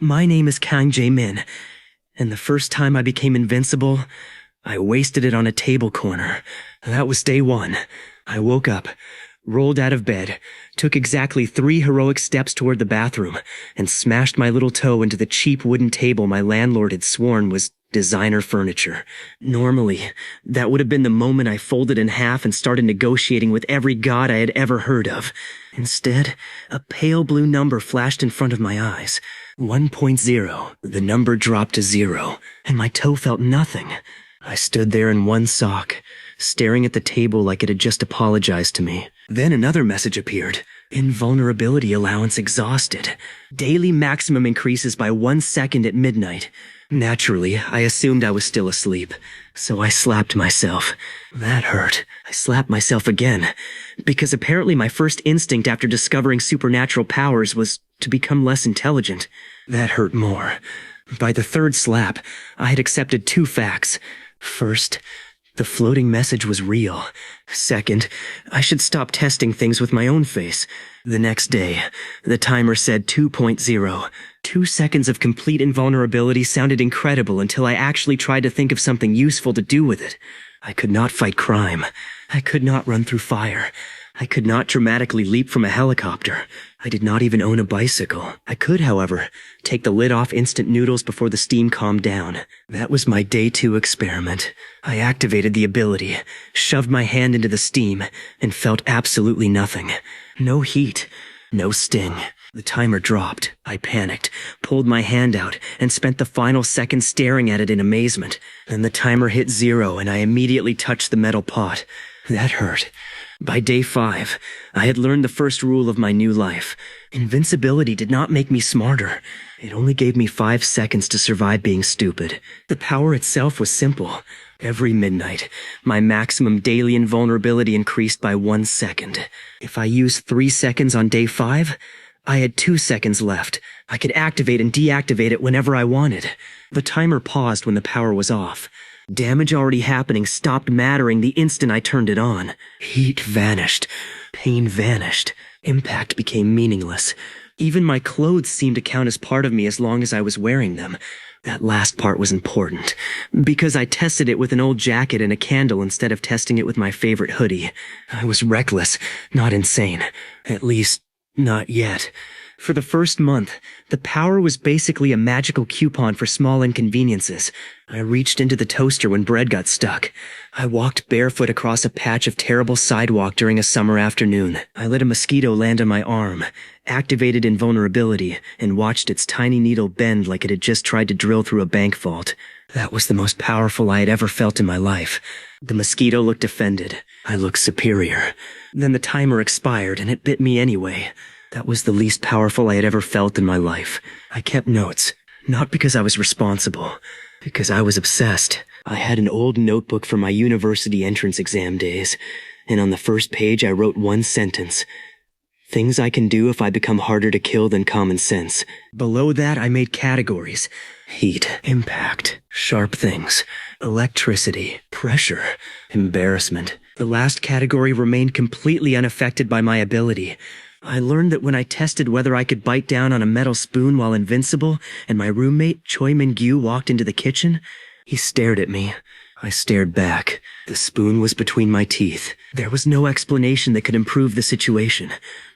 My name is Kang Jae-min, and the first time I became invincible, I wasted it on a table corner. That was day 1. I woke up, rolled out of bed, took exactly 3 heroic steps toward the bathroom, and smashed my little toe into the cheap wooden table my landlord had sworn was designer furniture. Normally, that would have been the moment I folded in half and started negotiating with every god I had ever heard of. Instead, a pale blue number flashed in front of my eyes. 1.0. The number dropped to 0, and my toe felt nothing. I stood there in one sock, staring at the table like it had just apologized to me. Then another message appeared. Invulnerability allowance exhausted. Daily maximum increases by 1 second at midnight. Naturally, I assumed I was still asleep, so I slapped myself. That hurt. I slapped myself again, because apparently my first instinct after discovering supernatural powers was to become less intelligent. That hurt more. By the 3rd slap, I had accepted 2 facts. First, the floating message was real. Second, I should stop testing things with my own face. The next day, the timer said 2.0. 2 seconds of complete invulnerability sounded incredible until I actually tried to think of something useful to do with it. I could not fight crime. I could not run through fire. I could not dramatically leap from a helicopter. I did not even own a bicycle. I could, however, take the lid off instant noodles before the steam calmed down. That was my day 2 experiment. I activated the ability, shoved my hand into the steam, and felt absolutely nothing. No heat, no sting. The timer dropped. I panicked, pulled my hand out, and spent the final second staring at it in amazement. Then the timer hit 0, and I immediately touched the metal pot. That hurt. By day 5, I had learned the first rule of my new life. Invincibility did not make me smarter. It only gave me 5 seconds to survive being stupid. The power itself was simple. Every midnight, my maximum daily invulnerability increased by 1 second. If I used 3 seconds on day 5, I had 2 seconds left. I could activate and deactivate it whenever I wanted. The timer paused when the power was off. Damage already happening stopped mattering the instant I turned it on. Heat vanished. Pain vanished. Impact became meaningless. Even my clothes seemed to count as part of me as long as I was wearing them. That last part was important, because I tested it with an old jacket and a candle instead of testing it with my favorite hoodie. I was reckless, not insane. At least, not yet. For the first month, the power was basically a magical coupon for small inconveniences. I reached into the toaster when bread got stuck. I walked barefoot across a patch of terrible sidewalk during a summer afternoon. I let a mosquito land on my arm, activated invulnerability, and watched its tiny needle bend like it had just tried to drill through a bank vault. That was the most powerful I had ever felt in my life. The mosquito looked offended. I looked superior. Then the timer expired and it bit me anyway. That was the least powerful I had ever felt in my life. I kept notes, not because I was responsible, because I was obsessed. I had an old notebook from my university entrance exam days, and on the first page I wrote 1 sentence. Things I can do if I become harder to kill than common sense. Below that I made categories. Heat, impact, sharp things, electricity, pressure, embarrassment. The last category remained completely unaffected by my ability. I learned that when I tested whether I could bite down on a metal spoon while invincible, and my roommate, Choi Min-gyu, walked into the kitchen, he stared at me. I stared back. The spoon was between my teeth. There was no explanation that could improve the situation.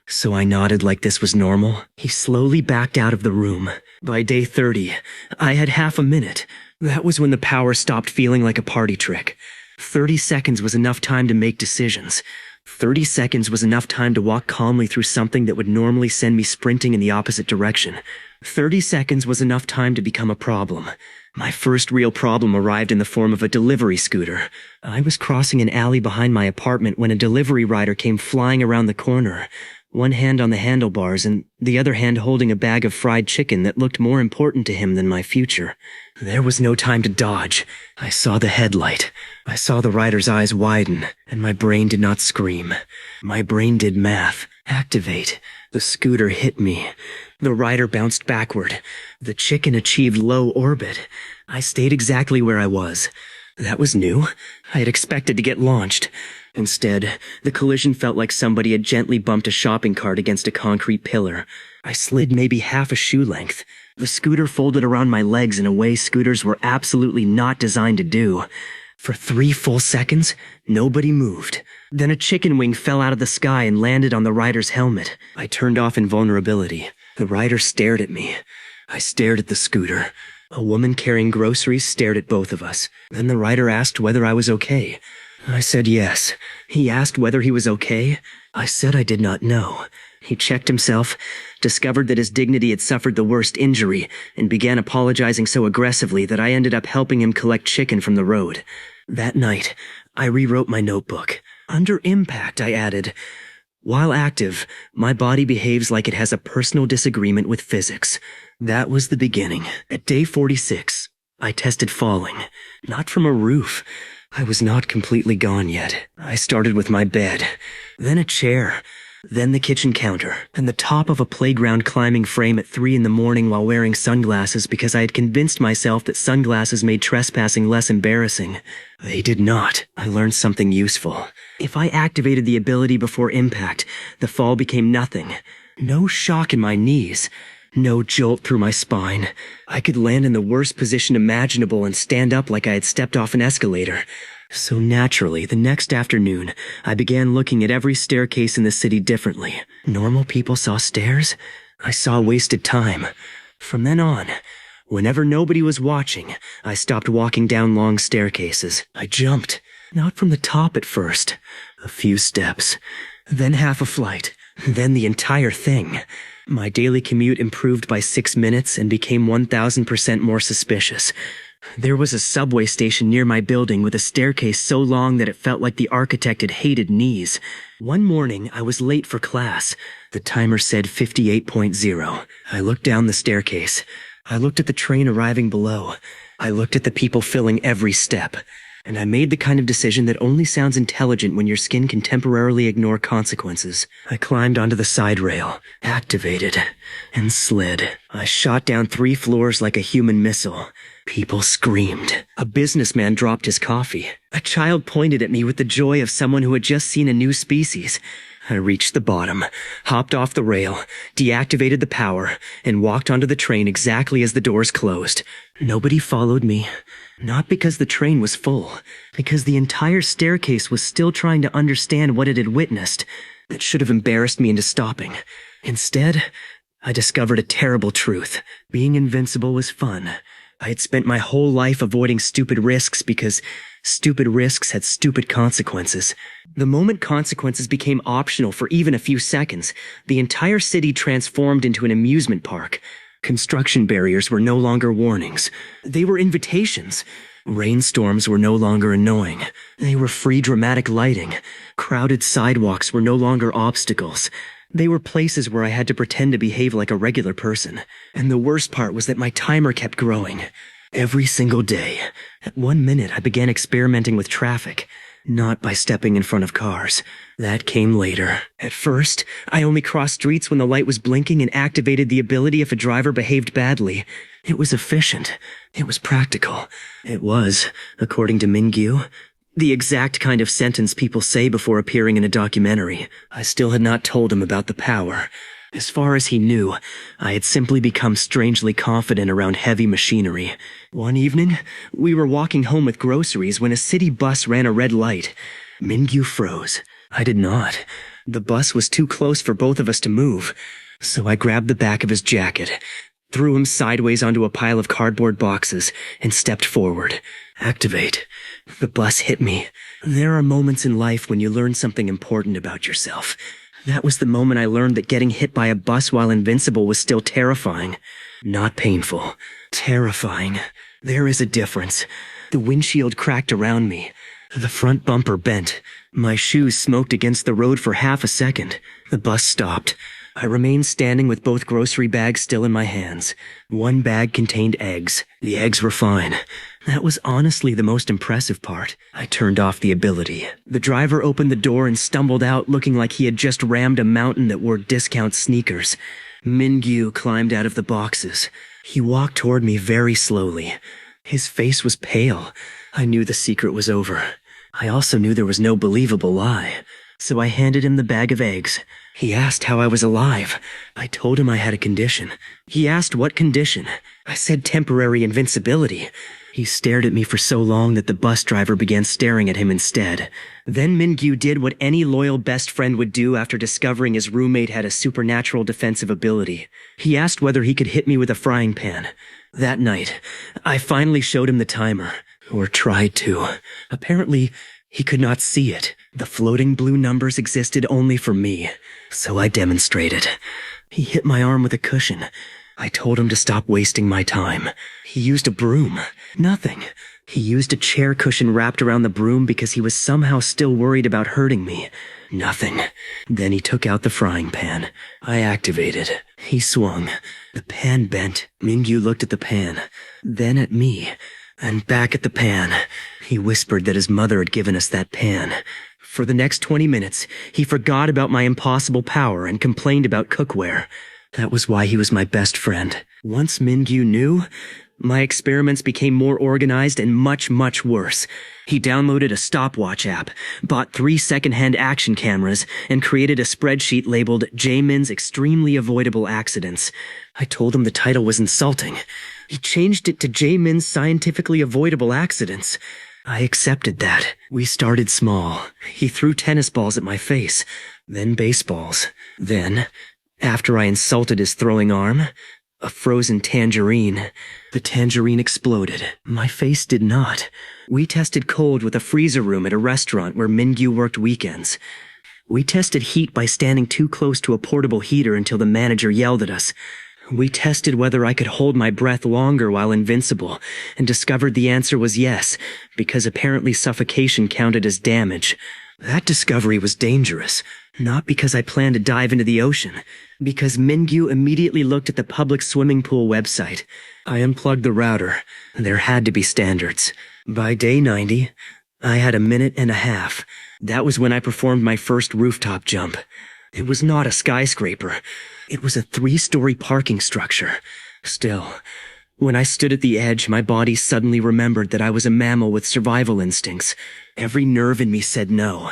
So I nodded like this was normal. He slowly backed out of the room. By day 30, I had half a minute. That was when the power stopped feeling like a party trick. 30 seconds was enough time to make decisions. 30 seconds was enough time to walk calmly through something that would normally send me sprinting in the opposite direction. 30 seconds was enough time to become a problem. My first real problem arrived in the form of a delivery scooter. I was crossing an alley behind my apartment when a delivery rider came flying around the corner, one hand on the handlebars and the other hand holding a bag of fried chicken that looked more important to him than my future. There was no time to dodge. I saw the headlight. I saw the rider's eyes widen, and my brain did not scream. My brain did math. Activate. The scooter hit me. The rider bounced backward. The chicken achieved low orbit. I stayed exactly where I was. That was new. I had expected to get launched. Instead, the collision felt like somebody had gently bumped a shopping cart against a concrete pillar. I slid maybe half a shoe length. The scooter folded around my legs in a way scooters were absolutely not designed to do. For 3 full seconds, nobody moved. Then a chicken wing fell out of the sky and landed on the rider's helmet. I turned off invulnerability. The rider stared at me. I stared at the scooter. A woman carrying groceries stared at both of us. Then the rider asked whether I was okay. I said yes. He asked whether he was okay. I said I did not know. He checked himself, discovered that his dignity had suffered the worst injury, and began apologizing so aggressively that I ended up helping him collect chicken from the road. That night, I rewrote my notebook. Under impact, I added, "While active, my body behaves like it has a personal disagreement with physics." That was the beginning. At day 46, I tested falling. Not from a roof. I was not completely gone yet. I started with my bed, then a chair, then the kitchen counter, and the top of a playground climbing frame at 3 in the morning while wearing sunglasses because I had convinced myself that sunglasses made trespassing less embarrassing. They did not. I learned something useful. If I activated the ability before impact, the fall became nothing. No shock in my knees. No jolt through my spine. I could land in the worst position imaginable and stand up like I had stepped off an escalator. So naturally, the next afternoon, I began looking at every staircase in the city differently. Normal people saw stairs. I saw wasted time. From then on, whenever nobody was watching, I stopped walking down long staircases. I jumped. Not from the top at first. A few steps. Then half a flight. Then the entire thing. My daily commute improved by 6 minutes and became 1,000% more suspicious. There was a subway station near my building with a staircase so long that it felt like the architect had hated knees. One morning, I was late for class. The timer said 58.0. I looked down the staircase. I looked at the train arriving below. I looked at the people filling every step. And I made the kind of decision that only sounds intelligent when your skin can temporarily ignore consequences. I climbed onto the side rail, activated, and slid. I shot down 3 floors like a human missile. People screamed. A businessman dropped his coffee. A child pointed at me with the joy of someone who had just seen a new species. I reached the bottom, hopped off the rail, deactivated the power, and walked onto the train exactly as the doors closed. Nobody followed me. Not because the train was full, because the entire staircase was still trying to understand what it had witnessed. That should have embarrassed me into stopping. Instead, I discovered a terrible truth. Being invincible was fun. I had spent my whole life avoiding stupid risks because stupid risks had stupid consequences. The moment consequences became optional for even a few seconds, the entire city transformed into an amusement park. Construction barriers were no longer warnings. They were invitations. Rainstorms were no longer annoying. They were free dramatic lighting. Crowded sidewalks were no longer obstacles. They were places where I had to pretend to behave like a regular person. And the worst part was that my timer kept growing. Every single day. At 1 minute, I began experimenting with traffic. Not by stepping in front of cars. That came later. At first, I only crossed streets when the light was blinking and activated the ability if a driver behaved badly. It was efficient. It was practical. It was, according to Mingyu, the exact kind of sentence people say before appearing in a documentary. I still had not told him about the power. As far as he knew, I had simply become strangely confident around heavy machinery. One evening, we were walking home with groceries when a city bus ran a red light. Mingyu froze. I did not. The bus was too close for both of us to move. So I grabbed the back of his jacket, threw him sideways onto a pile of cardboard boxes, and stepped forward. Activate. The bus hit me. There are moments in life when you learn something important about yourself. That was the moment I learned that getting hit by a bus while invincible was still terrifying. Not painful. Terrifying. There is a difference. The windshield cracked around me. The front bumper bent. My shoes smoked against the road for half a second. The bus stopped. I remained standing with both grocery bags still in my hands. One bag contained eggs. The eggs were fine. That was honestly the most impressive part. I turned off the ability. The driver opened the door and stumbled out looking like he had just rammed a mountain that wore discount sneakers. Mingyu climbed out of the boxes. He walked toward me very slowly. His face was pale. I knew the secret was over. I also knew there was no believable lie, so I handed him the bag of eggs. He asked how I was alive. I told him I had a condition. He asked what condition. I said temporary invincibility. He stared at me for so long that the bus driver began staring at him instead. Then Min-gyu did what any loyal best friend would do after discovering his roommate had a supernatural defensive ability. He asked whether he could hit me with a frying pan. That night, I finally showed him the timer. Or tried to. Apparently, he could not see it. The floating blue numbers existed only for me. So I demonstrated. He hit my arm with a cushion. I told him to stop wasting my time. He used a broom. Nothing. He used a chair cushion wrapped around the broom because he was somehow still worried about hurting me. Nothing. Then he took out the frying pan. I activated. He swung. The pan bent. Min-gyu looked at the pan. Then at me. And back at the pan. He whispered that his mother had given us that pan. For the next 20 minutes, he forgot about my impossible power and complained about cookware. That was why he was my best friend. Once Min-gyu knew, my experiments became more organized and much, much worse. He downloaded a stopwatch app, bought 3 second-hand action cameras, and created a spreadsheet labeled Jae-min's Extremely Avoidable Accidents. I told him the title was insulting. He changed it to Jae-min's Scientifically Avoidable Accidents. I accepted that. We started small. He threw tennis balls at my face, then baseballs. Then, after I insulted his throwing arm, a frozen tangerine. The tangerine exploded. My face did not. We tested cold with a freezer room at a restaurant where Min-gyu worked weekends. We tested heat by standing too close to a portable heater until the manager yelled at us. We tested whether I could hold my breath longer while invincible, and discovered the answer was yes, because apparently suffocation counted as damage. That discovery was dangerous, not because I planned to dive into the ocean, because Min-gyu immediately looked at the public swimming pool website. I unplugged the router. There had to be standards. By day 90, I had 1.5 minutes. That was when I performed my first rooftop jump. It was not a skyscraper. It was a 3-story parking structure. Still, when I stood at the edge, my body suddenly remembered that I was a mammal with survival instincts. Every nerve in me said no.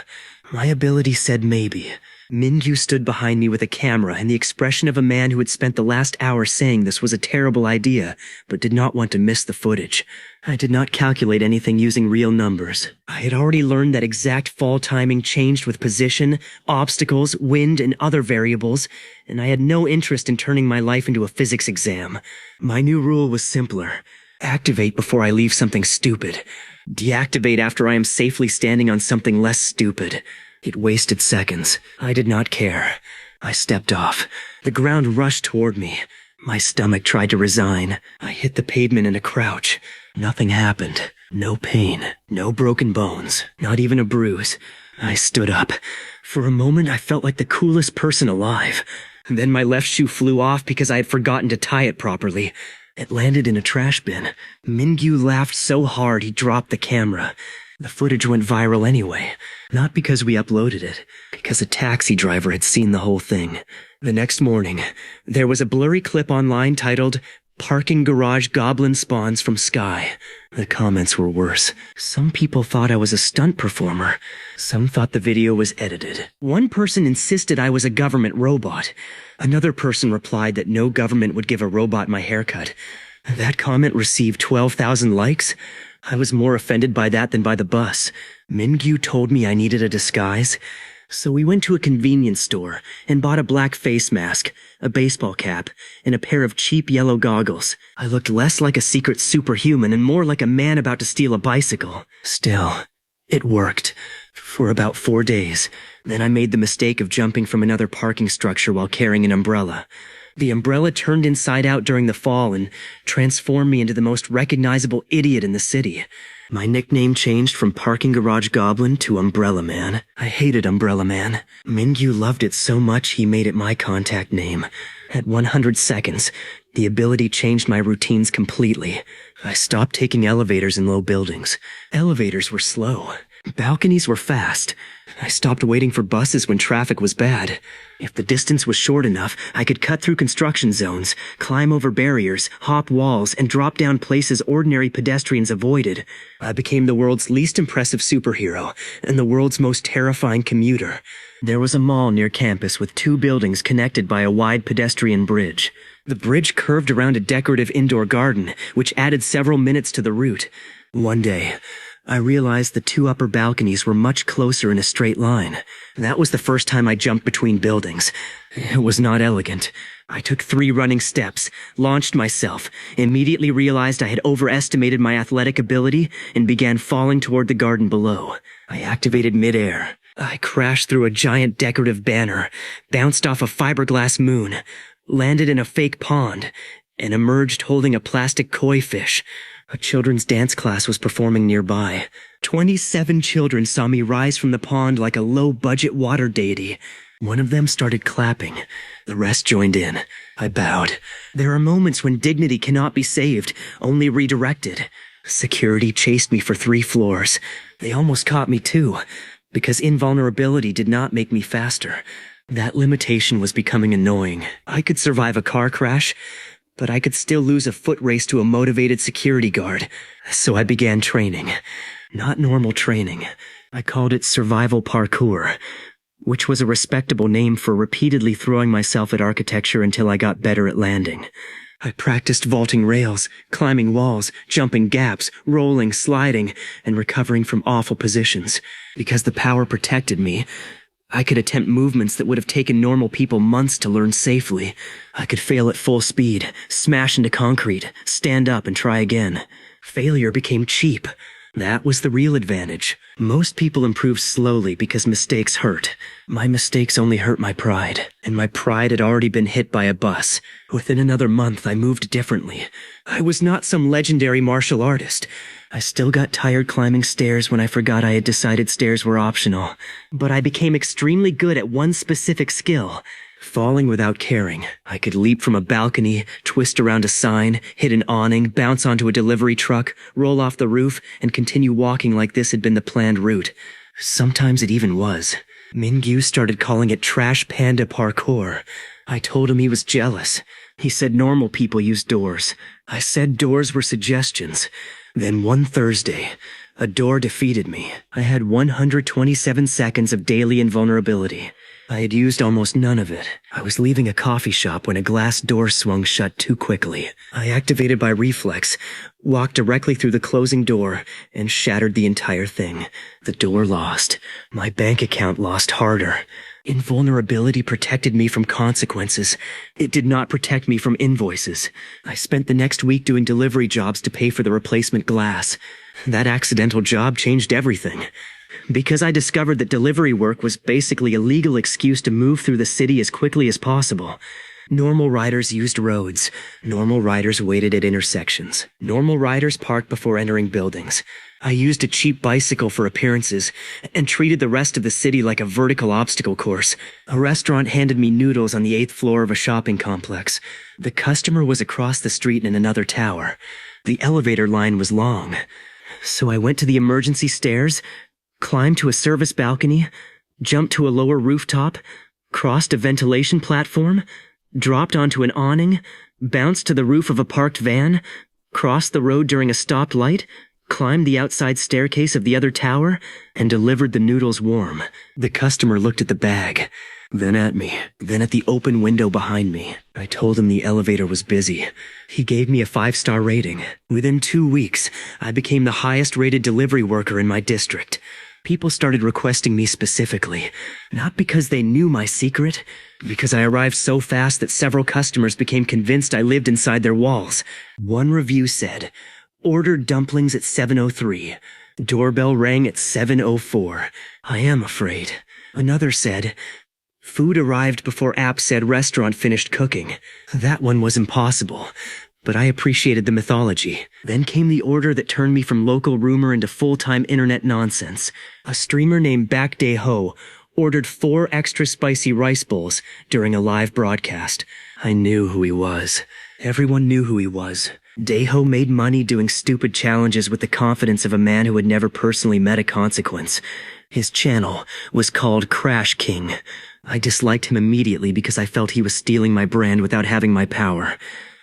My ability said maybe. Min-gyu stood behind me with a camera and the expression of a man who had spent the last hour saying this was a terrible idea, but did not want to miss the footage. I did not calculate anything using real numbers. I had already learned that exact fall timing changed with position, obstacles, wind, and other variables, and I had no interest in turning my life into a physics exam. My new rule was simpler. Activate before I leave something stupid. Deactivate after I am safely standing on something less stupid. It wasted seconds. I did not care. I stepped off. The ground rushed toward me. My stomach tried to resign. I hit the pavement in a crouch. Nothing happened. No pain. No broken bones. Not even a bruise. I stood up. For a moment, I felt like the coolest person alive. Then my left shoe flew off because I had forgotten to tie it properly. It landed in a trash bin. Min-gyu laughed so hard he dropped the camera. The footage went viral anyway. Not because we uploaded it, because a taxi driver had seen the whole thing. The next morning, there was a blurry clip online titled, "Parking Garage Goblin Spawns from Sky." The comments were worse. Some people thought I was a stunt performer. Some thought the video was edited. One person insisted I was a government robot. Another person replied that no government would give a robot my haircut. That comment received 12,000 likes. I was more offended by that than by the bus. Min-gyu told me I needed a disguise. So we went to a convenience store and bought a black face mask, a baseball cap, and a pair of cheap yellow goggles. I looked less like a secret superhuman and more like a man about to steal a bicycle. Still, it worked. For about 4 days. Then I made the mistake of jumping from another parking structure while carrying an umbrella. The umbrella turned inside out during the fall and transformed me into the most recognizable idiot in the city. My nickname changed from Parking Garage Goblin to Umbrella Man. I hated Umbrella Man. Min-gyu loved it so much he made it my contact name. At 100 seconds, the ability changed my routines completely. I stopped taking elevators in low buildings. Elevators were slow. Balconies were fast. I stopped waiting for buses when traffic was bad. If the distance was short enough, I could cut through construction zones, climb over barriers, hop walls, and drop down places ordinary pedestrians avoided. I became the world's least impressive superhero, and the world's most terrifying commuter. There was a mall near campus with 2 buildings connected by a wide pedestrian bridge. The bridge curved around a decorative indoor garden, which added several minutes to the route. One day, I realized the 2 upper balconies were much closer in a straight line. That was the first time I jumped between buildings. It was not elegant. I took 3 running steps, launched myself, immediately realized I had overestimated my athletic ability, and began falling toward the garden below. I activated midair. I crashed through a giant decorative banner, bounced off a fiberglass moon, landed in a fake pond, and emerged holding a plastic koi fish. A children's dance class was performing nearby. 27 children saw me rise from the pond like a low-budget water deity. One of them started clapping. The rest joined in. I bowed. There are moments when dignity cannot be saved, only redirected. Security chased me for 3 floors. They almost caught me too, because invulnerability did not make me faster. That limitation was becoming annoying. I could survive a car crash, but I could still lose a foot race to a motivated security guard. So I began training. Not normal training. I called it survival parkour, which was a respectable name for repeatedly throwing myself at architecture until I got better at landing. I practiced vaulting rails, climbing walls, jumping gaps, rolling, sliding, and recovering from awful positions. Because the power protected me, I could attempt movements that would have taken normal people months to learn safely. I could fail at full speed, smash into concrete, stand up and try again. Failure became cheap. That was the real advantage. Most people improve slowly because mistakes hurt. My mistakes only hurt my pride, and my pride had already been hit by a bus. Within another month, I moved differently. I was not some legendary martial artist. I still got tired climbing stairs when I forgot I had decided stairs were optional. But I became extremely good at one specific skill: falling without caring. I could leap from a balcony, twist around a sign, hit an awning, bounce onto a delivery truck, roll off the roof, and continue walking like this had been the planned route. Sometimes it even was. Mingyu started calling it Trash Panda Parkour. I told him he was jealous. He said normal people use doors. I said doors were suggestions. Then one Thursday, a door defeated me. I had 127 seconds of daily invulnerability. I had used almost none of it. I was leaving a coffee shop when a glass door swung shut too quickly. I activated by reflex, walked directly through the closing door, and shattered the entire thing. The door lost. My bank account lost harder. Invulnerability protected me from consequences. It did not protect me from invoices. I spent the next week doing delivery jobs to pay for the replacement glass. That accidental job changed everything. Because I discovered that delivery work was basically a legal excuse to move through the city as quickly as possible. Normal riders used roads. Normal riders waited at intersections. Normal riders parked before entering buildings. I used a cheap bicycle for appearances and treated the rest of the city like a vertical obstacle course. A restaurant handed me noodles on the 8th floor of a shopping complex. The customer was across the street in another tower. The elevator line was long. So I went to the emergency stairs, climbed to a service balcony, jumped to a lower rooftop, crossed a ventilation platform, dropped onto an awning, bounced to the roof of a parked van, crossed the road during a stopped light, climbed the outside staircase of the other tower, and delivered the noodles warm. The customer looked at the bag, then at me, then at the open window behind me. I told him the elevator was busy. He gave me a 5-star rating. Within 2 weeks, I became the highest-rated delivery worker in my district. People started requesting me specifically, not because they knew my secret, because I arrived so fast that several customers became convinced I lived inside their walls. One review said, "Ordered dumplings at 7:03. Doorbell rang at 7:04. I am afraid." Another said, "Food arrived before app said restaurant finished cooking." That one was impossible, but I appreciated the mythology. Then came the order that turned me from local rumor into full-time internet nonsense. A streamer named Backday Ho ordered 4 extra spicy rice bowls during a live broadcast. I knew who he was. Everyone knew who he was. Daeho made money doing stupid challenges with the confidence of a man who had never personally met a consequence. His channel was called Crash King. I disliked him immediately because I felt he was stealing my brand without having my power.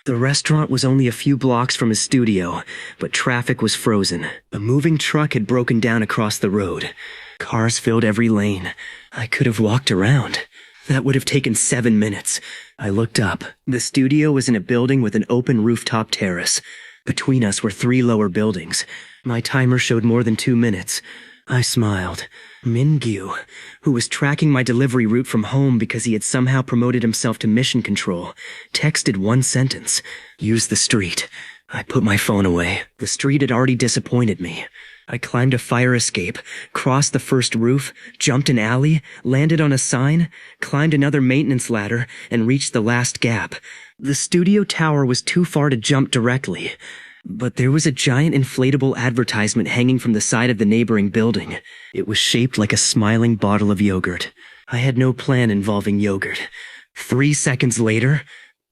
The restaurant was only a few blocks from his studio, but traffic was frozen. A moving truck had broken down across the road. Cars filled every lane. I could have walked around. That would have taken 7 minutes. I looked up. The studio was in a building with an open rooftop terrace. Between us were 3 lower buildings. My timer showed more than 2 minutes. I smiled. Min-gyu, who was tracking my delivery route from home because he had somehow promoted himself to mission control, texted one sentence. Use the street. I put my phone away. The street had already disappointed me. I climbed a fire escape, crossed the first roof, jumped an alley, landed on a sign, climbed another maintenance ladder, and reached the last gap. The studio tower was too far to jump directly, but there was a giant inflatable advertisement hanging from the side of the neighboring building. It was shaped like a smiling bottle of yogurt. I had no plan involving yogurt. 3 seconds later,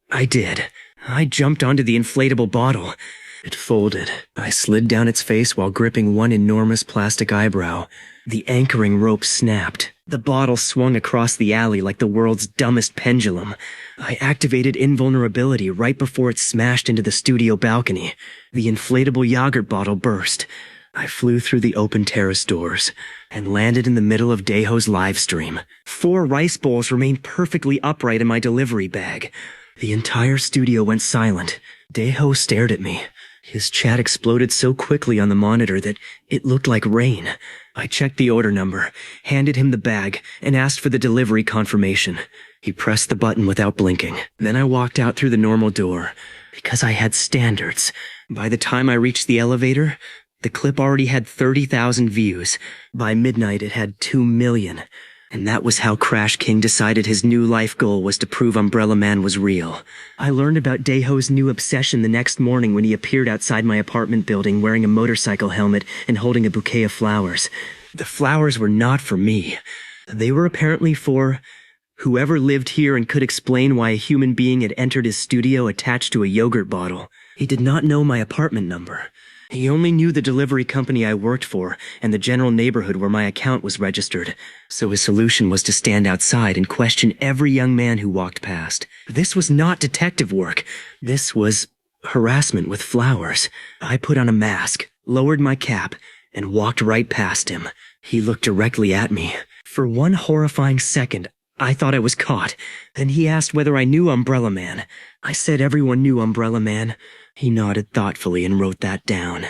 I did. I jumped onto the inflatable bottle. It folded. I slid down its face while gripping one enormous plastic eyebrow. The anchoring rope snapped. The bottle swung across the alley like the world's dumbest pendulum. I activated invulnerability right before it smashed into the studio balcony. The inflatable yogurt bottle burst. I flew through the open terrace doors and landed in the middle of Daeho's live stream. 4 rice bowls remained perfectly upright in my delivery bag. The entire studio went silent. Daeho stared at me. His chat exploded so quickly on the monitor that it looked like rain. I checked the order number, handed him the bag, and asked for the delivery confirmation. He pressed the button without blinking. Then I walked out through the normal door. Because I had standards. By the time I reached the elevator, the clip already had 30,000 views. By midnight, it had 2 million. And that was how Crash King decided his new life goal was to prove Umbrella Man was real. I learned about Daeho's new obsession the next morning when he appeared outside my apartment building wearing a motorcycle helmet and holding a bouquet of flowers. The flowers were not for me. They were apparently for whoever lived here and could explain why a human being had entered his studio attached to a yogurt bottle. He did not know my apartment number. He only knew the delivery company I worked for and the general neighborhood where my account was registered. So his solution was to stand outside and question every young man who walked past. This was not detective work. This was harassment with flowers. I put on a mask, lowered my cap, and walked right past him. He looked directly at me. For one horrifying second, I thought I was caught. Then he asked whether I knew Umbrella Man. I said everyone knew Umbrella Man. He nodded thoughtfully and wrote that down.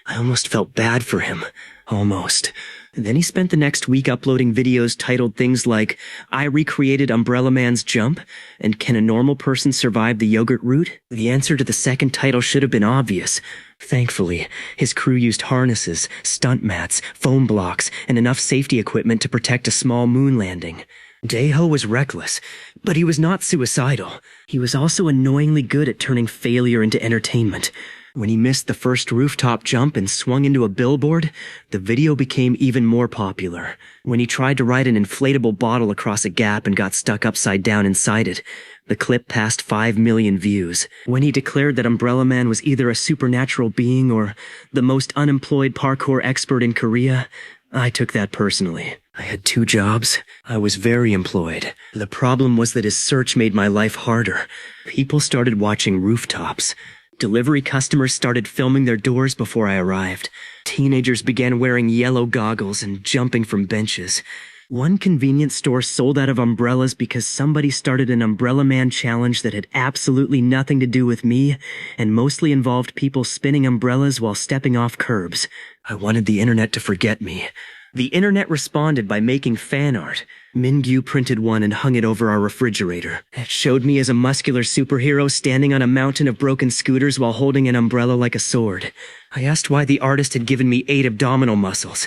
I almost felt bad for him. Almost. Then he spent the next week uploading videos titled things like, I recreated Umbrella Man's jump, and can a normal person survive the yogurt route? The answer to the second title should have been obvious. Thankfully, his crew used harnesses, stunt mats, foam blocks, and enough safety equipment to protect a small moon landing. Daeho was reckless, but he was not suicidal. He was also annoyingly good at turning failure into entertainment. When he missed the first rooftop jump and swung into a billboard, the video became even more popular. When he tried to ride an inflatable bottle across a gap and got stuck upside down inside it, the clip passed 5 million views. When he declared that Umbrella Man was either a supernatural being or the most unemployed parkour expert in Korea, I took that personally. I had 2 jobs. I was very employed. The problem was that his search made my life harder. People started watching rooftops. Delivery customers started filming their doors before I arrived. Teenagers began wearing yellow goggles and jumping from benches. One convenience store sold out of umbrellas because somebody started an Umbrella Man challenge that had absolutely nothing to do with me and mostly involved people spinning umbrellas while stepping off curbs. I wanted the internet to forget me. The internet responded by making fan art. Min-gyu printed one and hung it over our refrigerator. It showed me as a muscular superhero standing on a mountain of broken scooters while holding an umbrella like a sword. I asked why the artist had given me 8 abdominal muscles.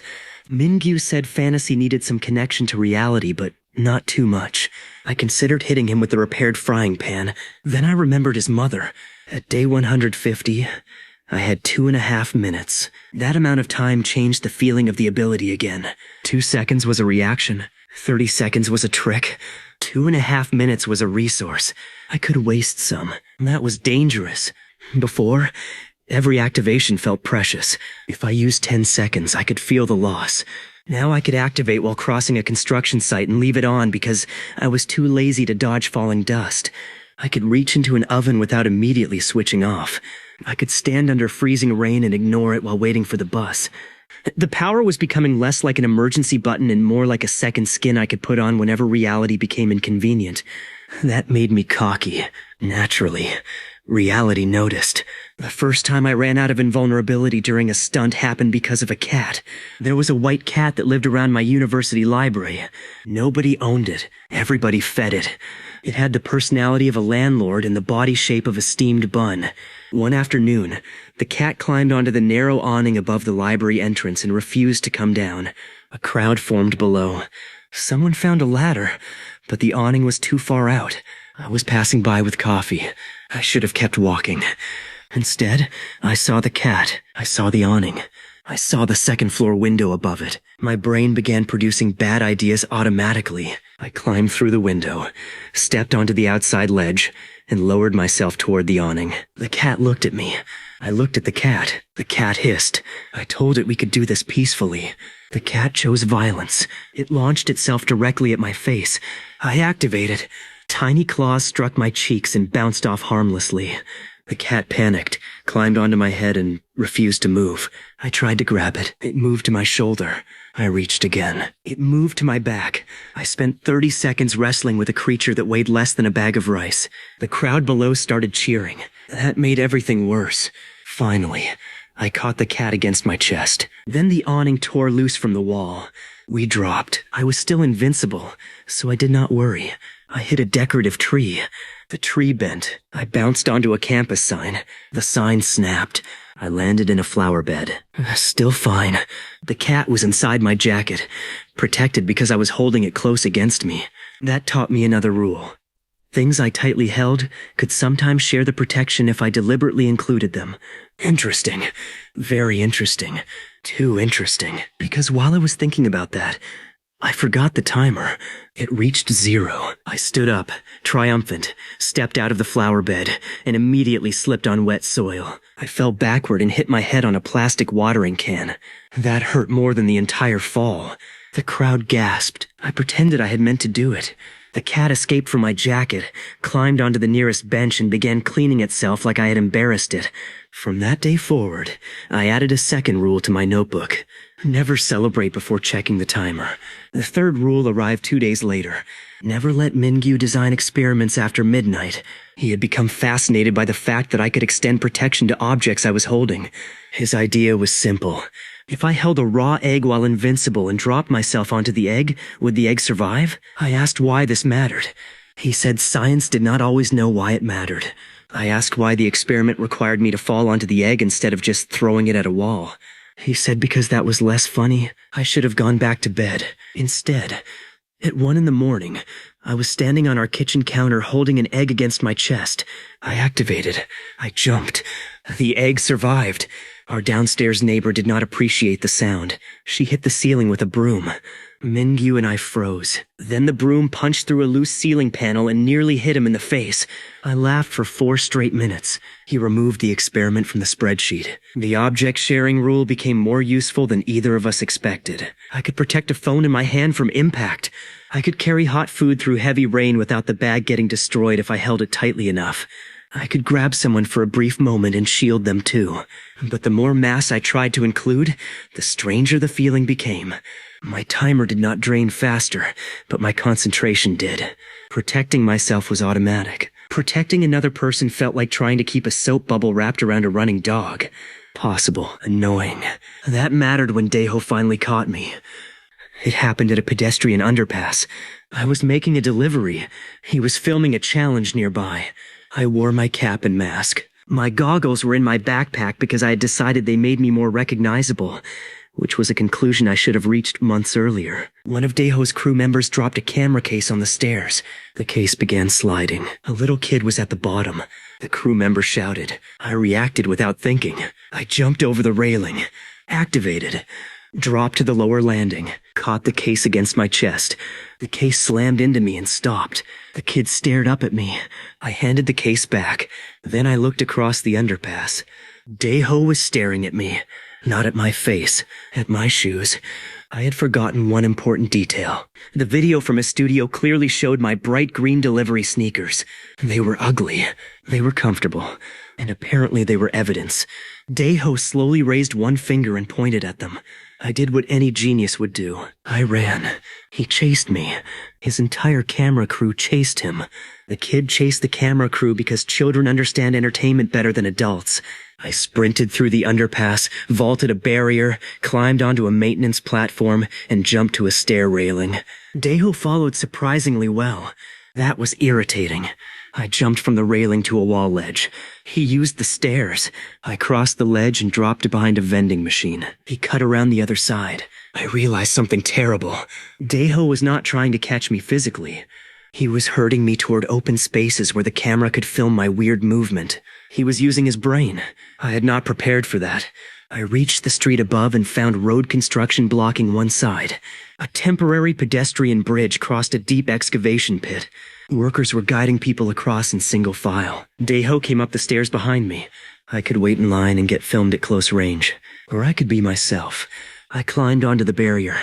Min-gyu said fantasy needed some connection to reality, but not too much. I considered hitting him with the repaired frying pan. Then I remembered his mother. At day 150... I had 2.5 minutes. That amount of time changed the feeling of the ability again. 2 seconds was a reaction. 30 seconds was a trick. 2.5 minutes was a resource. I could waste some. That was dangerous. Before, every activation felt precious. If I used 10 seconds, I could feel the loss. Now I could activate while crossing a construction site and leave it on because I was too lazy to dodge falling dust. I could reach into an oven without immediately switching off. I could stand under freezing rain and ignore it while waiting for the bus. The power was becoming less like an emergency button and more like a second skin I could put on whenever reality became inconvenient. That made me cocky, naturally. Reality noticed. The first time I ran out of invulnerability during a stunt happened because of a cat. There was a white cat that lived around my university library. Nobody owned it. Everybody fed it. It had the personality of a landlord and the body shape of a steamed bun. One afternoon, the cat climbed onto the narrow awning above the library entrance and refused to come down. A crowd formed below. Someone found a ladder, but the awning was too far out. I was passing by with coffee. I should have kept walking. Instead, I saw the cat. I saw the awning. I saw the second-floor window above it. My brain began producing bad ideas automatically. I climbed through the window, stepped onto the outside ledge, and lowered myself toward the awning. The cat looked at me. I looked at the cat. The cat hissed. I told it we could do this peacefully. The cat chose violence. It launched itself directly at my face. I activated. Tiny claws struck my cheeks and bounced off harmlessly. The cat panicked, climbed onto my head, and refused to move. I tried to grab it. It moved to my shoulder. I reached again. It moved to my back. I spent 30 seconds wrestling with a creature that weighed less than a bag of rice. The crowd below started cheering. That made everything worse. Finally, I caught the cat against my chest. Then the awning tore loose from the wall. We dropped. I was still invincible, so I did not worry. I hit a decorative tree. The tree bent. I bounced onto a campus sign. The sign snapped. I landed in a flower bed. Still fine. The cat was inside my jacket, protected because I was holding it close against me. That taught me another rule. Things I tightly held could sometimes share the protection if I deliberately included them. Interesting. Very interesting. Too interesting. Because while I was thinking about that, I forgot the timer. It reached 0. I stood up, triumphant, stepped out of the flower bed, and immediately slipped on wet soil. I fell backward and hit my head on a plastic watering can. That hurt more than the entire fall. The crowd gasped. I pretended I had meant to do it. The cat escaped from my jacket, climbed onto the nearest bench, and began cleaning itself like I had embarrassed it. From that day forward, I added a second rule to my notebook. Never celebrate before checking the timer. The third rule arrived 2 days later. Never let Mingyu design experiments after midnight. He had become fascinated by the fact that I could extend protection to objects I was holding. His idea was simple. If I held a raw egg while invincible and dropped myself onto the egg, would the egg survive? I asked why this mattered. He said science did not always know why it mattered. I asked why the experiment required me to fall onto the egg instead of just throwing it at a wall. He said because that was less funny, I should have gone back to bed. Instead, at 1 a.m, I was standing on our kitchen counter holding an egg against my chest. I activated. I jumped. The egg survived. Our downstairs neighbor did not appreciate the sound. She hit the ceiling with a broom. Mingyu and I froze. Then the broom punched through a loose ceiling panel and nearly hit him in the face. I laughed for 4 straight minutes. He removed the experiment from the spreadsheet. The object sharing rule became more useful than either of us expected. I could protect a phone in my hand from impact. I could carry hot food through heavy rain without the bag getting destroyed if I held it tightly enough. I could grab someone for a brief moment and shield them too. But the more mass I tried to include, the stranger the feeling became. My timer did not drain faster, but my concentration did. Protecting myself was automatic. Protecting another person felt like trying to keep a soap bubble wrapped around a running dog. Possible, annoying. That mattered when Daeho finally caught me. It happened at a pedestrian underpass. I was making a delivery. He was filming a challenge nearby. I wore my cap and mask. My goggles were in my backpack because I had decided they made me more recognizable, which was a conclusion I should have reached months earlier. One of Daeho's crew members dropped a camera case on the stairs. The case began sliding. A little kid was at the bottom. The crew member shouted. I reacted without thinking. I jumped over the railing. Activated. dropped to the lower landing, caught the case against my chest. The case slammed into me and stopped. The kid stared up at me. I handed the case back. Then I looked across the underpass. Daeho was staring at me, not at my face, at my shoes. I had forgotten one important detail. The video from his studio clearly showed my bright green delivery sneakers. They were ugly. They were comfortable. And apparently they were evidence. Daeho slowly raised one finger and pointed at them. I did what any genius would do. I ran. He chased me. His entire camera crew chased him. The kid chased the camera crew because children understand entertainment better than adults. I sprinted through the underpass, vaulted a barrier, climbed onto a maintenance platform, and jumped to a stair railing. Daeho followed surprisingly well. That was irritating. I jumped from the railing to a wall ledge. He used the stairs. I crossed the ledge and dropped behind a vending machine. He cut around the other side. I realized something terrible. Daeho was not trying to catch me physically. He was herding me toward open spaces where the camera could film my weird movement. He was using his brain. I had not prepared for that. I reached the street above and found road construction blocking one side. A temporary pedestrian bridge crossed a deep excavation pit. Workers were guiding people across in single file. Daeho came up the stairs behind me. I could wait in line and get filmed at close range. Or I could be myself. I climbed onto the barrier.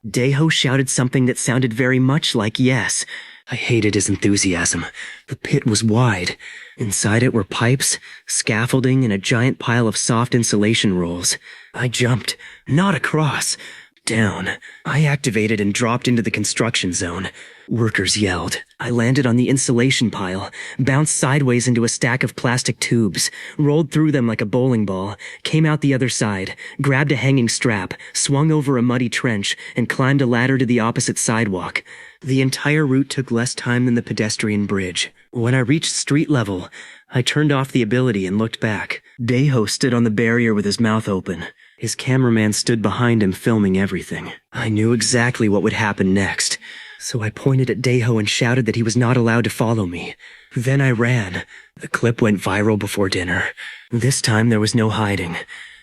Daeho shouted something that sounded very much like yes. I hated his enthusiasm. The pit was wide. Inside it were pipes, scaffolding, and a giant pile of soft insulation rolls. I jumped, not across, down. I activated and dropped into the construction zone. Workers yelled. I landed on the insulation pile, bounced sideways into a stack of plastic tubes, rolled through them like a bowling ball, came out the other side, grabbed a hanging strap, swung over a muddy trench, and climbed a ladder to the opposite sidewalk. The entire route took less time than the pedestrian bridge. When I reached street level, I turned off the ability and looked back. Daeho stood on the barrier with his mouth open. His cameraman stood behind him filming everything. I knew exactly what would happen next, so I pointed at Daeho and shouted that he was not allowed to follow me. Then I ran. The clip went viral before dinner. This time there was no hiding.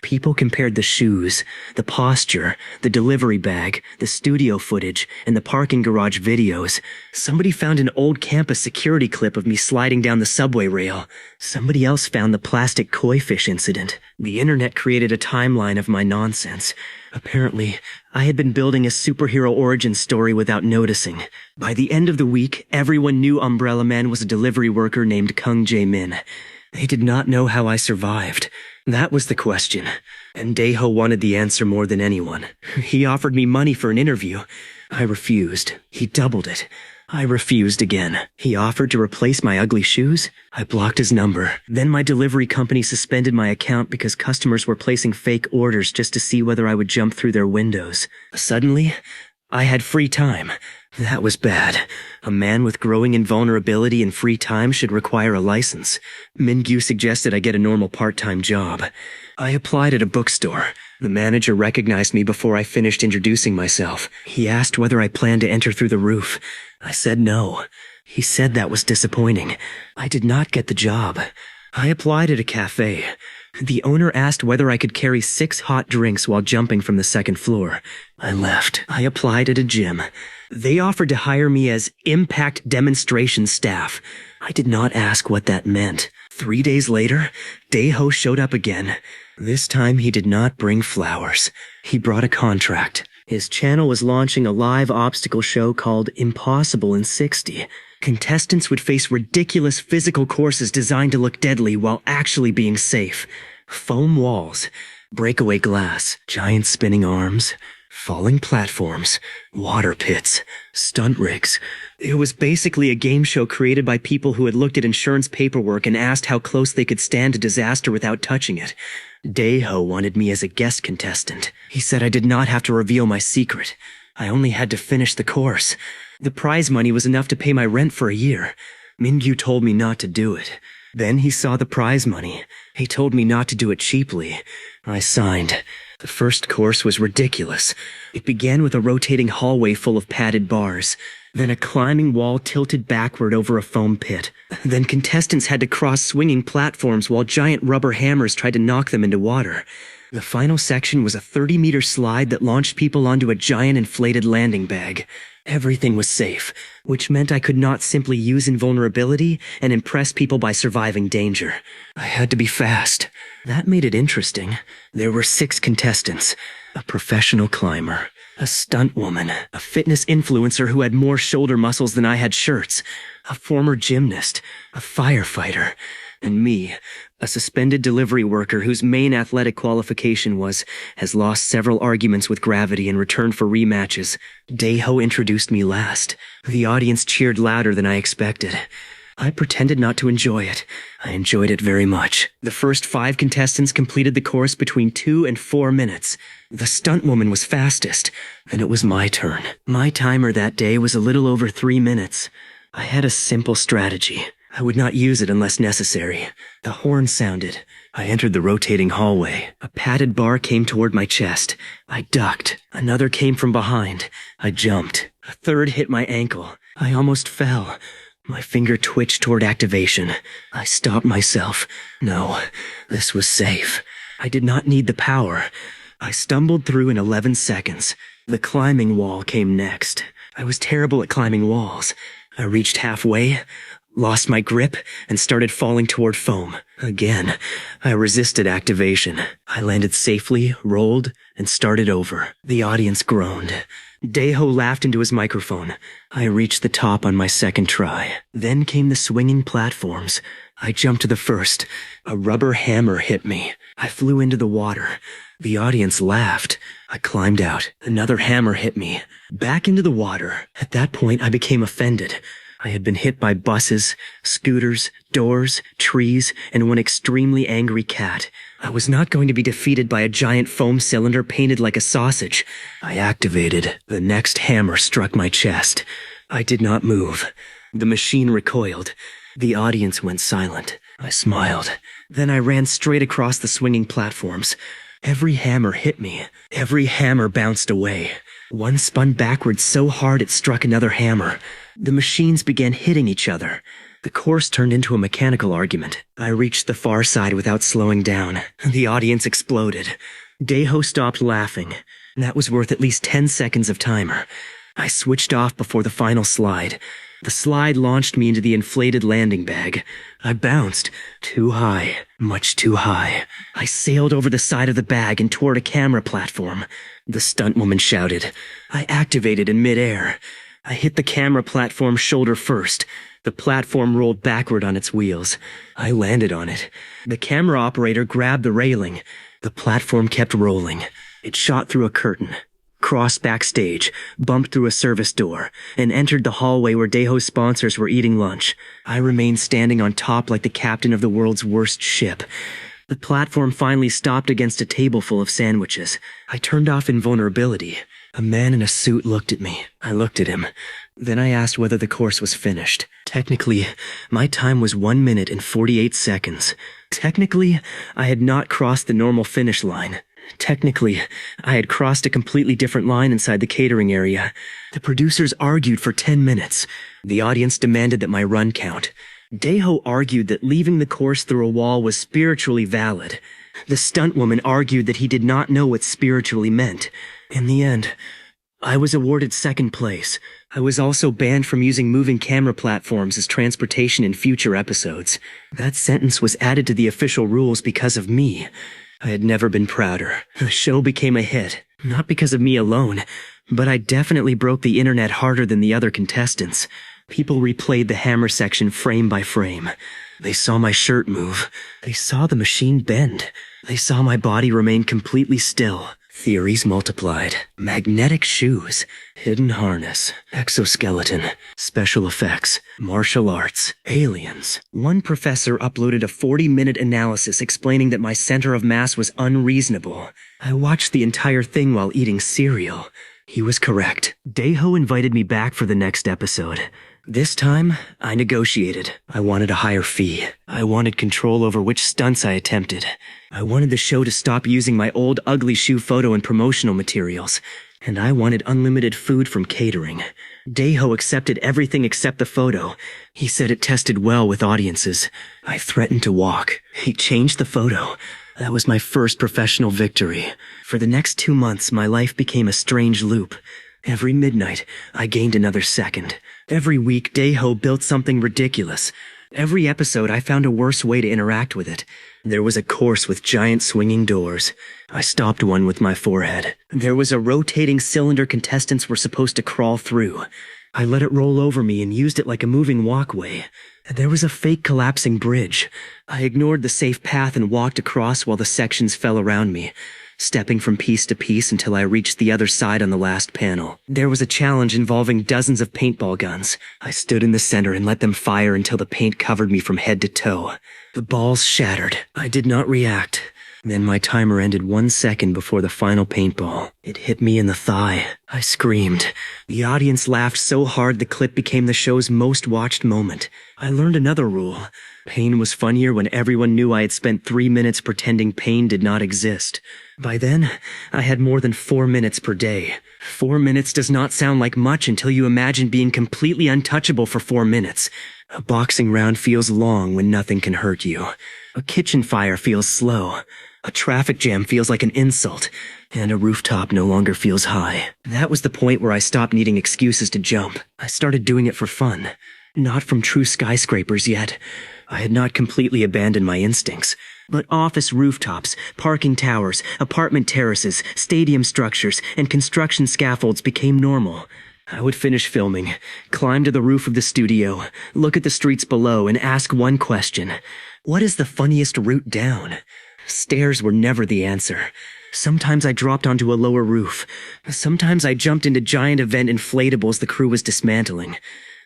People compared the shoes, the posture, the delivery bag, the studio footage, and the parking garage videos. Somebody found an old campus security clip of me sliding down the subway rail. Somebody else found the plastic koi fish incident. The internet created a timeline of my nonsense. Apparently, I had been building a superhero origin story without noticing. By the end of the week, everyone knew Umbrella Man was a delivery worker named Kang Jae-min. They did not know how I survived. That was the question. And Daeho wanted the answer more than anyone. He offered me money for an interview. I refused. He doubled it. I refused again. He offered to replace my ugly shoes. I blocked his number. Then my delivery company suspended my account because customers were placing fake orders just to see whether I would jump through their windows. Suddenly, I had free time. That was bad. A man with growing invulnerability and free time should require a license. Mingyu suggested I get a normal part-time job. I applied at a bookstore. The manager recognized me before I finished introducing myself. He asked whether I planned to enter through the roof. I said no. He said that was disappointing. I did not get the job. I applied at a cafe. The owner asked whether I could carry 6 hot drinks while jumping from the second floor. I left. I applied at a gym. They offered to hire me as impact demonstration staff. I did not ask what that meant. 3 days later, Daeho showed up again. This time he did not bring flowers. He brought a contract. His channel was launching a live obstacle show called Impossible in 60. Contestants would face ridiculous physical courses designed to look deadly while actually being safe. Foam walls, breakaway glass, giant spinning arms, falling platforms, water pits, stunt rigs. It was basically a game show created by people who had looked at insurance paperwork and asked how close they could stand to disaster without touching it. Daeho wanted me as a guest contestant. He said I did not have to reveal my secret. I only had to finish the course. The prize money was enough to pay my rent for a year. Mingyu told me not to do it. Then he saw the prize money. He told me not to do it cheaply. I signed. The first course was ridiculous. It began with a rotating hallway full of padded bars. Then a climbing wall tilted backward over a foam pit. Then contestants had to cross swinging platforms while giant rubber hammers tried to knock them into water. The final section was a 30-meter slide that launched people onto a giant inflated landing bag. Everything was safe, which meant I could not simply use invulnerability and impress people by surviving danger. I had to be fast. That made it interesting. There were 6 contestants. A professional climber, a stunt woman, a fitness influencer who had more shoulder muscles than I had shirts, a former gymnast, a firefighter, and me, a suspended delivery worker whose main athletic qualification has lost several arguments with gravity and returned for rematches. Daeho introduced me last. The audience cheered louder than I expected. I pretended not to enjoy it. I enjoyed it very much. The first 5 contestants completed the course between 2 and 4 minutes. The stunt woman was fastest, and it was my turn. My timer that day was a little over 3 minutes. I had a simple strategy. I would not use it unless necessary. The horn sounded. I entered the rotating hallway. A padded bar came toward my chest. I ducked. Another came from behind. I jumped. A third hit my ankle. I almost fell. My finger twitched toward activation. I stopped myself. No, this was safe. I did not need the power. I stumbled through in 11 seconds. The climbing wall came next. I was terrible at climbing walls. I reached halfway, lost my grip, and started falling toward foam. Again, I resisted activation. I landed safely, rolled, and started over. The audience groaned. Daeho laughed into his microphone. I reached the top on my second try. Then came the swinging platforms. I jumped to the first. A rubber hammer hit me. I flew into the water. The audience laughed. I climbed out. Another hammer hit me. Back into the water. At that point, I became offended. I had been hit by buses, scooters, doors, trees, and one extremely angry cat. I was not going to be defeated by a giant foam cylinder painted like a sausage. I activated. The next hammer struck my chest. I did not move. The machine recoiled. The audience went silent. I smiled. Then I ran straight across the swinging platforms. Every hammer hit me. Every hammer bounced away. One spun backwards so hard it struck another hammer. The machines began hitting each other. The course turned into a mechanical argument. I reached the far side without slowing down. The audience exploded. Daeho stopped laughing. That was worth at least 10 seconds of timer. I switched off before the final slide. The slide launched me into the inflated landing bag. I bounced. Too high. Much too high. I sailed over the side of the bag and toward a camera platform. The stunt woman shouted. I activated in midair. I hit the camera platform shoulder first. The platform rolled backward on its wheels. I landed on it. The camera operator grabbed the railing. The platform kept rolling. It shot through a curtain, crossed backstage, bumped through a service door, and entered the hallway where Daeho's sponsors were eating lunch. I remained standing on top like the captain of the world's worst ship. The platform finally stopped against a table full of sandwiches. I turned off invulnerability. A man in a suit looked at me. I looked at him. Then I asked whether the course was finished. Technically, my time was 1 minute and 48 seconds. Technically, I had not crossed the normal finish line. Technically, I had crossed a completely different line inside the catering area. The producers argued for 10 minutes. The audience demanded that my run count. Daeho argued that leaving the course through a wall was spiritually valid. The stunt woman argued that he did not know what spiritually meant. In the end, I was awarded second place. I was also banned from using moving camera platforms as transportation in future episodes. That sentence was added to the official rules because of me. I had never been prouder. The show became a hit, not because of me alone, but I definitely broke the internet harder than the other contestants. People replayed the hammer section frame by frame. They saw my shirt move. They saw the machine bend. They saw my body remain completely still. Theories multiplied. Magnetic shoes. Hidden harness. Exoskeleton. Special effects. Martial arts. Aliens. One professor uploaded a 40-minute analysis explaining that my center of mass was unreasonable. I watched the entire thing while eating cereal. He was correct. Daeho invited me back for the next episode. This time, I negotiated. I wanted a higher fee. I wanted control over which stunts I attempted. I wanted the show to stop using my old ugly shoe photo and promotional materials. And I wanted unlimited food from catering. Daeho accepted everything except the photo. He said it tested well with audiences. I threatened to walk. He changed the photo. That was my first professional victory. For the next 2 months, my life became a strange loop. Every midnight, I gained another second. Every week, Daeho built something ridiculous. Every episode, I found a worse way to interact with it. There was a course with giant swinging doors. I stopped one with my forehead. There was a rotating cylinder contestants were supposed to crawl through. I let it roll over me and used it like a moving walkway. There was a fake collapsing bridge. I ignored the safe path and walked across while the sections fell around me, stepping from piece to piece until I reached the other side on the last panel. There was a challenge involving dozens of paintball guns. I stood in the center and let them fire until the paint covered me from head to toe. The balls shattered. I did not react. Then my timer ended 1 second before the final paintball. It hit me in the thigh. I screamed. The audience laughed so hard the clip became the show's most watched moment. I learned another rule. Pain was funnier when everyone knew I had spent 3 minutes pretending pain did not exist. By then, I had more than 4 minutes per day. 4 minutes does not sound like much until you imagine being completely untouchable for 4 minutes. A boxing round feels long when nothing can hurt you. A kitchen fire feels slow. A traffic jam feels like an insult, and a rooftop no longer feels high. That was the point where I stopped needing excuses to jump. I started doing it for fun. Not from true skyscrapers yet. I had not completely abandoned my instincts. But office rooftops, parking towers, apartment terraces, stadium structures, and construction scaffolds became normal. I would finish filming, climb to the roof of the studio, look at the streets below, and ask one question. What is the funniest route down? Stairs were never the answer. Sometimes I dropped onto a lower roof. Sometimes I jumped into giant event inflatables the crew was dismantling.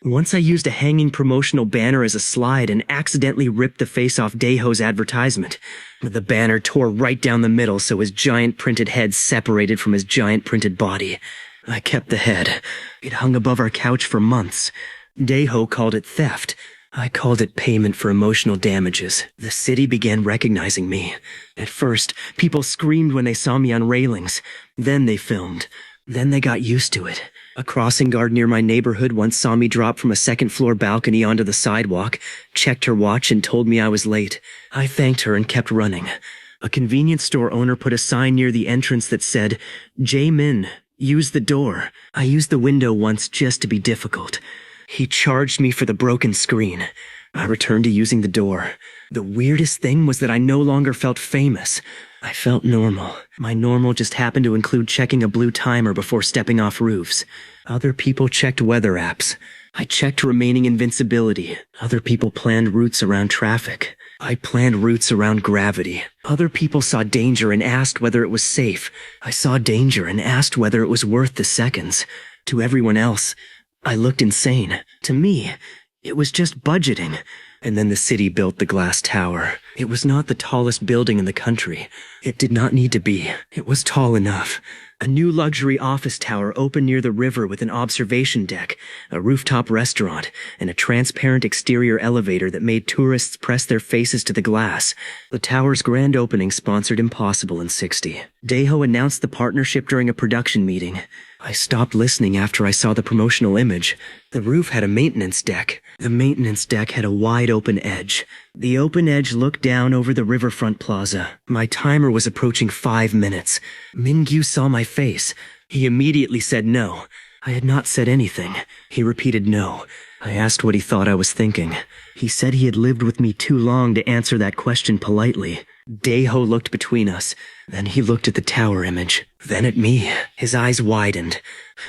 Once I used a hanging promotional banner as a slide and accidentally ripped the face off Daeho's advertisement. The banner tore right down the middle so his giant printed head separated from his giant printed body. I kept the head. It hung above our couch for months. Daeho called it theft. I called it payment for emotional damages. The city began recognizing me. At first, people screamed when they saw me on railings. Then they filmed. Then they got used to it. A crossing guard near my neighborhood once saw me drop from a second-floor balcony onto the sidewalk, checked her watch, and told me I was late. I thanked her and kept running. A convenience store owner put a sign near the entrance that said, Jae-min, use the door. I used the window once just to be difficult. He charged me for the broken screen. I returned to using the door. The weirdest thing was that I no longer felt famous. I felt normal. My normal just happened to include checking a blue timer before stepping off roofs. Other people checked weather apps. I checked remaining invincibility. Other people planned routes around traffic. I planned routes around gravity. Other people saw danger and asked whether it was safe. I saw danger and asked whether it was worth the seconds. To everyone else, I looked insane. To me, it was just budgeting. And then the city built the glass tower. It was not the tallest building in the country. It did not need to be. It was tall enough. A new luxury office tower opened near the river with an observation deck, a rooftop restaurant, and a transparent exterior elevator that made tourists press their faces to the glass. The tower's grand opening sponsored Impossible in 60. Daeho announced the partnership during a production meeting. I stopped listening after I saw the promotional image. The roof had a maintenance deck. The maintenance deck had a wide open edge. The open edge looked down over the riverfront plaza. My timer was approaching 5 minutes. Min-gyu saw my face. He immediately said no. I had not said anything. He repeated no. I asked what he thought I was thinking. He said he had lived with me too long to answer that question politely. Daeho looked between us. Then he looked at the tower image. Then at me. His eyes widened.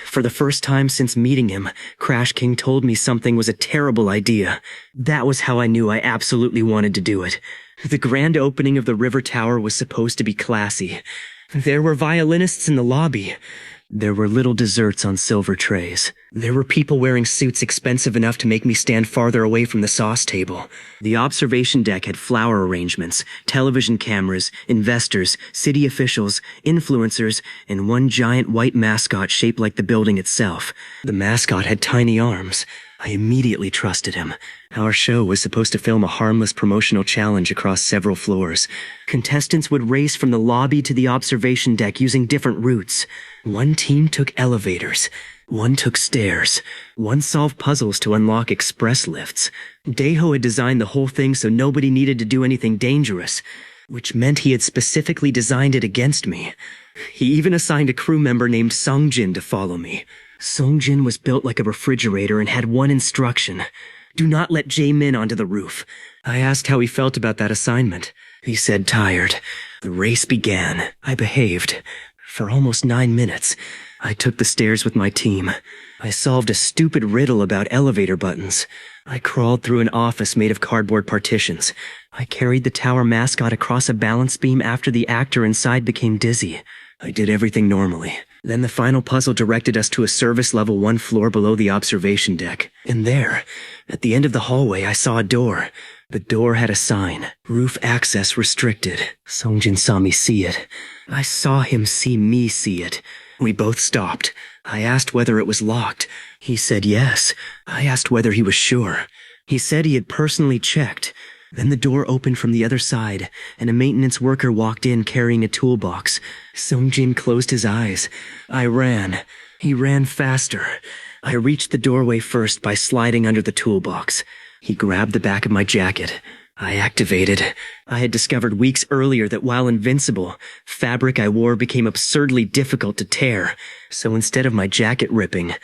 For the first time since meeting him, Crash King told me something was a terrible idea. That was how I knew I absolutely wanted to do it. The grand opening of the river tower was supposed to be classy. There were violinists in the lobby. There were little desserts on silver trays. There were people wearing suits expensive enough to make me stand farther away from the sauce table. The observation deck had flower arrangements, television cameras, investors, city officials, influencers, and one giant white mascot shaped like the building itself. The mascot had tiny arms. I immediately trusted him. Our show was supposed to film a harmless promotional challenge across several floors. Contestants would race from the lobby to the observation deck using different routes. One team took elevators. One took stairs. One solved puzzles to unlock express lifts. Daeho had designed the whole thing so nobody needed to do anything dangerous. which meant he had specifically designed it against me. He even assigned a crew member named Sungjin to follow me. Sungjin was built like a refrigerator and had one instruction: do not let Jae-min onto the roof. I asked how he felt about that assignment. He said tired. The race began. I behaved. For almost 9 minutes, I took the stairs with my team. I solved a stupid riddle about elevator buttons. I crawled through an office made of cardboard partitions. I carried the tower mascot across a balance beam after the actor inside became dizzy. I did everything normally. Then the final puzzle directed us to a service level 1 floor below the observation deck. And there, at the end of the hallway, I saw a door. The door had a sign: roof access restricted. Sungjin saw me see it. I saw him see me see it. We both stopped. I asked whether it was locked. He said yes. I asked whether he was sure. He said he had personally checked. Then the door opened from the other side, and a maintenance worker walked in carrying a toolbox. Sungjin closed his eyes. I ran. He ran faster. I reached the doorway first by sliding under the toolbox. He grabbed the back of my jacket. I activated. I had discovered weeks earlier that while invincible, fabric I wore became absurdly difficult to tear. So instead of my jacket ripping,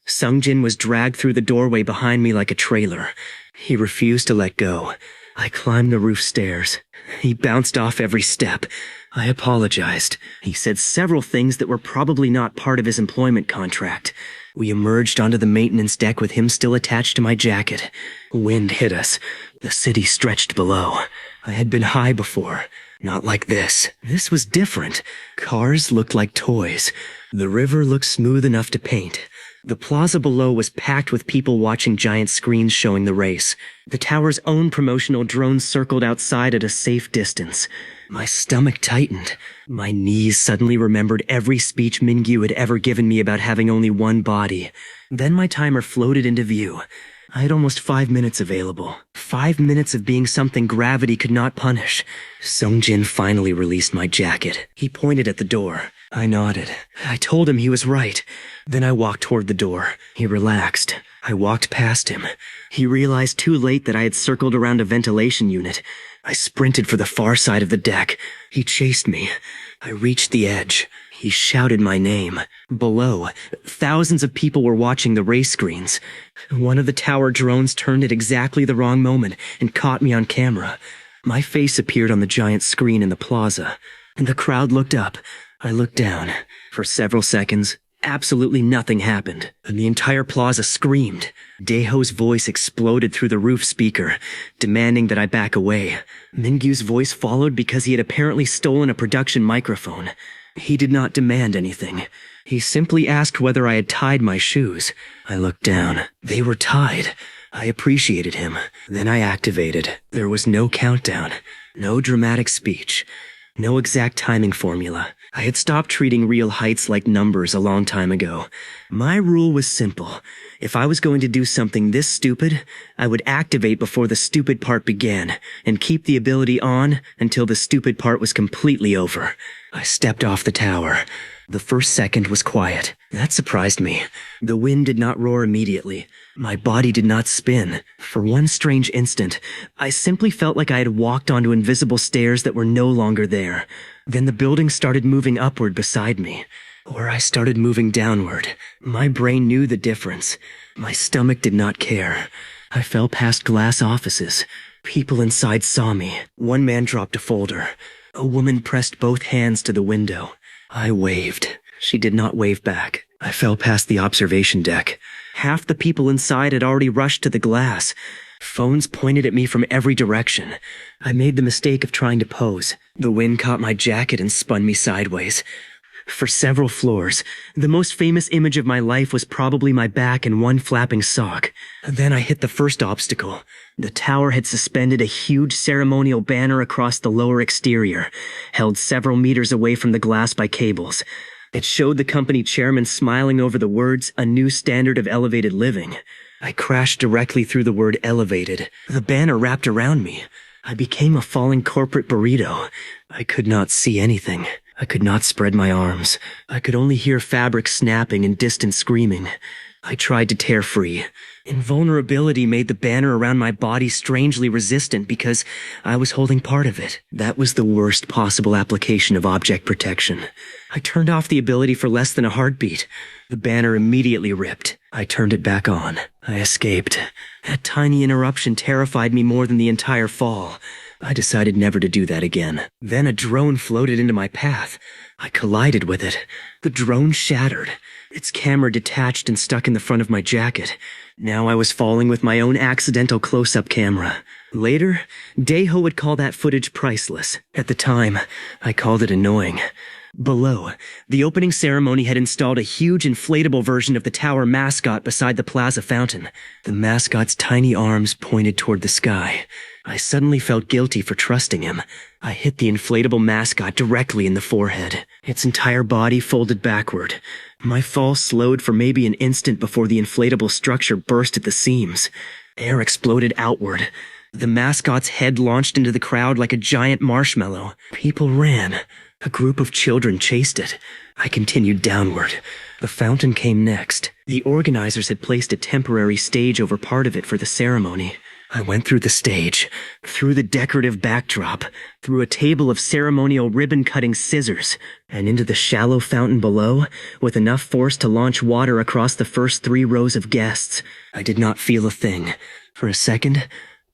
Sungjin was dragged through the doorway behind me like a trailer. He refused to let go. I climbed the roof stairs. He bounced off every step. I apologized. He said several things that were probably not part of his employment contract. We emerged onto the maintenance deck with him still attached to my jacket. Wind hit us. The city stretched below. I had been high before. Not like this. This was different. Cars looked like toys. The river looked smooth enough to paint. The plaza below was packed with people watching giant screens showing the race. The tower's own promotional drones circled outside at a safe distance. My stomach tightened. My knees suddenly remembered every speech Mingyu had ever given me about having only one body. Then my timer floated into view. I had almost 5 minutes available. 5 minutes of being something gravity could not punish. Sungjin finally released my jacket. He pointed at the door. I nodded. I told him he was right. Then I walked toward the door. He relaxed. I walked past him. He realized too late that I had circled around a ventilation unit. I sprinted for the far side of the deck. He chased me. I reached the edge. He shouted my name. Below, thousands of people were watching the race screens. One of the tower drones turned at exactly the wrong moment and caught me on camera. My face appeared on the giant screen in the plaza. The crowd looked up. I looked down. For several seconds, absolutely nothing happened, and the entire plaza screamed. Daeho's voice exploded through the roof speaker, demanding that I back away. Mingyu's voice followed because he had apparently stolen a production microphone. He did not demand anything. He simply asked whether I had tied my shoes. I looked down. They were tied. I appreciated him. Then I activated. There was no countdown, no dramatic speech, no exact timing formula. I had stopped treating real heights like numbers a long time ago. My rule was simple. If I was going to do something this stupid, I would activate before the stupid part began, and keep the ability on until the stupid part was completely over. I stepped off the tower. The first second was quiet. That surprised me. The wind did not roar immediately. My body did not spin. For one strange instant, I simply felt like I had walked onto invisible stairs that were no longer there. Then the building started moving upward beside me. Or I started moving downward. My brain knew the difference. My stomach did not care. I fell past glass offices. People inside saw me. One man dropped a folder. A woman pressed both hands to the window. I waved. She did not wave back. I fell past the observation deck. Half the people inside had already rushed to the glass. Phones pointed at me from every direction. I made the mistake of trying to pose. The wind caught my jacket and spun me sideways. For several floors, the most famous image of my life was probably my back and one flapping sock. Then I hit the first obstacle. The tower had suspended a huge ceremonial banner across the lower exterior, held several meters away from the glass by cables. It showed the company chairman smiling over the words, "A new standard of elevated living." I crashed directly through the word elevated. The banner wrapped around me. I became a falling corporate burrito. I could not see anything. I could not spread my arms. I could only hear fabric snapping and distant screaming. I tried to tear free. Invulnerability made the banner around my body strangely resistant because I was holding part of it. That was the worst possible application of object protection. I turned off the ability for less than a heartbeat. The banner immediately ripped. I turned it back on. I escaped. That tiny interruption terrified me more than the entire fall. I decided never to do that again. Then a drone floated into my path. I collided with it. The drone shattered. Its camera detached and stuck in the front of my jacket. Now I was falling with my own accidental close-up camera. Later, Daeho would call that footage priceless. At the time, I called it annoying. Below, the opening ceremony had installed a huge inflatable version of the tower mascot beside the plaza fountain. The mascot's tiny arms pointed toward the sky. I suddenly felt guilty for trusting him. I hit the inflatable mascot directly in the forehead. Its entire body folded backward. My fall slowed for maybe an instant before the inflatable structure burst at the seams. Air exploded outward. The mascot's head launched into the crowd like a giant marshmallow. People ran. A group of children chased it. I continued downward. The fountain came next. The organizers had placed a temporary stage over part of it for the ceremony. I went through the stage, through the decorative backdrop, through a table of ceremonial ribbon-cutting scissors, and into the shallow fountain below, with enough force to launch water across the first 3 rows of guests. I did not feel a thing. For a second,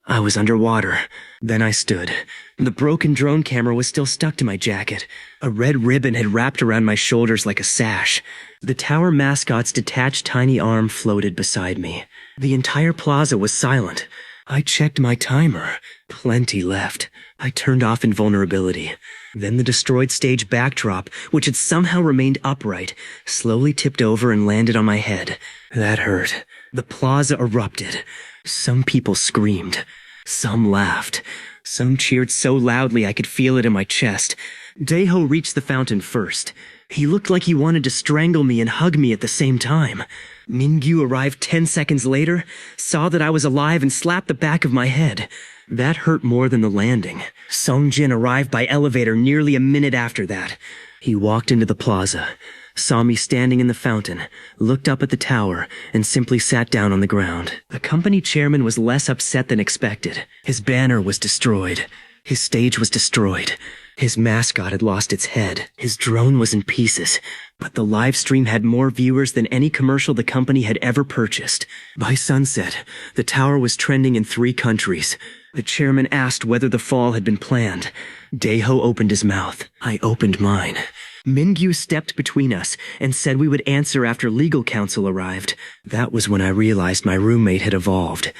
I was underwater. Then I stood. The broken drone camera was still stuck to my jacket. A red ribbon had wrapped around my shoulders like a sash. The tower mascot's detached tiny arm floated beside me. The entire plaza was silent. I checked my timer. Plenty left. I turned off invulnerability. Then the destroyed stage backdrop, which had somehow remained upright, slowly tipped over and landed on my head. That hurt. The plaza erupted. Some people screamed. Some laughed. Some cheered so loudly I could feel it in my chest. Daeho reached the fountain first. He looked like he wanted to strangle me and hug me at the same time. Mingyu arrived 10 seconds later, saw that I was alive and slapped the back of my head. That hurt more than the landing. Songjin arrived by elevator nearly a minute after that. He walked into the plaza, saw me standing in the fountain, looked up at the tower, and simply sat down on the ground. The company chairman was less upset than expected. His banner was destroyed. His stage was destroyed. His mascot had lost its head. His drone was in pieces. But the live stream had more viewers than any commercial the company had ever purchased. By sunset, the tower was trending in 3 countries. The chairman asked whether the fall had been planned. Daeho opened his mouth. I opened mine. Mingyu stepped between us and said we would answer after legal counsel arrived. That was when I realized my roommate had evolved.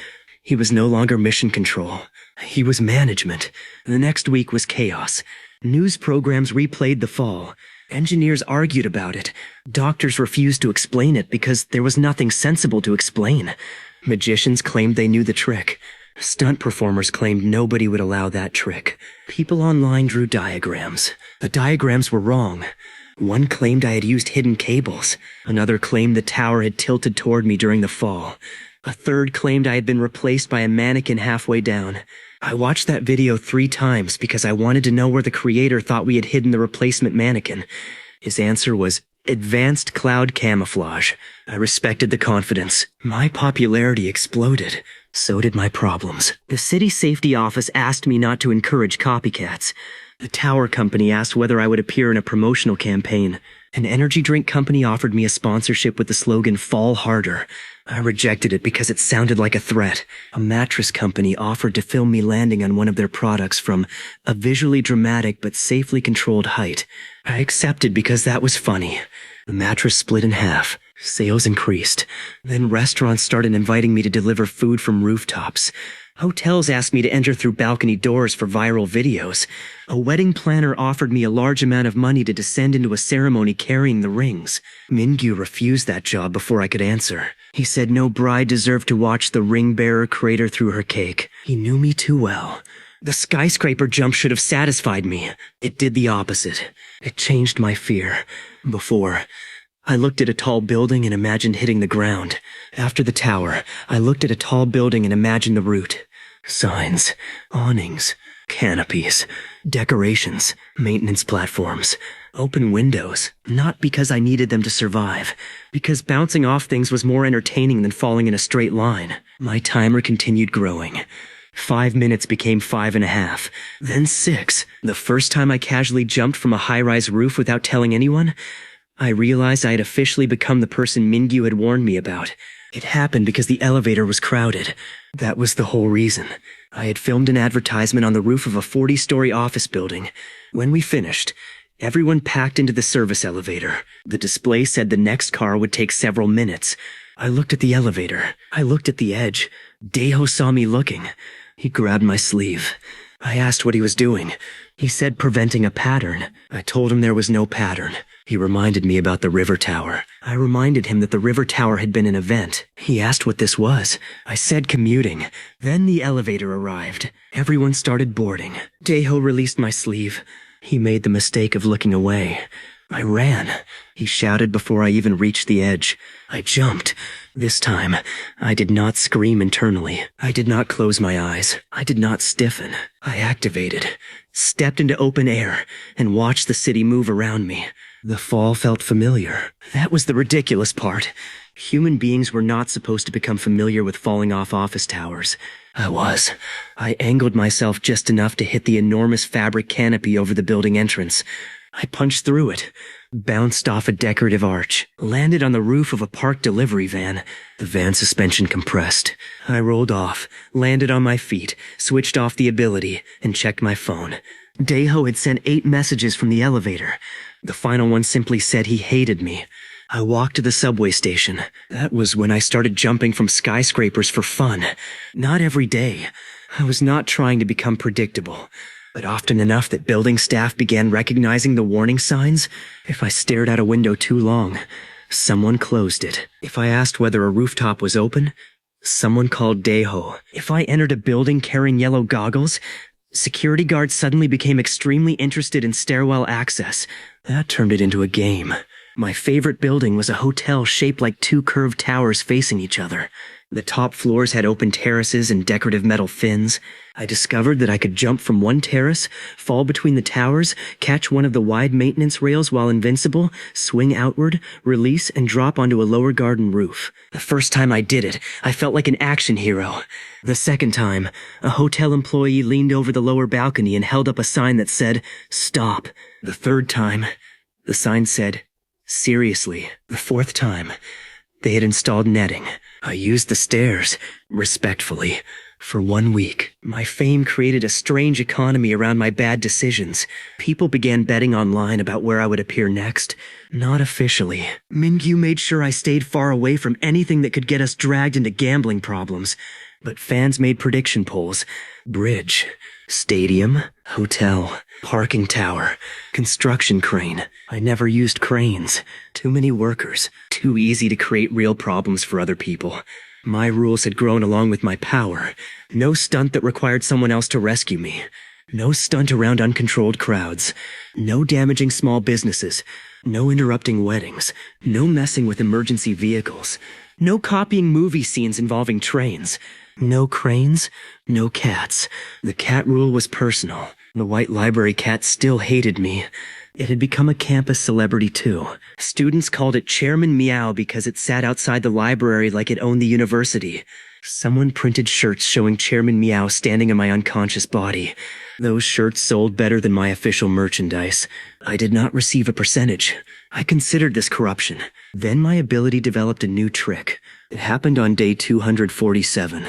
He was no longer mission control. He was management. The next week was chaos. News programs replayed the fall. Engineers argued about it. Doctors refused to explain it because there was nothing sensible to explain. Magicians claimed they knew the trick. Stunt performers claimed nobody would allow that trick. People online drew diagrams. The diagrams were wrong. One claimed I had used hidden cables. Another claimed the tower had tilted toward me during the fall. A third claimed I had been replaced by a mannequin halfway down. I watched that video 3 times because I wanted to know where the creator thought we had hidden the replacement mannequin. His answer was advanced cloud camouflage. I respected the confidence. My popularity exploded. So did my problems. The city safety office asked me not to encourage copycats. The tower company asked whether I would appear in a promotional campaign. An energy drink company offered me a sponsorship with the slogan "Fall Harder." I rejected it because it sounded like a threat. A mattress company offered to film me landing on one of their products from a visually dramatic but safely controlled height. I accepted because that was funny. The mattress split in half. Sales increased. Then restaurants started inviting me to deliver food from rooftops. Hotels asked me to enter through balcony doors for viral videos. A wedding planner offered me a large amount of money to descend into a ceremony carrying the rings. Mingyu refused that job before I could answer. He said no bride deserved to watch the ring bearer crater through her cake. He knew me too well. The skyscraper jump should have satisfied me. It did the opposite. It changed my fear. Before, I looked at a tall building and imagined hitting the ground. After the tower, I looked at a tall building and imagined the route. Signs, awnings, canopies, decorations, maintenance platforms. Open windows. Not because I needed them to survive. Because bouncing off things was more entertaining than falling in a straight line. My timer continued growing. 5 minutes became 5.5. Then 6. The first time I casually jumped from a high-rise roof without telling anyone, I realized I had officially become the person Mingyu had warned me about. It happened because the elevator was crowded. That was the whole reason. I had filmed an advertisement on the roof of a 40-story office building. When we finished, everyone packed into the service elevator. The display said the next car would take several minutes. I looked at the elevator. I looked at the edge. Daeho saw me looking. He grabbed my sleeve. I asked what he was doing. He said preventing a pattern. I told him there was no pattern. He reminded me about the river tower. I reminded him that the river tower had been an event. He asked what this was. I said commuting. Then the elevator arrived. Everyone started boarding. Daeho released my sleeve. He made the mistake of looking away. I ran. He shouted before I even reached the edge. I jumped. This time, I did not scream internally. I did not close my eyes. I did not stiffen. I activated, stepped into open air, and watched the city move around me. The fall felt familiar. That was the ridiculous part. Human beings were not supposed to become familiar with falling off office towers. I was. I angled myself just enough to hit the enormous fabric canopy over the building entrance. I punched through it, bounced off a decorative arch, landed on the roof of a parked delivery van. The van suspension compressed. I rolled off, landed on my feet, switched off the ability, and checked my phone. Daeho had sent 8 messages from the elevator. The final one simply said he hated me. I walked to the subway station. That was when I started jumping from skyscrapers for fun. Not every day. I was not trying to become predictable, but often enough that building staff began recognizing the warning signs. If I stared out a window too long, someone closed it. If I asked whether a rooftop was open, someone called Daeho. If I entered a building carrying yellow goggles, security guards suddenly became extremely interested in stairwell access. That turned it into a game. My favorite building was a hotel shaped like 2 curved towers facing each other. The top floors had open terraces and decorative metal fins. I discovered that I could jump from one terrace, fall between the towers, catch one of the wide maintenance rails while invincible, swing outward, release, and drop onto a lower garden roof. The first time I did it, I felt like an action hero. The second time, a hotel employee leaned over the lower balcony and held up a sign that said, "Stop." The third time, the sign said, "Seriously." The fourth time, they had installed netting. I used the stairs, respectfully. For 1 week, my fame created a strange economy around my bad decisions. People began betting online about where I would appear next. Not officially. Mingyu made sure I stayed far away from anything that could get us dragged into gambling problems. But fans made prediction polls. Bridge, stadium, hotel, parking tower, construction crane. I never used cranes. Too many workers. Too easy to create real problems for other people. My rules had grown along with my power. No stunt that required someone else to rescue me. No stunt around uncontrolled crowds. No damaging small businesses. No interrupting weddings. No messing with emergency vehicles. No copying movie scenes involving trains. No cranes, no cats. The cat rule was personal. The white library cat still hated me. It had become a campus celebrity too. Students called it Chairman Meow because it sat outside the library like it owned the university. Someone printed shirts showing Chairman Meow standing on my unconscious body. Those shirts sold better than my official merchandise. I did not receive a percentage. I considered this corruption. Then my ability developed a new trick. It happened on day 247.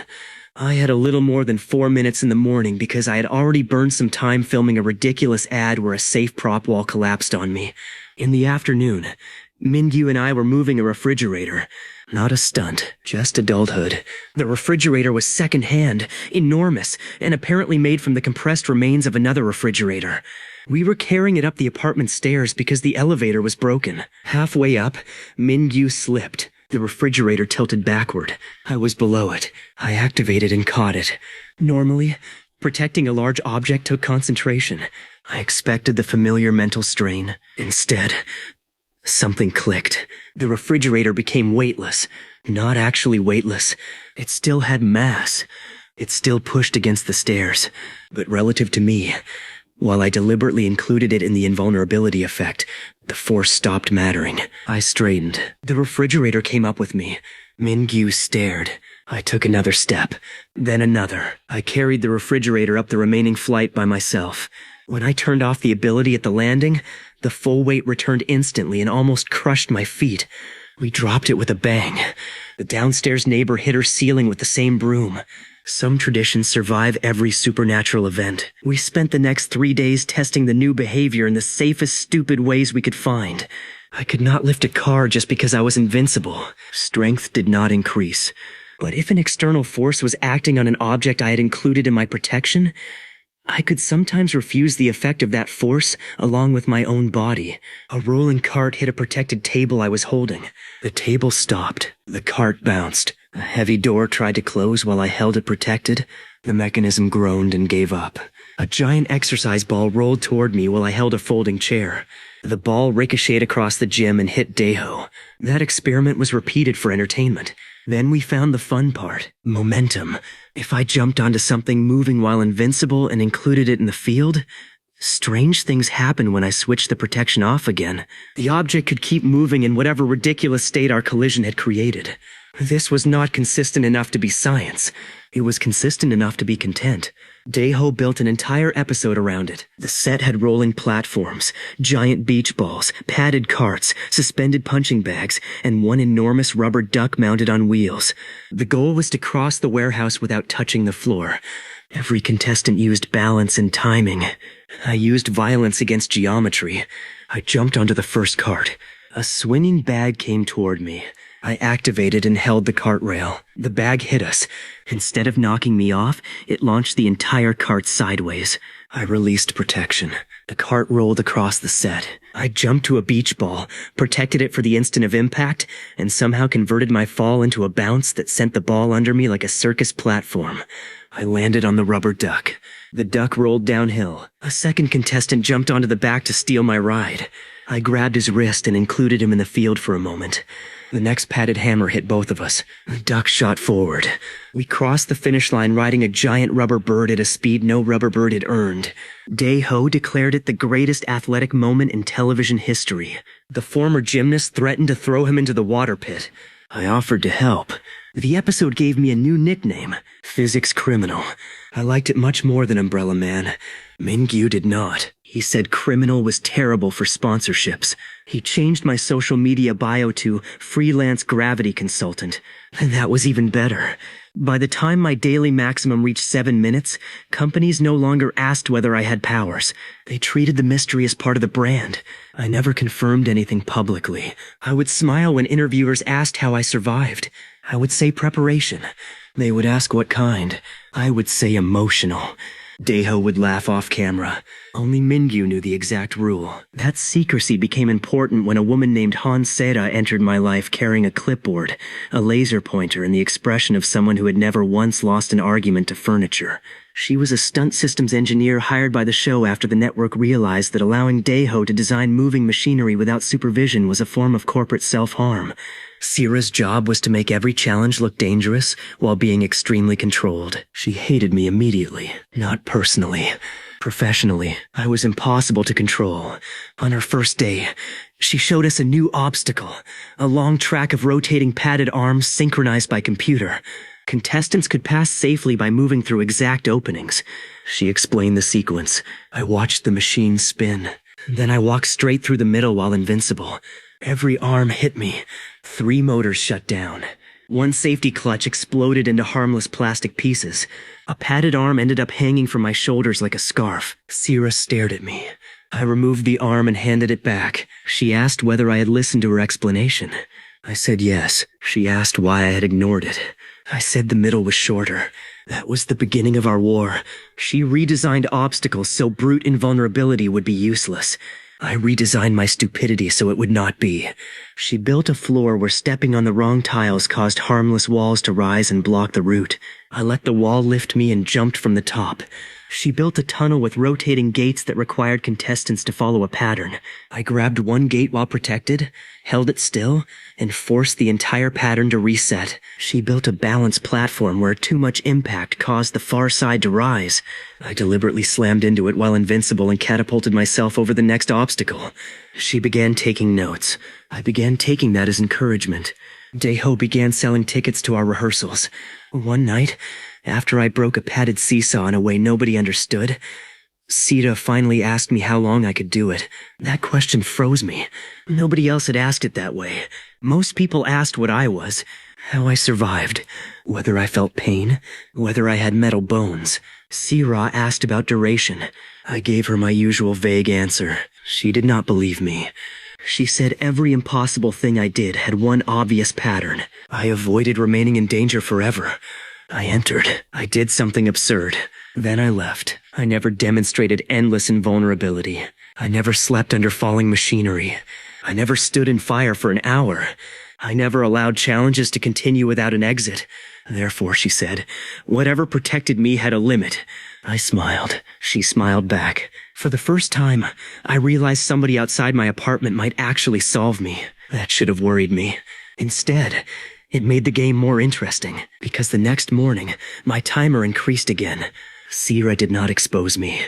I had a little more than 4 minutes in the morning because I had already burned some time filming a ridiculous ad where a safe prop wall collapsed on me. In the afternoon, Mingyu and I were moving a refrigerator. Not a stunt, just adulthood. The refrigerator was second-hand, enormous, and apparently made from the compressed remains of another refrigerator. We were carrying it up the apartment stairs because the elevator was broken. Halfway up, Mingyu slipped. The refrigerator tilted backward. I was below it. I activated and caught it. Normally, protecting a large object took concentration. I expected the familiar mental strain. Instead, something clicked. The refrigerator became weightless. Not actually weightless. It still had mass. It still pushed against the stairs. But relative to me, While I deliberately included it in the invulnerability effect, the force stopped mattering. I straightened. The refrigerator came up with me. Min-gyu stared. I took another step, then another. I carried the refrigerator up the remaining flight by myself. When I turned off the ability at the landing, the full weight returned instantly and almost crushed my feet. We dropped it with a bang. The downstairs neighbor hit her ceiling with the same broom. Some traditions survive every supernatural event. We spent the next 3 days testing the new behavior in the safest, stupid ways we could find. I could not lift a car just because I was invincible. Strength did not increase. But if an external force was acting on an object I had included in my protection, I could sometimes refuse the effect of that force along with my own body. A rolling cart hit a protected table I was holding. The table stopped. The cart bounced. A heavy door tried to close while I held it protected. The mechanism groaned and gave up. A giant exercise ball rolled toward me while I held a folding chair. The ball ricocheted across the gym and hit Daeho. That experiment was repeated for entertainment. Then we found the fun part, momentum. If I jumped onto something moving while invincible and included it in the field, strange things happened when I switched the protection off again. The object could keep moving in whatever ridiculous state our collision had created. This was not consistent enough to be science. It was consistent enough to be content. Daeho built an entire episode around it. The set had rolling platforms, giant beach balls, padded carts, suspended punching bags, and one enormous rubber duck mounted on wheels. The goal was to cross the warehouse without touching the floor. Every contestant used balance and timing. I used violence against geometry. I jumped onto the first cart. A swinging bag came toward me. I activated and held the cart rail. The bag hit us. Instead of knocking me off, it launched the entire cart sideways. I released protection. The cart rolled across the set. I jumped to a beach ball, protected it for the instant of impact, and somehow converted my fall into a bounce that sent the ball under me like a circus platform. I landed on the rubber duck. The duck rolled downhill. A second contestant jumped onto the back to steal my ride. I grabbed his wrist and included him in the field for a moment. The next padded hammer hit both of us. The duck shot forward. We crossed the finish line riding a giant rubber bird at a speed no rubber bird had earned. Daeho declared it the greatest athletic moment in television history. The former gymnast threatened to throw him into the water pit. I offered to help. The episode gave me a new nickname, Physics Criminal. I liked it much more than Umbrella Man. Min-gyu did not. He said criminal was terrible for sponsorships. He changed my social media bio to freelance gravity consultant. And that was even better. By the time my daily maximum reached 7 minutes, companies no longer asked whether I had powers. They treated the mystery as part of the brand. I never confirmed anything publicly. I would smile when interviewers asked how I survived. I would say preparation. They would ask what kind. I would say emotional. Daeho would laugh off camera. Only Min-gyu knew the exact rule. That secrecy became important when a woman named Han Sera entered my life carrying a clipboard, a laser pointer, and the expression of someone who had never once lost an argument to furniture. She was a stunt systems engineer hired by the show after the network realized that allowing Daeho to design moving machinery without supervision was a form of corporate self-harm. Sera's job was to make every challenge look dangerous while being extremely controlled. She hated me immediately, not personally. Professionally, I was impossible to control. On her first day, she showed us a new obstacle, a long track of rotating padded arms synchronized by computer. Contestants could pass safely by moving through exact openings. She explained the sequence. I watched the machine spin. Then I walked straight through the middle while invincible. Every arm hit me. 3 motors shut down. One safety clutch exploded into harmless plastic pieces. A padded arm ended up hanging from my shoulders like a scarf. Sera stared at me. I removed the arm and handed it back. She asked whether I had listened to her explanation. I said yes. She asked why I had ignored it. I said the middle was shorter. That was the beginning of our war. She redesigned obstacles so brute invulnerability would be useless. I redesigned my stupidity so it would not be. She built a floor where stepping on the wrong tiles caused harmless walls to rise and block the route. I let the wall lift me and jumped from the top. She built a tunnel with rotating gates that required contestants to follow a pattern. I grabbed one gate while protected, held it still, and forced the entire pattern to reset. She built a balance platform where too much impact caused the far side to rise. I deliberately slammed into it while invincible and catapulted myself over the next obstacle. She began taking notes. I began taking that as encouragement. Daeho began selling tickets to our rehearsals. One night, after I broke a padded seesaw in a way nobody understood, Sita finally asked me how long I could do it. That question froze me. Nobody else had asked it that way. Most people asked what I was, how I survived, whether I felt pain, whether I had metal bones. Sira asked about duration. I gave her my usual vague answer. She did not believe me. She said every impossible thing I did had one obvious pattern. I avoided remaining in danger forever. I entered. I did something absurd. Then I left. I never demonstrated endless invulnerability. I never slept under falling machinery. I never stood in fire for an hour. I never allowed challenges to continue without an exit. Therefore, she said, whatever protected me had a limit. I smiled. She smiled back. For the first time, I realized somebody outside my apartment might actually solve me. That should have worried me. Instead, it made the game more interesting, because the next morning, my timer increased again. Sira did not expose me.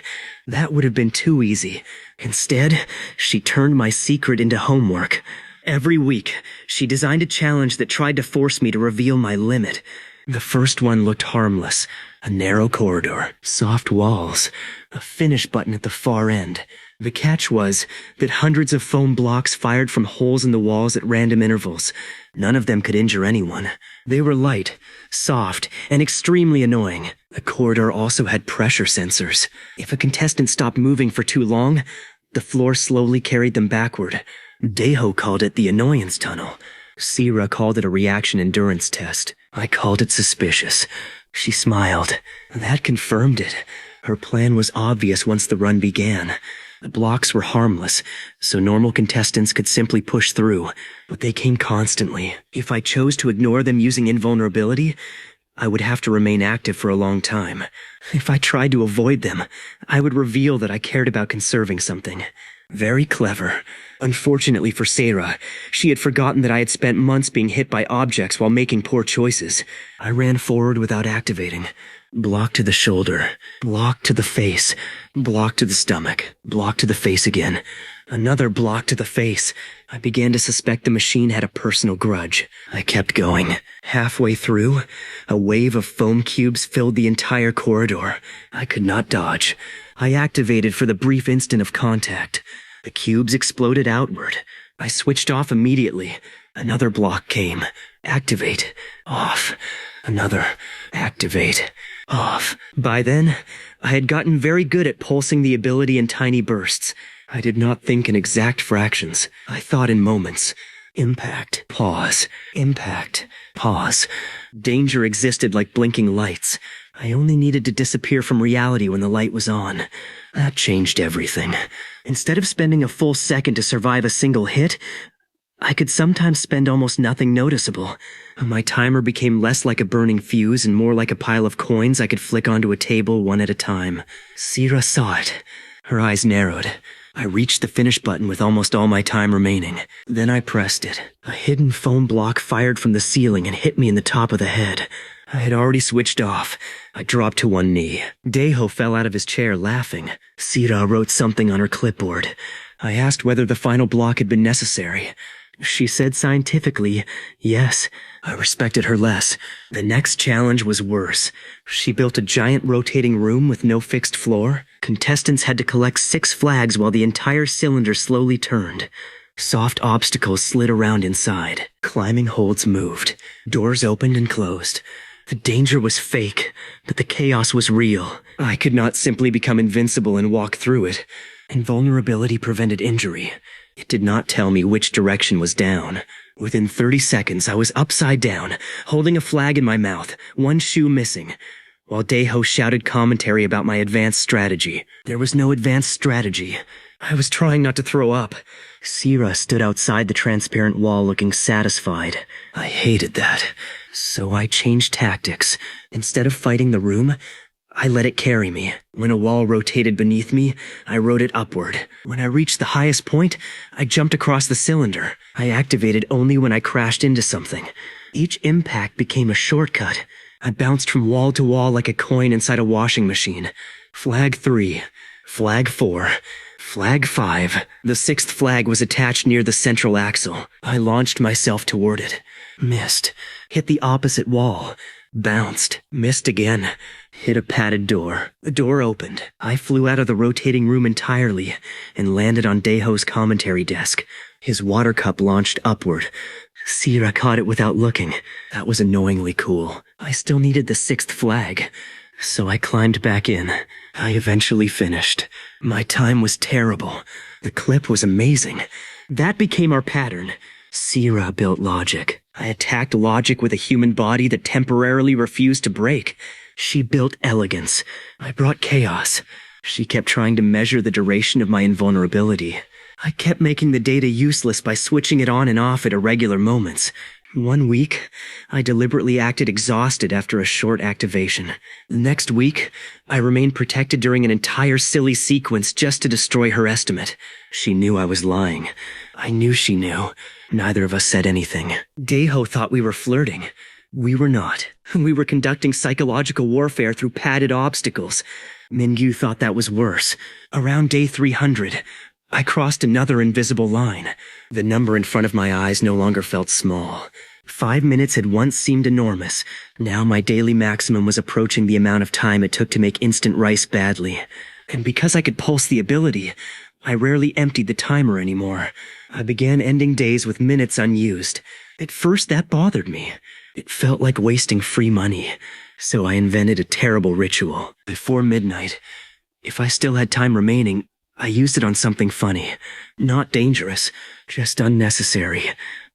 That would have been too easy. Instead, she turned my secret into homework. Every week, she designed a challenge that tried to force me to reveal my limit. The first one looked harmless. A narrow corridor, soft walls, a finish button at the far end. The catch was that hundreds of foam blocks fired from holes in the walls at random intervals. None of them could injure anyone. They were light, soft, and extremely annoying. The corridor also had pressure sensors. If a contestant stopped moving for too long, the floor slowly carried them backward. Daeho called it the annoyance tunnel. Sira called it a reaction endurance test. I called it suspicious. She smiled. That confirmed it. Her plan was obvious once the run began. The blocks were harmless, so normal contestants could simply push through, but they came constantly. If I chose to ignore them using invulnerability, I would have to remain active for a long time. If I tried to avoid them, I would reveal that I cared about conserving something. Very clever. Unfortunately for Sarah, she had forgotten that I had spent months being hit by objects while making poor choices. I ran forward without activating. Block to the shoulder, block to the face, block to the stomach, block to the face again. Another block to the face. I began to suspect the machine had a personal grudge. I kept going. Halfway through, a wave of foam cubes filled the entire corridor. I could not dodge. I activated for the brief instant of contact. The cubes exploded outward. I switched off immediately. Another block came. Activate. Off. Another. Activate. Off. By then, I had gotten very good at pulsing the ability in tiny bursts. I did not think in exact fractions. I thought in moments. Impact. Pause. Impact. Pause. Danger existed like blinking lights. I only needed to disappear from reality when the light was on. That changed everything. Instead of spending a full second to survive a single hit, I could sometimes spend almost nothing noticeable. My timer became less like a burning fuse and more like a pile of coins I could flick onto a table one at a time. Sira saw it. Her eyes narrowed. I reached the finish button with almost all my time remaining. Then I pressed it. A hidden foam block fired from the ceiling and hit me in the top of the head. I had already switched off. I dropped to one knee. Daeho fell out of his chair laughing. Sira wrote something on her clipboard. I asked whether the final block had been necessary. She said scientifically, yes. I respected her less. The next challenge was worse. She built a giant rotating room with no fixed floor. Contestants had to collect 6 flags while the entire cylinder slowly turned. Soft obstacles slid around inside. Climbing holds moved. Doors opened and closed. The danger was fake, but the chaos was real. I could not simply become invincible and walk through it. Invulnerability prevented injury. It did not tell me which direction was down. Within 30 seconds, I was upside down, holding a flag in my mouth, one shoe missing, while Daeho shouted commentary about my advanced strategy. There was no advanced strategy. I was trying not to throw up. Sira stood outside the transparent wall looking satisfied. I hated that. So I changed tactics. Instead of fighting the room, I let it carry me. When a wall rotated beneath me, I rode it upward. When I reached the highest point, I jumped across the cylinder. I activated only when I crashed into something. Each impact became a shortcut. I bounced from wall to wall like a coin inside a washing machine. Flag 3. Flag 4. Flag 5. The 6th flag was attached near the central axle. I launched myself toward it. Missed. Hit the opposite wall. Bounced. Missed again. Hit a padded door. The door opened. I flew out of the rotating room entirely and landed on Daeho's commentary desk. His water cup launched upward. Sierra caught it without looking. That was annoyingly cool. I still needed the 6th flag, so I climbed back in. I eventually finished. My time was terrible. The clip was amazing. That became our pattern. Sierra built logic. I attacked logic with a human body that temporarily refused to break. She built elegance. I brought chaos. She kept trying to measure the duration of my invulnerability. I kept making the data useless by switching it on and off at irregular moments. One week, I deliberately acted exhausted after a short activation. The next week, I remained protected during an entire silly sequence just to destroy her estimate. She knew I was lying. I knew she knew. Neither of us said anything. Daeho thought we were flirting. We were not. We were conducting psychological warfare through padded obstacles. Mingyu thought that was worse. Around day 300, I crossed another invisible line. The number in front of my eyes no longer felt small. 5 minutes had once seemed enormous. Now my daily maximum was approaching the amount of time it took to make instant rice badly. And because I could pulse the ability, I rarely emptied the timer anymore. I began ending days with minutes unused. At first that bothered me. It felt like wasting free money. So I invented a terrible ritual. Before midnight, if I still had time remaining, I used it on something funny. Not dangerous, just unnecessary.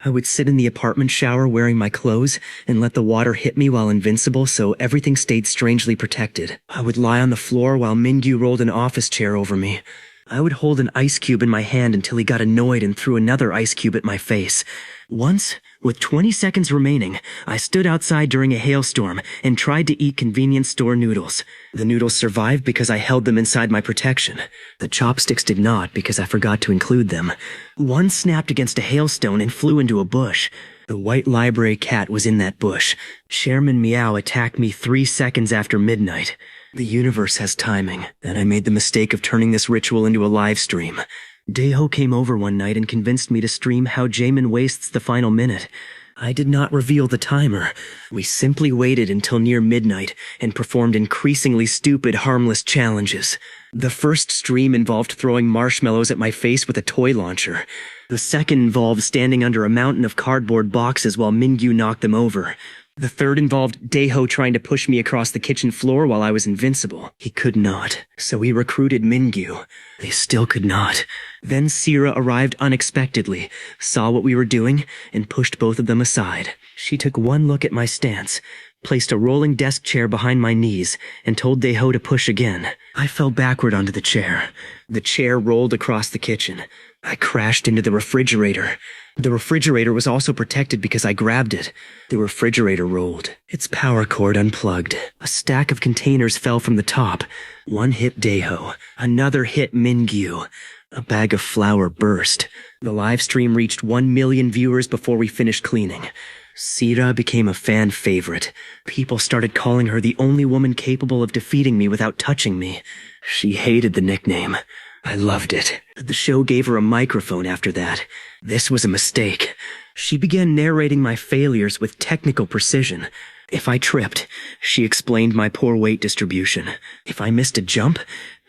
I would sit in the apartment shower wearing my clothes and let the water hit me while invincible so everything stayed strangely protected. I would lie on the floor while Mingyu rolled an office chair over me. I would hold an ice cube in my hand until he got annoyed and threw another ice cube at my face. Once, with 20 seconds remaining, I stood outside during a hailstorm and tried to eat convenience store noodles. The noodles survived because I held them inside my protection. The chopsticks did not because I forgot to include them. One snapped against a hailstone and flew into a bush. The white library cat was in that bush. Chairman Meow attacked me 3 seconds after midnight. The universe has timing, and I made the mistake of turning this ritual into a live stream. Daeho came over one night and convinced me to stream how Jae-min wastes the final minute. I did not reveal the timer. We simply waited until near midnight and performed increasingly stupid, harmless challenges. The first stream involved throwing marshmallows at my face with a toy launcher. The second involved standing under a mountain of cardboard boxes while Mingyu knocked them over. The third involved Daeho trying to push me across the kitchen floor while I was invincible. He could not, so he recruited Mingyu. They still could not. Then Sierra arrived unexpectedly, saw what we were doing, and pushed both of them aside. She took one look at my stance, placed a rolling desk chair behind my knees, and told Daeho to push again. I fell backward onto the chair. The chair rolled across the kitchen. I crashed into the refrigerator. The refrigerator was also protected because I grabbed it. The refrigerator rolled. Its power cord unplugged. A stack of containers fell from the top. One hit Daeho. Another hit Mingyu. A bag of flour burst. The live stream reached 1 million viewers before we finished cleaning. Sierra became a fan favorite. People started calling her the only woman capable of defeating me without touching me. She hated the nickname. I loved it. The show gave her a microphone after that. This was a mistake. She began narrating my failures with technical precision. If I tripped, she explained my poor weight distribution. If I missed a jump,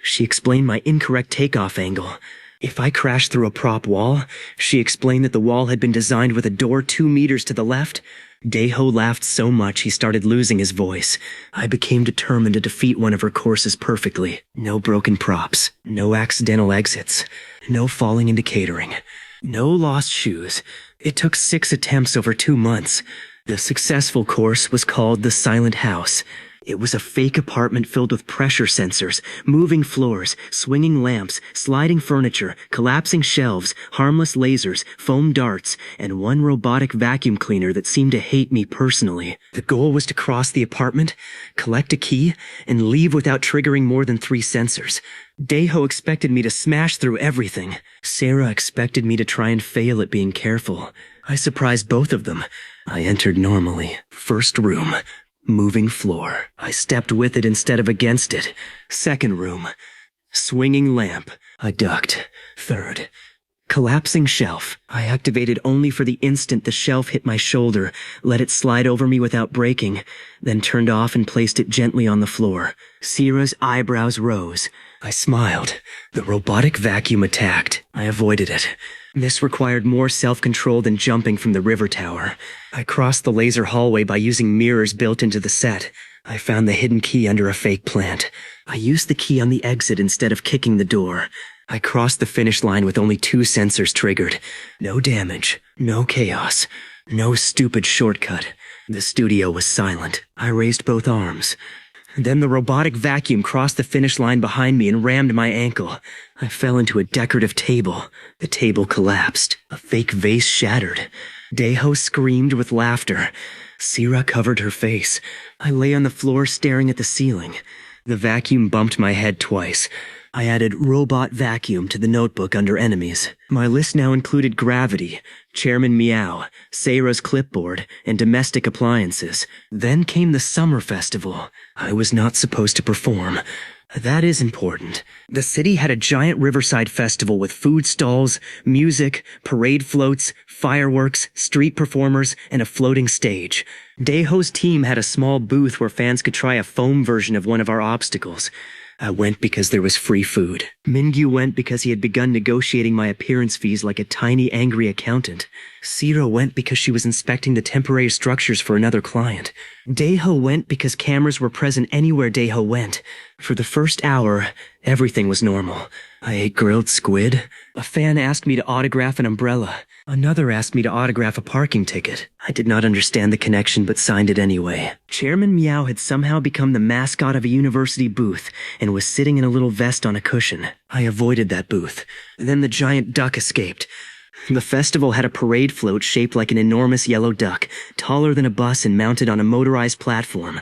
she explained my incorrect takeoff angle. If I crashed through a prop wall, she explained that the wall had been designed with a door 2 meters to the left. Daeho laughed so much he started losing his voice. I became determined to defeat one of her courses perfectly. No broken props. No accidental exits. No falling into catering. No lost shoes. It took 6 attempts over 2 months. The successful course was called The Silent House. It was a fake apartment filled with pressure sensors, moving floors, swinging lamps, sliding furniture, collapsing shelves, harmless lasers, foam darts, and one robotic vacuum cleaner that seemed to hate me personally. The goal was to cross the apartment, collect a key, and leave without triggering more than 3 sensors. Daeho expected me to smash through everything. Sarah expected me to try and fail at being careful. I surprised both of them. I entered normally. First room. Moving floor. I stepped with it instead of against it. Second room. Swinging lamp. I ducked. Third. Collapsing shelf. I activated only for the instant the shelf hit my shoulder, let it slide over me without breaking, then turned off and placed it gently on the floor. Sierra's eyebrows rose. I smiled. The robotic vacuum attacked. I avoided it. This required more self-control than jumping from the river tower. I crossed the laser hallway by using mirrors built into the set. I found the hidden key under a fake plant. I used the key on the exit instead of kicking the door. I crossed the finish line with only 2 sensors triggered. No damage. No chaos. No stupid shortcut. The studio was silent. I raised both arms. Then the robotic vacuum crossed the finish line behind me and rammed my ankle. I fell into a decorative table. The table collapsed. A fake vase shattered. Daeho screamed with laughter. Sierra covered her face. I lay on the floor staring at the ceiling. The vacuum bumped my head twice. I added robot vacuum to the notebook under enemies. My list now included gravity, Chairman Meow, Sarah's clipboard, and domestic appliances. Then came the summer festival. I was not supposed to perform. That is important. The city had a giant riverside festival with food stalls, music, parade floats, fireworks, street performers, and a floating stage. Daeho's team had a small booth where fans could try a foam version of one of our obstacles. I went because there was free food. Mingyu went because he had begun negotiating my appearance fees like a tiny, angry accountant. Sierra went because she was inspecting the temporary structures for another client. Daeho went because cameras were present anywhere Daeho went. For the first hour, everything was normal. I ate grilled squid. A fan asked me to autograph an umbrella. Another asked me to autograph a parking ticket. I did not understand the connection but signed it anyway. Chairman Meow had somehow become the mascot of a university booth and was sitting in a little vest on a cushion. I avoided that booth. Then the giant duck escaped. The festival had a parade float shaped like an enormous yellow duck, taller than a bus and mounted on a motorized platform.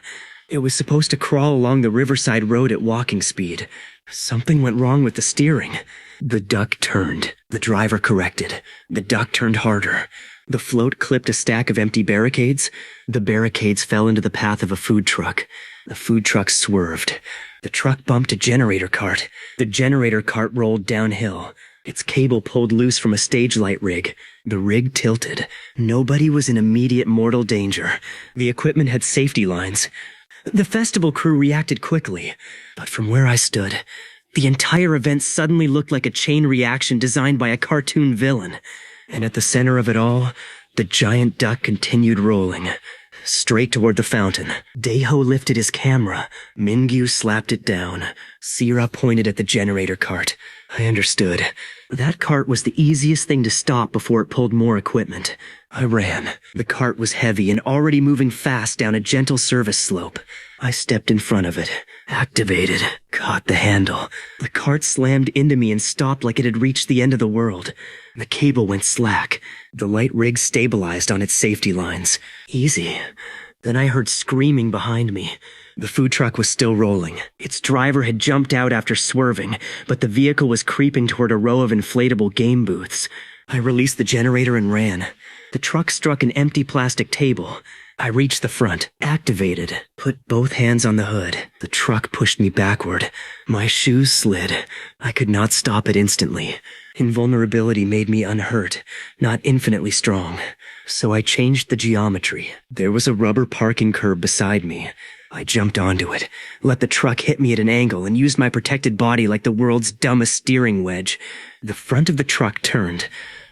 It was supposed to crawl along the riverside road at walking speed. Something went wrong with the steering. The duck turned. The driver corrected. The duck turned harder. The float clipped a stack of empty barricades. The barricades fell into the path of a food truck. The food truck swerved. The truck bumped a generator cart. The generator cart rolled downhill. Its cable pulled loose from a stage light rig. The rig tilted. Nobody was in immediate mortal danger. The equipment had safety lines. The festival crew reacted quickly, but from where I stood, the entire event suddenly looked like a chain reaction designed by a cartoon villain. And at the center of it all, the giant duck continued rolling, straight toward the fountain. Daeho lifted his camera. Mingyu slapped it down. Sierra pointed at the generator cart. I understood. That cart was the easiest thing to stop before it pulled more equipment. I ran. The cart was heavy and already moving fast down a gentle service slope. I stepped in front of it, activated, caught the handle. The cart slammed into me and stopped like it had reached the end of the world. The cable went slack. The light rig stabilized on its safety lines. Easy. Then I heard screaming behind me. The food truck was still rolling. Its driver had jumped out after swerving, but the vehicle was creeping toward a row of inflatable game booths. I released the generator and ran. The truck struck an empty plastic table. I reached the front, activated, put both hands on the hood. The truck pushed me backward. My shoes slid. I could not stop it instantly. Invulnerability made me unhurt, not infinitely strong. So I changed the geometry. There was a rubber parking curb beside me. I jumped onto it, let the truck hit me at an angle, and used my protected body like the world's dumbest steering wedge. The front of the truck turned.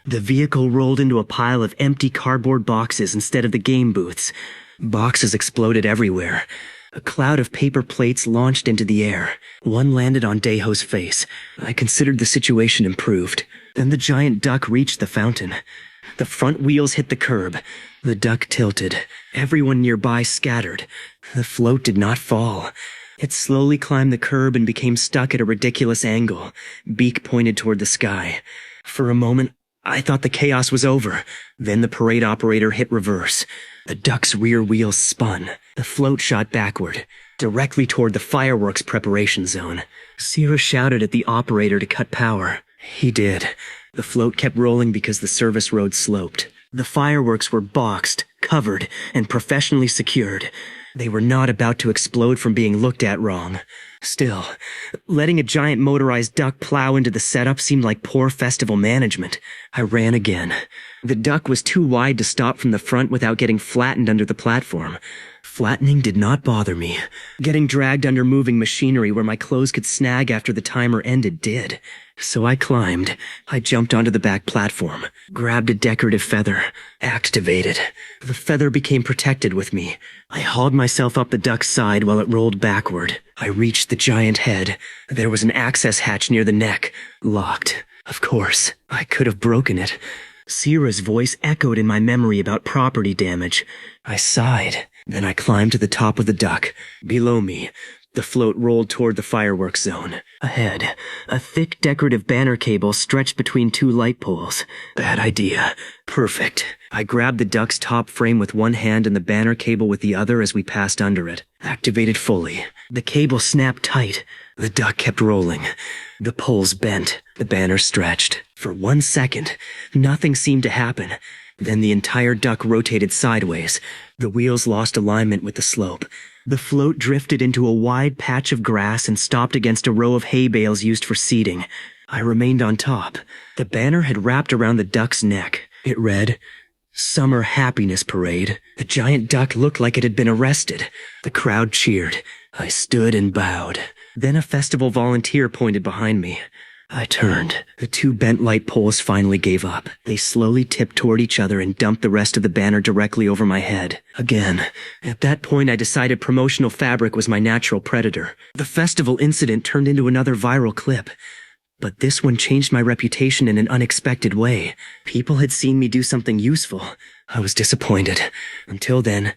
The vehicle rolled into a pile of empty cardboard boxes instead of the game booths. Boxes exploded everywhere. A cloud of paper plates launched into the air. One landed on Daeho's face. I considered the situation improved. Then the giant duck reached the fountain. The front wheels hit the curb. The duck tilted. Everyone nearby scattered. The float did not fall. It slowly climbed the curb and became stuck at a ridiculous angle, beak pointed toward the sky. For a moment, I thought the chaos was over. Then the parade operator hit reverse. The duck's rear wheels spun. The float shot backward, directly toward the fireworks preparation zone. Sierra shouted at the operator to cut power. He did. The float kept rolling because the service road sloped. The fireworks were boxed, covered, and professionally secured. They were not about to explode from being looked at wrong. Still, letting a giant motorized duck plow into the setup seemed like poor festival management. I ran again. The duck was too wide to stop from the front without getting flattened under the platform. Flattening did not bother me. Getting dragged under moving machinery where my clothes could snag after the timer ended did. So I climbed. I jumped onto the back platform, grabbed a decorative feather, activated. The feather became protected with me. I hauled myself up the duck's side while it rolled backward. I reached the giant head. There was an access hatch near the neck, locked. Of course, I could have broken it. Sierra's voice echoed in my memory about property damage. I sighed. Then I climbed to the top of the duck. Below me, the float rolled toward the fireworks zone. Ahead, a thick decorative banner cable stretched between two light poles. Bad idea. Perfect. I grabbed the duck's top frame with one hand and the banner cable with the other as we passed under it. Activated fully. The cable snapped tight. The duck kept rolling. The poles bent. The banner stretched. For 1 second, nothing seemed to happen. Then the entire duck rotated sideways. The wheels lost alignment with the slope. The float drifted into a wide patch of grass and stopped against a row of hay bales used for seating. I remained on top. The banner had wrapped around the duck's neck. It read, "Summer Happiness Parade." The giant duck looked like it had been arrested. The crowd cheered. I stood and bowed. Then a festival volunteer pointed behind me. I turned. The two bent light poles finally gave up. They slowly tipped toward each other and dumped the rest of the banner directly over my head. Again. At that point, I decided promotional fabric was my natural predator. The festival incident turned into another viral clip. But this one changed my reputation in an unexpected way. People had seen me do something useful. I was disappointed. Until then,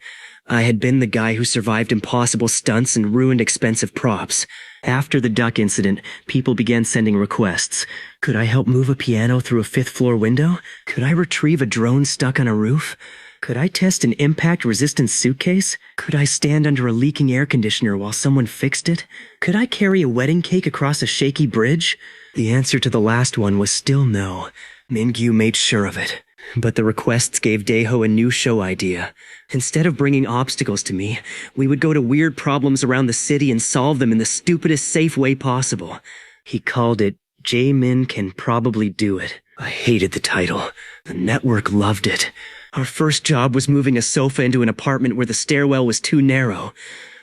I had been the guy who survived impossible stunts and ruined expensive props. After the duck incident, people began sending requests. Could I help move a piano through a 5th-floor window? Could I retrieve a drone stuck on a roof? Could I test an impact-resistant suitcase? Could I stand under a leaking air conditioner while someone fixed it? Could I carry a wedding cake across a shaky bridge? The answer to the last one was still no. Mingyu made sure of it. But the requests gave Daeho a new show idea. Instead of bringing obstacles to me, we would go to weird problems around the city and solve them in the stupidest safe way possible. He called it Jae-min Can Probably Do It. I hated the title. The network loved it. Our first job was moving a sofa into an apartment where the stairwell was too narrow.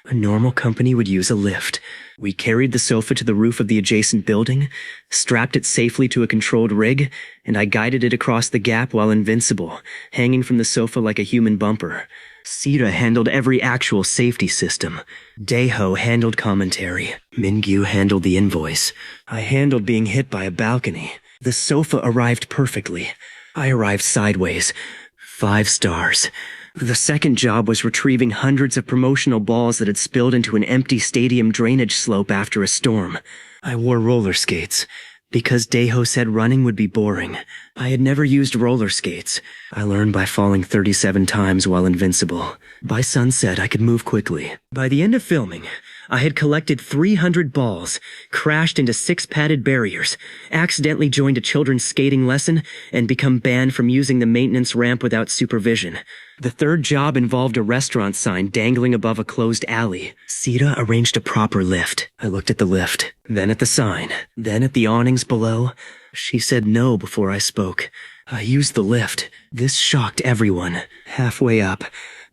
A normal company would use a lift. We carried the sofa to the roof of the adjacent building, strapped it safely to a controlled rig, and I guided it across the gap while invincible, hanging from the sofa like a human bumper. Sita handled every actual safety system. Daeho handled commentary. Mingyu handled the invoice. I handled being hit by a balcony. The sofa arrived perfectly. I arrived sideways. 5 stars. The second job was retrieving hundreds of promotional balls that had spilled into an empty stadium drainage slope after a storm. I wore roller skates. Because Daeho said running would be boring, I had never used roller skates. I learned by falling 37 times while invincible. By sunset, I could move quickly. By the end of filming, I had collected 300 balls, crashed into 6 padded barriers, accidentally joined a children's skating lesson, and become banned from using the maintenance ramp without supervision. The third job involved a restaurant sign dangling above a closed alley. Sita arranged a proper lift. I looked at the lift, then at the sign, then at the awnings below. She said no before I spoke. I used the lift. This shocked everyone. Halfway up,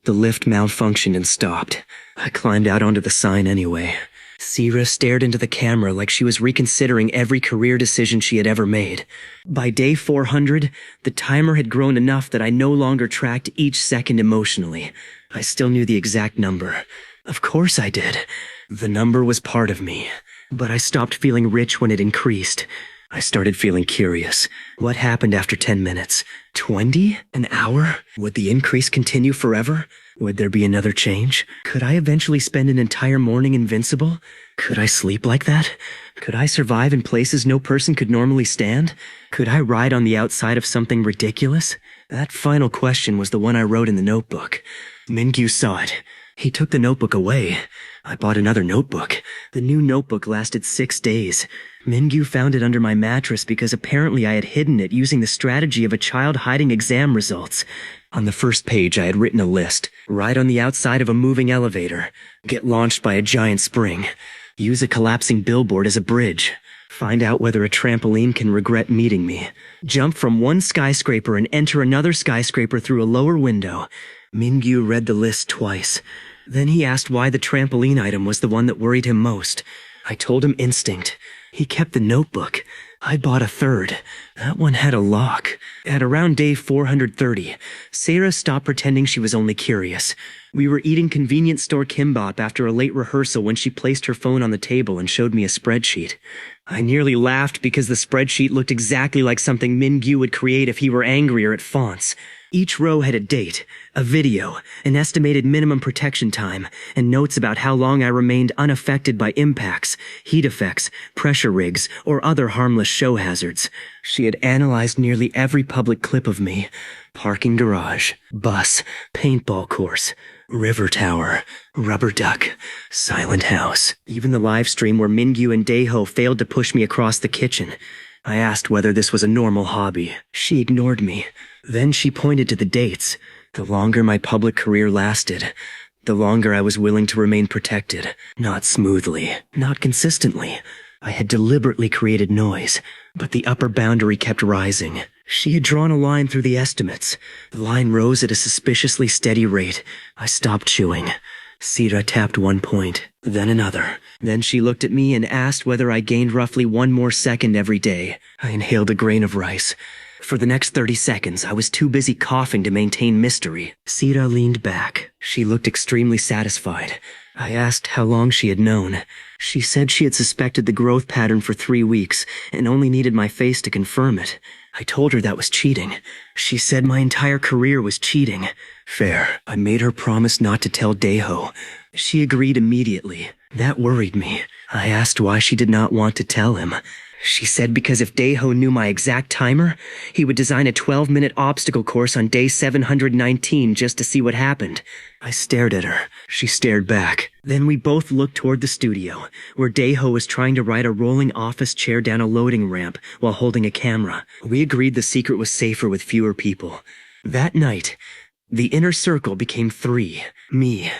the lift malfunctioned and stopped. I climbed out onto the sign anyway. Sierra stared into the camera like she was reconsidering every career decision she had ever made. By day 400, the timer had grown enough that I no longer tracked each second emotionally. I still knew the exact number. Of course I did. The number was part of me. But I stopped feeling rich when it increased. I started feeling curious. What happened after 10 minutes? 20? An hour? Would the increase continue forever? Would there be another change? Could I eventually spend an entire morning invincible? Could I sleep like that? Could I survive in places no person could normally stand? Could I ride on the outside of something ridiculous? That final question was the one I wrote in the notebook. Mingyu saw it. He took the notebook away. I bought another notebook. The new notebook lasted 6 days. Mingyu found it under my mattress because apparently I had hidden it using the strategy of a child hiding exam results. On the first page I had written a list. Ride on the outside of a moving elevator. Get launched by a giant spring. Use a collapsing billboard as a bridge. Find out whether a trampoline can regret meeting me. Jump from one skyscraper and enter another skyscraper through a lower window. Mingyu read the list twice. Then he asked why the trampoline item was the one that worried him most. I told him instinct. He kept the notebook. I bought a third. That one had a lock. At around day 430, Sarah stopped pretending she was only curious. We were eating convenience store kimbap after a late rehearsal when she placed her phone on the table and showed me a spreadsheet. I nearly laughed because the spreadsheet looked exactly like something Mingyu would create if he were angrier at fonts. Each row had a date, a video, an estimated minimum protection time, and notes about how long I remained unaffected by impacts, heat effects, pressure rigs, or other harmless show hazards. She had analyzed nearly every public clip of me. Parking garage, bus, paintball course, river tower, rubber duck, silent house. Even the live stream where Mingyu and Daeho failed to push me across the kitchen. I asked whether this was a normal hobby. She ignored me. Then she pointed to the dates. The longer my public career lasted, the longer I was willing to remain protected. Not smoothly, not consistently. I had deliberately created noise, but the upper boundary kept rising. She had drawn a line through the estimates. The line rose at a suspiciously steady rate. I stopped chewing. Sira tapped 1 point, then another. Then she looked at me and asked whether I gained roughly 1 more second every day. I inhaled a grain of rice. For the next 30 seconds, I was too busy coughing to maintain mystery. Sira leaned back. She looked extremely satisfied. I asked how long she had known. She said she had suspected the growth pattern for 3 weeks and only needed my face to confirm it. I told her that was cheating. She said my entire career was cheating. Fair. I made her promise not to tell Daeho. She agreed immediately. That worried me. I asked why she did not want to tell him. She said because if Daeho knew my exact timer, he would design a 12-minute obstacle course on day 719 just to see what happened. I stared at her. She stared back. Then we both looked toward the studio, where Daeho was trying to ride a rolling office chair down a loading ramp while holding a camera. We agreed the secret was safer with fewer people. That night, the inner circle became 3. Me,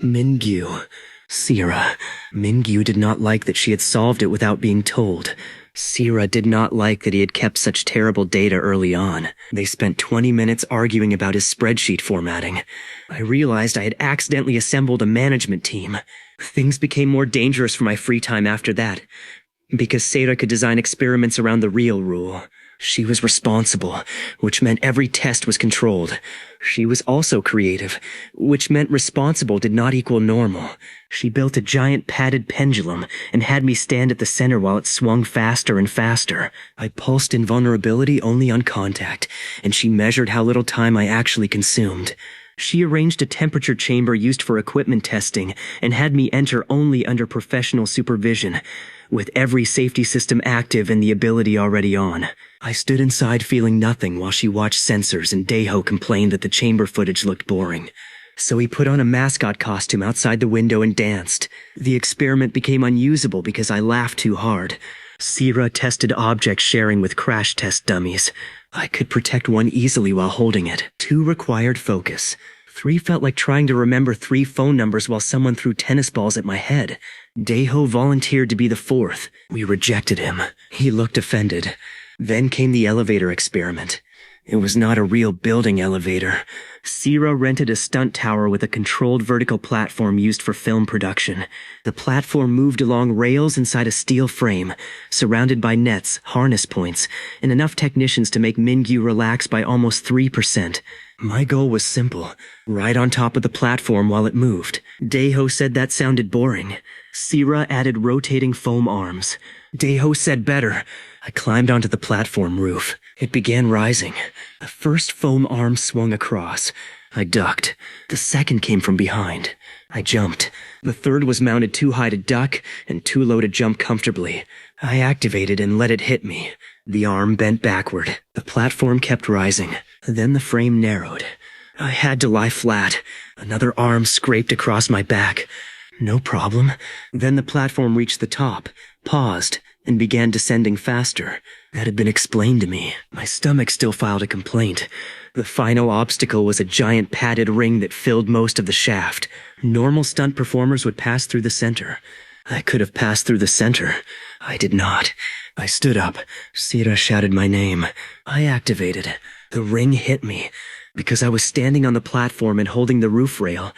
Mingyu, Sira. Mingyu did not like that she had solved it without being told. Sira did not like that he had kept such terrible data early on. They spent 20 minutes arguing about his spreadsheet formatting. I realized I had accidentally assembled a management team. Things became more dangerous for my free time after that, because Sira could design experiments around the real rule. She was responsible, which meant every test was controlled. She was also creative, which meant responsible did not equal normal. She built a giant padded pendulum and had me stand at the center while it swung faster and faster. I pulsed invulnerability only on contact, and she measured how little time I actually consumed. She arranged a temperature chamber used for equipment testing and had me enter only under professional supervision, with every safety system active and the ability already on. I stood inside feeling nothing while she watched sensors and Daeho complained that the chamber footage looked boring. So he put on a mascot costume outside the window and danced. The experiment became unusable because I laughed too hard. Sira tested object sharing with crash test dummies. I could protect one easily while holding it. 2 required focus. 3 felt like trying to remember 3 phone numbers while someone threw tennis balls at my head. Daeho volunteered to be the 4th. We rejected him. He looked offended. Then came the elevator experiment. It was not a real building elevator. Sira rented a stunt tower with a controlled vertical platform used for film production. The platform moved along rails inside a steel frame, surrounded by nets, harness points, and enough technicians to make Mingyu relax by almost 3%. My goal was simple. Ride on top of the platform while it moved. Daeho said that sounded boring. Sira added rotating foam arms. Daeho said better. I climbed onto the platform roof. It began rising. The first foam arm swung across. I ducked. The second came from behind. I jumped. The third was mounted too high to duck and too low to jump comfortably. I activated and let it hit me. The arm bent backward. The platform kept rising. Then the frame narrowed. I had to lie flat. Another arm scraped across my back. No problem. Then the platform reached the top, paused, and began descending faster. That had been explained to me. My stomach still filed a complaint. The final obstacle was a giant padded ring that filled most of the shaft. Normal stunt performers would pass through the center. I could have passed through the center. I did not. I stood up. Sira shouted my name. I activated. The ring hit me. Because I was standing on the platform and holding the roof rail,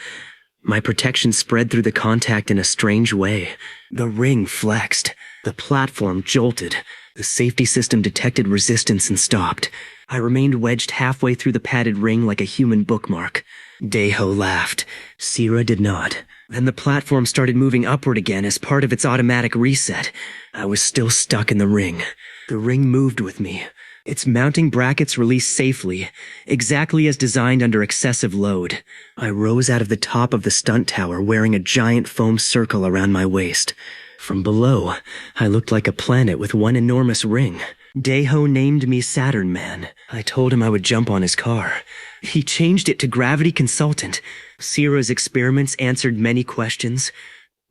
my protection spread through the contact in a strange way. The ring flexed. The platform jolted. The safety system detected resistance and stopped. I remained wedged halfway through the padded ring like a human bookmark. Daeho laughed. Sira did not. Then the platform started moving upward again as part of its automatic reset. I was still stuck in the ring. The ring moved with me. Its mounting brackets released safely, exactly as designed under excessive load. I rose out of the top of the stunt tower wearing a giant foam circle around my waist. From below, I looked like a planet with one enormous ring. Daeho named me Saturn Man. I told him I would jump on his car. He changed it to Gravity Consultant. Sira's experiments answered many questions,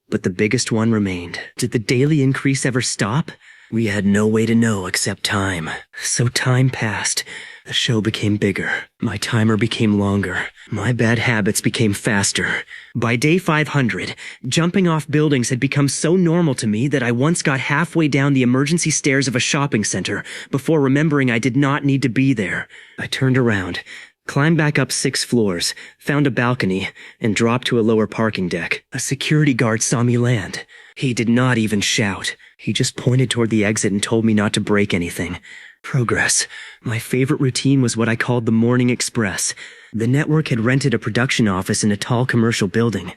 but the biggest one remained. Did the daily increase ever stop? We had no way to know except time. So time passed. The show became bigger. My timer became longer. My bad habits became faster. By day 500, jumping off buildings had become so normal to me that I once got halfway down the emergency stairs of a shopping center before remembering I did not need to be there. I turned around, climbed back up 6 floors, found a balcony, and dropped to a lower parking deck. A security guard saw me land. He did not even shout. He just pointed toward the exit and told me not to break anything. Progress. My favorite routine was what I called the Morning Express. The network had rented a production office in a tall commercial building.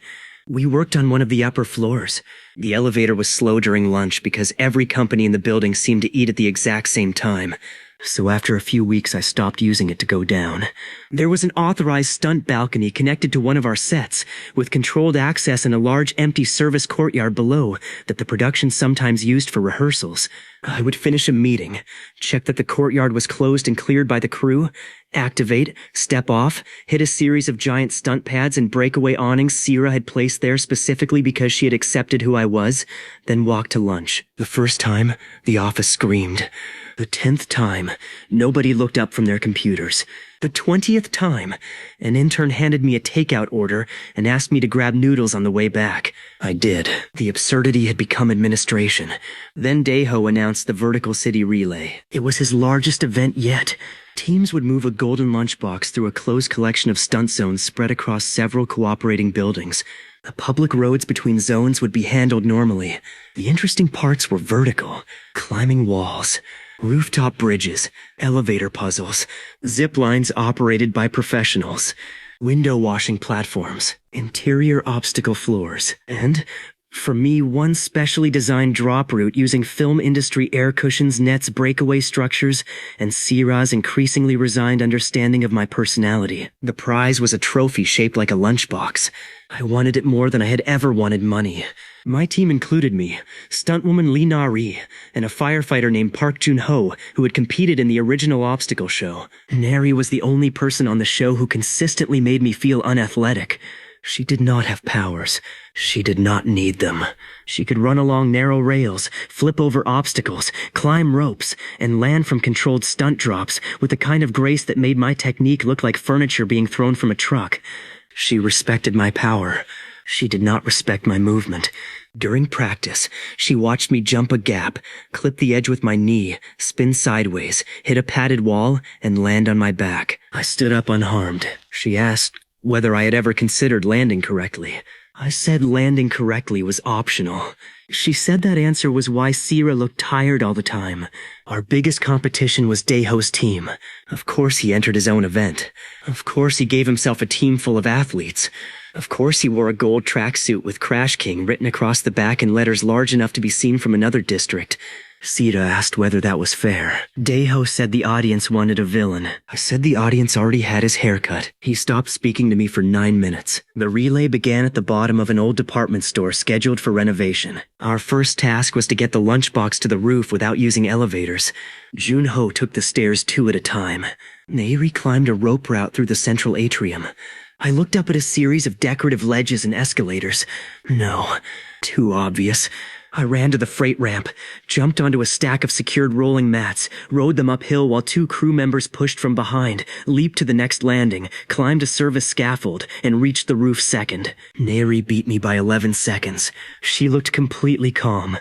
We worked on one of the upper floors. The elevator was slow during lunch because every company in the building seemed to eat at the exact same time. So after a few weeks, I stopped using it to go down. There was an authorized stunt balcony connected to one of our sets, with controlled access and a large empty service courtyard below that the production sometimes used for rehearsals. I would finish a meeting, check that the courtyard was closed and cleared by the crew, activate, step off, hit a series of giant stunt pads and breakaway awnings Sira had placed there specifically because she had accepted who I was, then walk to lunch. The first time, the office screamed. The 10th time, nobody looked up from their computers. The 20th time, an intern handed me a takeout order and asked me to grab noodles on the way back. I did. The absurdity had become administration. Then Daeho announced the Vertical City Relay. It was his largest event yet. Teams would move a golden lunchbox through a closed collection of stunt zones spread across several cooperating buildings. The public roads between zones would be handled normally. The interesting parts were vertical, climbing walls, rooftop bridges, elevator puzzles, zip lines operated by professionals, window washing platforms, interior obstacle floors, and, for me, one specially designed drop route using film industry air cushions, nets, breakaway structures, and Sira's increasingly resigned understanding of my personality. The prize was a trophy shaped like a lunchbox. I wanted it more than I had ever wanted money. My team included me, stuntwoman Lee Na-ri, and a firefighter named Park Jun-ho, who had competed in the original obstacle show. Nari was the only person on the show who consistently made me feel unathletic. She did not have powers. She did not need them. She could run along narrow rails, flip over obstacles, climb ropes, and land from controlled stunt drops with the kind of grace that made my technique look like furniture being thrown from a truck. She respected my power. She did not respect my movement. During practice, she watched me jump a gap, clip the edge with my knee, spin sideways, hit a padded wall, and land on my back. I stood up unharmed. She asked whether I had ever considered landing correctly. I said landing correctly was optional. She said that answer was why Sira looked tired all the time. Our biggest competition was Daeho's team. Of course he entered his own event. Of course he gave himself a team full of athletes. Of course he wore a gold tracksuit with Crash King written across the back in letters large enough to be seen from another district. Sita asked whether that was fair. Daeho said the audience wanted a villain. I said the audience already had his haircut. He stopped speaking to me for 9 minutes. The relay began at the bottom of an old department store scheduled for renovation. Our first task was to get the lunchbox to the roof without using elevators. Junho took the stairs 2 at a time. Nairi climbed a rope route through the central atrium. I looked up at a series of decorative ledges and escalators. No, too obvious. I ran to the freight ramp, jumped onto a stack of secured rolling mats, rode them uphill while 2 crew members pushed from behind, leaped to the next landing, climbed a service scaffold, and reached the roof second. Nairi beat me by 11 seconds. She looked completely calm.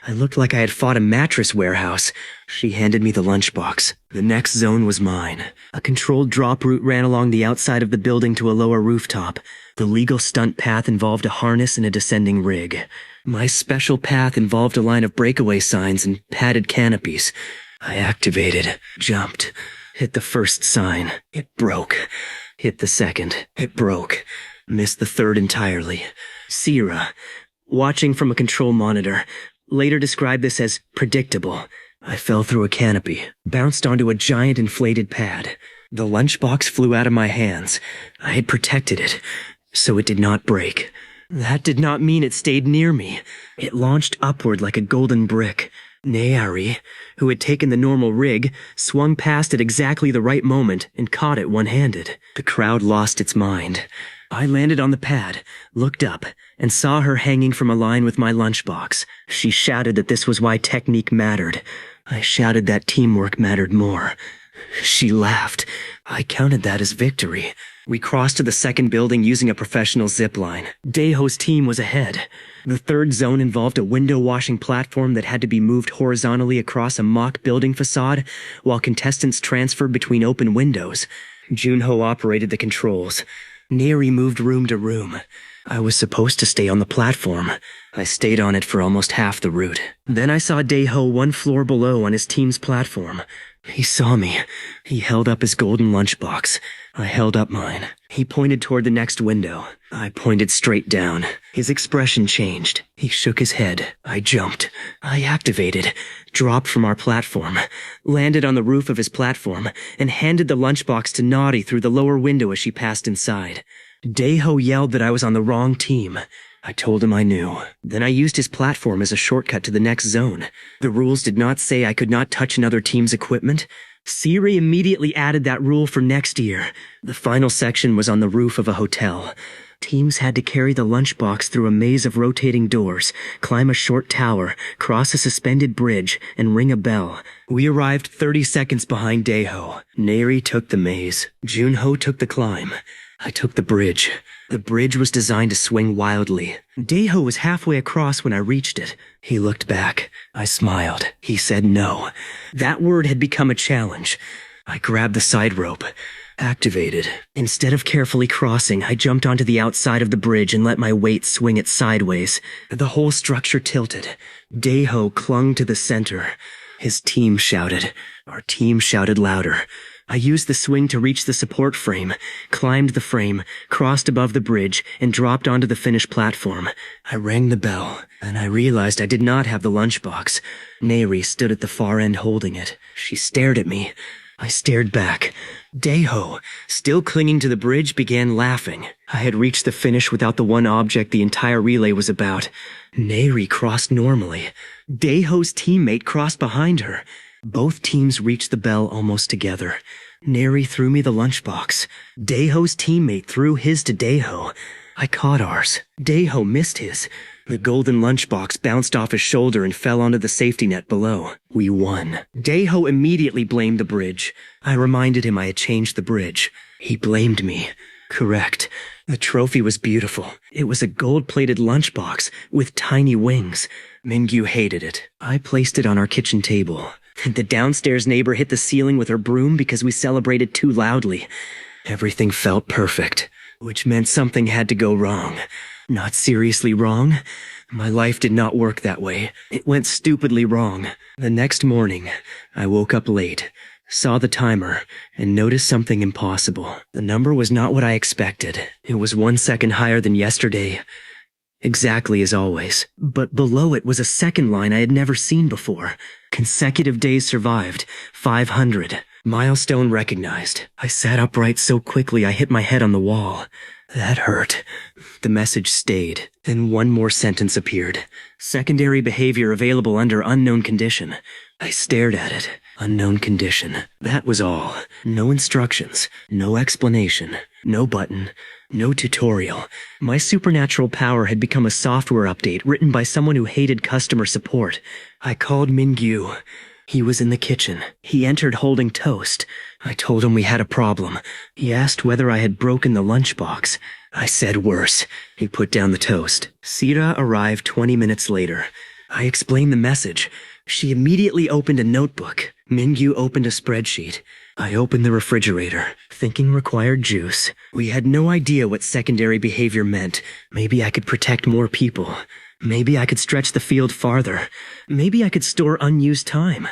I looked like I had fought a mattress warehouse. She handed me the lunchbox. The next zone was mine. A controlled drop route ran along the outside of the building to a lower rooftop. The legal stunt path involved a harness and a descending rig. My special path involved a line of breakaway signs and padded canopies. I activated, jumped, hit the first sign. It broke. Hit the second. It broke. Missed the third entirely. Sierra, watching from a control monitor, later described this as predictable. I fell through a canopy, bounced onto a giant inflated pad. The lunchbox flew out of my hands. I had protected it, so it did not break. That did not mean it stayed near me. It launched upward like a golden brick. Nairi, who had taken the normal rig, swung past at exactly the right moment and caught it one-handed. The crowd lost its mind. I landed on the pad, looked up, and saw her hanging from a line with my lunchbox. She shouted that this was why technique mattered. I shouted that teamwork mattered more. She laughed. I counted that as victory. We crossed to the second building using a professional zip line. Daeho's team was ahead. The third zone involved a window washing platform that had to be moved horizontally across a mock building facade, while contestants transferred between open windows. Junho operated the controls. Nairi moved room to room. I was supposed to stay on the platform. I stayed on it for almost half the route. Then I saw Daeho 1 floor below on his team's platform. He saw me. He held up his golden lunchbox. I held up mine. He pointed toward the next window. I pointed straight down. His expression changed. He shook his head. I jumped. I activated, dropped from our platform, landed on the roof of his platform, and handed the lunchbox to Naughty through the lower window as she passed inside. Daeho yelled that I was on the wrong team. I told him I knew. Then I used his platform as a shortcut to the next zone. The rules did not say I could not touch another team's equipment. Siri immediately added that rule for next year. The final section was on the roof of a hotel. Teams had to carry the lunchbox through a maze of rotating doors, climb a short tower, cross a suspended bridge, and ring a bell. We arrived 30 seconds behind Daeho. Nairi took the maze. Junho took the climb. I took the bridge. The bridge was designed to swing wildly. Daeho was halfway across when I reached it. He looked back. I smiled. He said no. That word had become a challenge. I grabbed the side rope. Activated. Instead of carefully crossing, I jumped onto the outside of the bridge and let my weight swing it sideways. The whole structure tilted. Daeho clung to the center. His team shouted. Our team shouted louder. I used the swing to reach the support frame, climbed the frame, crossed above the bridge, and dropped onto the finished platform. I rang the bell, and I realized I did not have the lunchbox. Nairi stood at the far end holding it. She stared at me. I stared back. Daeho, still clinging to the bridge, began laughing. I had reached the finish without the one object the entire relay was about. Nairi crossed normally. Daeho's teammate crossed behind her. Both teams reached the bell almost together. Nairi threw me the lunchbox. Daeho's teammate threw his to Daeho. I caught ours. Daeho missed his. The golden lunchbox bounced off his shoulder and fell onto the safety net below. We won. Daeho immediately blamed the bridge. I reminded him I had changed the bridge. He blamed me. Correct. The trophy was beautiful. It was a gold-plated lunchbox with tiny wings. Mingyu hated it. I placed it on our kitchen table. The downstairs neighbor hit the ceiling with her broom because we celebrated too loudly. Everything felt perfect, which meant something had to go wrong. Not seriously wrong. My life did not work that way. It went stupidly wrong. The next morning, I woke up late, saw the timer, and noticed something impossible. The number was not what I expected. It was 1 second higher than yesterday, exactly as always. But below it was a second line I had never seen before. Consecutive days survived, 500. Milestone recognized. I sat upright so quickly I hit my head on the wall. That hurt. The message stayed. Then one more sentence appeared. Secondary behavior available under unknown condition. I stared at it. Unknown condition. That was all. No instructions. No explanation. No button. No tutorial. My supernatural power had become a software update written by someone who hated customer support. I called Mingyu. He was in the kitchen. He entered holding toast. I told him we had a problem. He asked whether I had broken the lunchbox. I said worse. He put down the toast. Sira arrived 20 minutes later. I explained the message. She immediately opened a notebook. Mingyu opened a spreadsheet. I opened the refrigerator, thinking required juice. We had no idea what secondary behavior meant. Maybe I could protect more people. Maybe I could stretch the field farther. Maybe I could store unused time.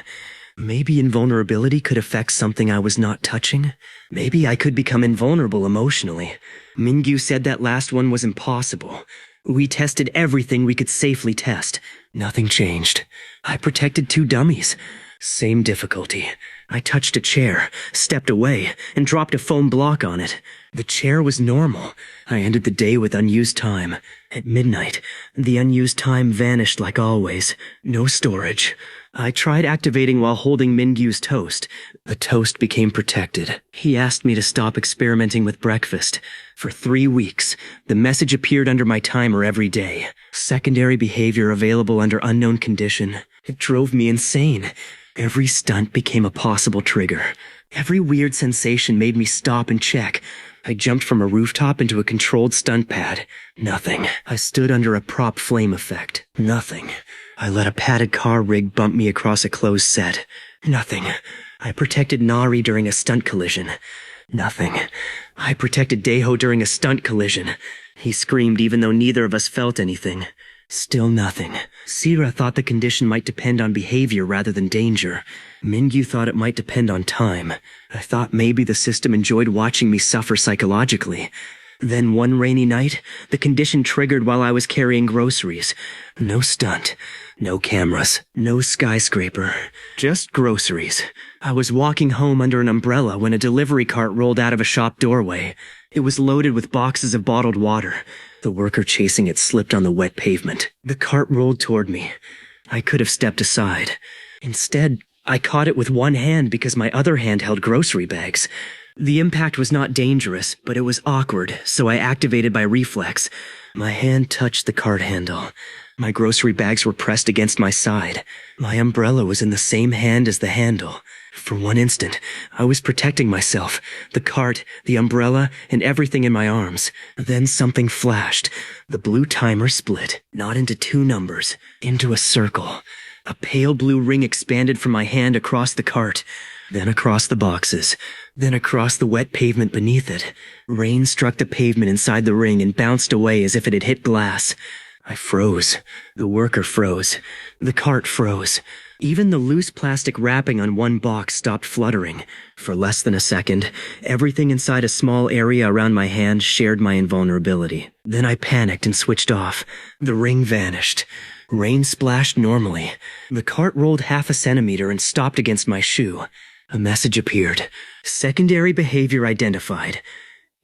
Maybe invulnerability could affect something I was not touching. Maybe I could become invulnerable emotionally. Mingyu said that last one was impossible. We tested everything we could safely test. Nothing changed. I protected 2 dummies. Same difficulty. I touched a chair, stepped away, and dropped a foam block on it. The chair was normal. I ended the day with unused time. At midnight, the unused time vanished like always. No storage. I tried activating while holding Mingyu's toast. The toast became protected. He asked me to stop experimenting with breakfast. For 3 weeks, the message appeared under my timer every day. Secondary behavior available under unknown condition. It drove me insane. Every stunt became a possible trigger. Every weird sensation made me stop and check. I jumped from a rooftop into a controlled stunt pad. Nothing. I stood under a prop flame effect. Nothing. I let a padded car rig bump me across a closed set. Nothing. I protected Nari during a stunt collision. Nothing. I protected Daeho during a stunt collision. He screamed even though neither of us felt anything. Still nothing. Sira thought the condition might depend on behavior rather than danger. Mingyu thought it might depend on time. I thought maybe the system enjoyed watching me suffer psychologically. Then one rainy night, the condition triggered while I was carrying groceries. No stunt. No cameras. No skyscraper. Just groceries. I was walking home under an umbrella when a delivery cart rolled out of a shop doorway. It was loaded with boxes of bottled water. The worker chasing it slipped on the wet pavement. The cart rolled toward me. I could have stepped aside. Instead, I caught it with one hand because my other hand held grocery bags. The impact was not dangerous, but it was awkward, so I activated by reflex. My hand touched the cart handle. My grocery bags were pressed against my side. My umbrella was in the same hand as the handle. For one instant, I was protecting myself, the cart, the umbrella, and everything in my arms. Then something flashed. The blue timer split, not into 2 numbers, into a circle. A pale blue ring expanded from my hand across the cart, then across the boxes, then across the wet pavement beneath it. Rain struck the pavement inside the ring and bounced away as if it had hit glass. I froze. The worker froze. The cart froze. Even the loose plastic wrapping on one box stopped fluttering. For less than a second, everything inside a small area around my hand shared my invulnerability. Then I panicked and switched off. The ring vanished. Rain splashed normally. The cart rolled half a centimeter and stopped against my shoe. A message appeared. Secondary behavior identified.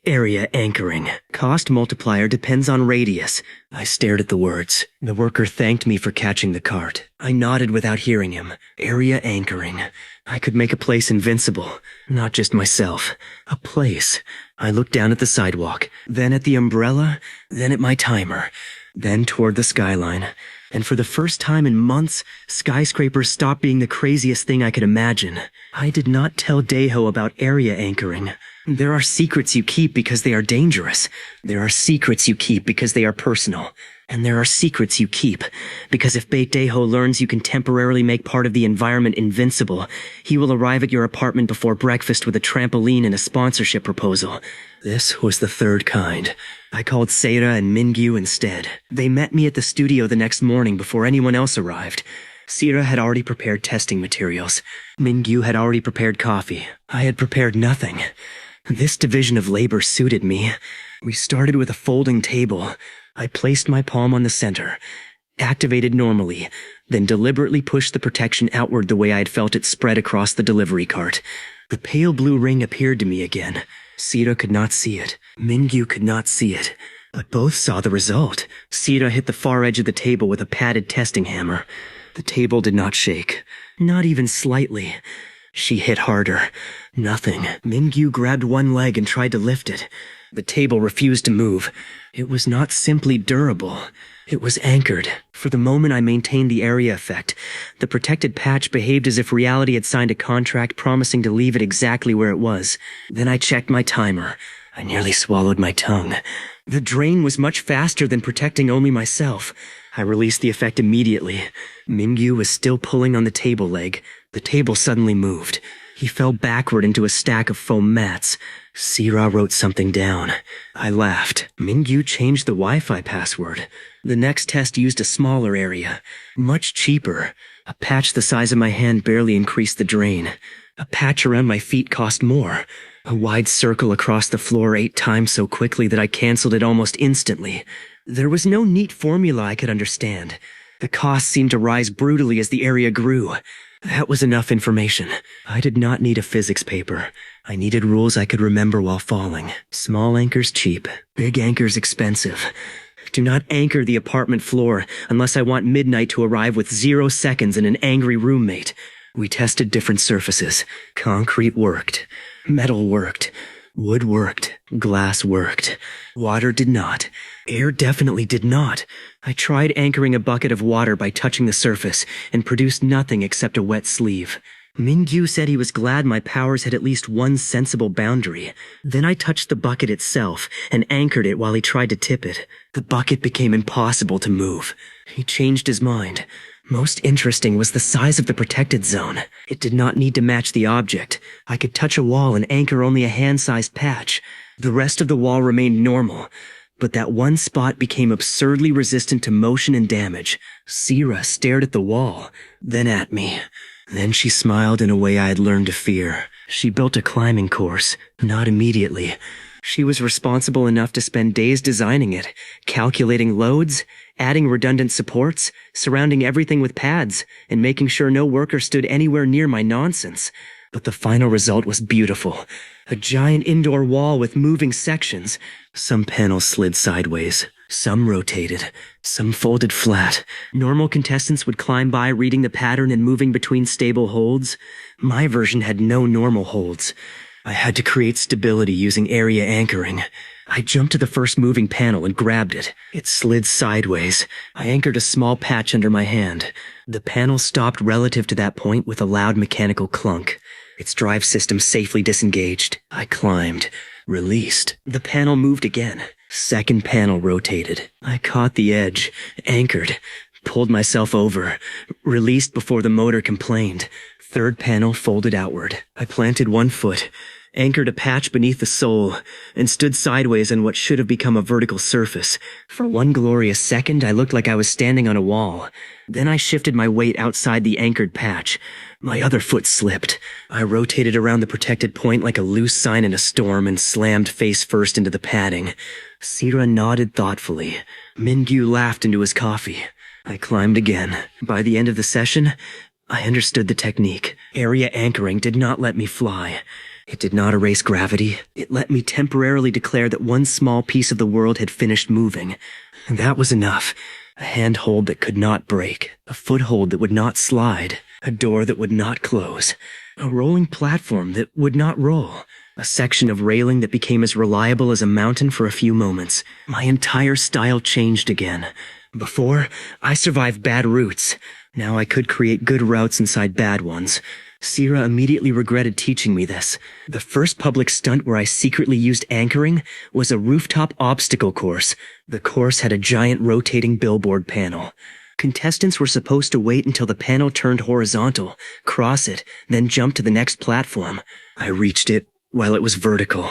Area anchoring. Cost multiplier depends on radius. I stared at the words. The worker thanked me for catching the cart. I nodded without hearing him. Area anchoring. I could make a place invincible. Not just myself. A place. I looked down at the sidewalk, then at the umbrella, then at my timer, then toward the skyline. And for the first time in months, skyscrapers stopped being the craziest thing I could imagine. I did not tell Daeho about area anchoring. There are secrets you keep because they are dangerous. There are secrets you keep because they are personal. And there are secrets you keep because if Daeho learns you can temporarily make part of the environment invincible, he will arrive at your apartment before breakfast with a trampoline and a sponsorship proposal. This was the third kind. I called Seira and Mingyu instead. They met me at the studio the next morning before anyone else arrived. Seira had already prepared testing materials. Mingyu had already prepared coffee. I had prepared nothing. This division of labor suited me. We started with a folding table. I placed my palm on the center, activated normally, then deliberately pushed the protection outward the way I had felt it spread across the delivery cart. The pale blue ring appeared to me again. Sira could not see it. Mingyu could not see it. But both saw the result. Sira hit the far edge of the table with a padded testing hammer. The table did not shake. Not even slightly. She hit harder. Nothing. Mingyu grabbed one leg and tried to lift it. The table refused to move. It was not simply durable. It was anchored. For the moment I maintained the area effect. The protected patch behaved as if reality had signed a contract promising to leave it exactly where it was. Then I checked my timer. I nearly swallowed my tongue. The drain was much faster than protecting only myself. I released the effect immediately. Mingyu was still pulling on the table leg. The table suddenly moved. He fell backward into a stack of foam mats. Sira wrote something down. I laughed. Mingyu changed the Wi-Fi password. The next test used a smaller area. Much cheaper. A patch the size of my hand barely increased the drain. A patch around my feet cost more. A wide circle across the floor 8 times so quickly that I canceled it almost instantly. There was no neat formula I could understand. The cost seemed to rise brutally as the area grew. That was enough information. I did not need a physics paper. I needed rules I could remember while falling. Small anchors cheap. Big anchors expensive. Do not anchor the apartment floor unless I want midnight to arrive with 0 seconds and an angry roommate. We tested different surfaces. Concrete worked. Metal worked. Wood worked. Glass worked. Water did not. Air definitely did not. I tried anchoring a bucket of water by touching the surface and produced nothing except a wet sleeve. Mingyu said he was glad my powers had at least one sensible boundary. Then I touched the bucket itself and anchored it while he tried to tip it. The bucket became impossible to move. He changed his mind. Most interesting was the size of the protected zone. It did not need to match the object. I could touch a wall and anchor only a hand-sized patch. The rest of the wall remained normal. But that one spot became absurdly resistant to motion and damage. Sira stared at the wall, then at me. Then she smiled in a way I had learned to fear. She built a climbing course, not immediately. She was responsible enough to spend days designing it, calculating loads, adding redundant supports, surrounding everything with pads, and making sure no worker stood anywhere near my nonsense. But the final result was beautiful. A giant indoor wall with moving sections. Some panels slid sideways. Some rotated. Some folded flat. Normal contestants would climb by reading the pattern and moving between stable holds. My version had no normal holds. I had to create stability using area anchoring. I jumped to the first moving panel and grabbed it. It slid sideways. I anchored a small patch under my hand. The panel stopped relative to that point with a loud mechanical clunk. Its drive system safely disengaged. I climbed. Released. The panel moved again. Second panel rotated. I caught the edge. Anchored. Pulled myself over. Released before the motor complained. Third panel folded outward. I planted one foot. Anchored a patch beneath the sole, and stood sideways on what should have become a vertical surface. For one glorious second, I looked like I was standing on a wall. Then I shifted my weight outside the anchored patch. My other foot slipped. I rotated around the protected point like a loose sign in a storm and slammed face first into the padding. Sira nodded thoughtfully. Mingyu laughed into his coffee. I climbed again. By the end of the session, I understood the technique. Area anchoring did not let me fly. It did not erase gravity. It let me temporarily declare that one small piece of the world had finished moving. And that was enough. A handhold that could not break. A foothold that would not slide. A door that would not close. A rolling platform that would not roll. A section of railing that became as reliable as a mountain for a few moments. My entire style changed again. Before, I survived bad routes. Now I could create good routes inside bad ones. Sira immediately regretted teaching me this. The first public stunt where I secretly used anchoring was a rooftop obstacle course. The course had a giant rotating billboard panel. Contestants were supposed to wait until the panel turned horizontal, cross it, then jump to the next platform. I reached it while it was vertical.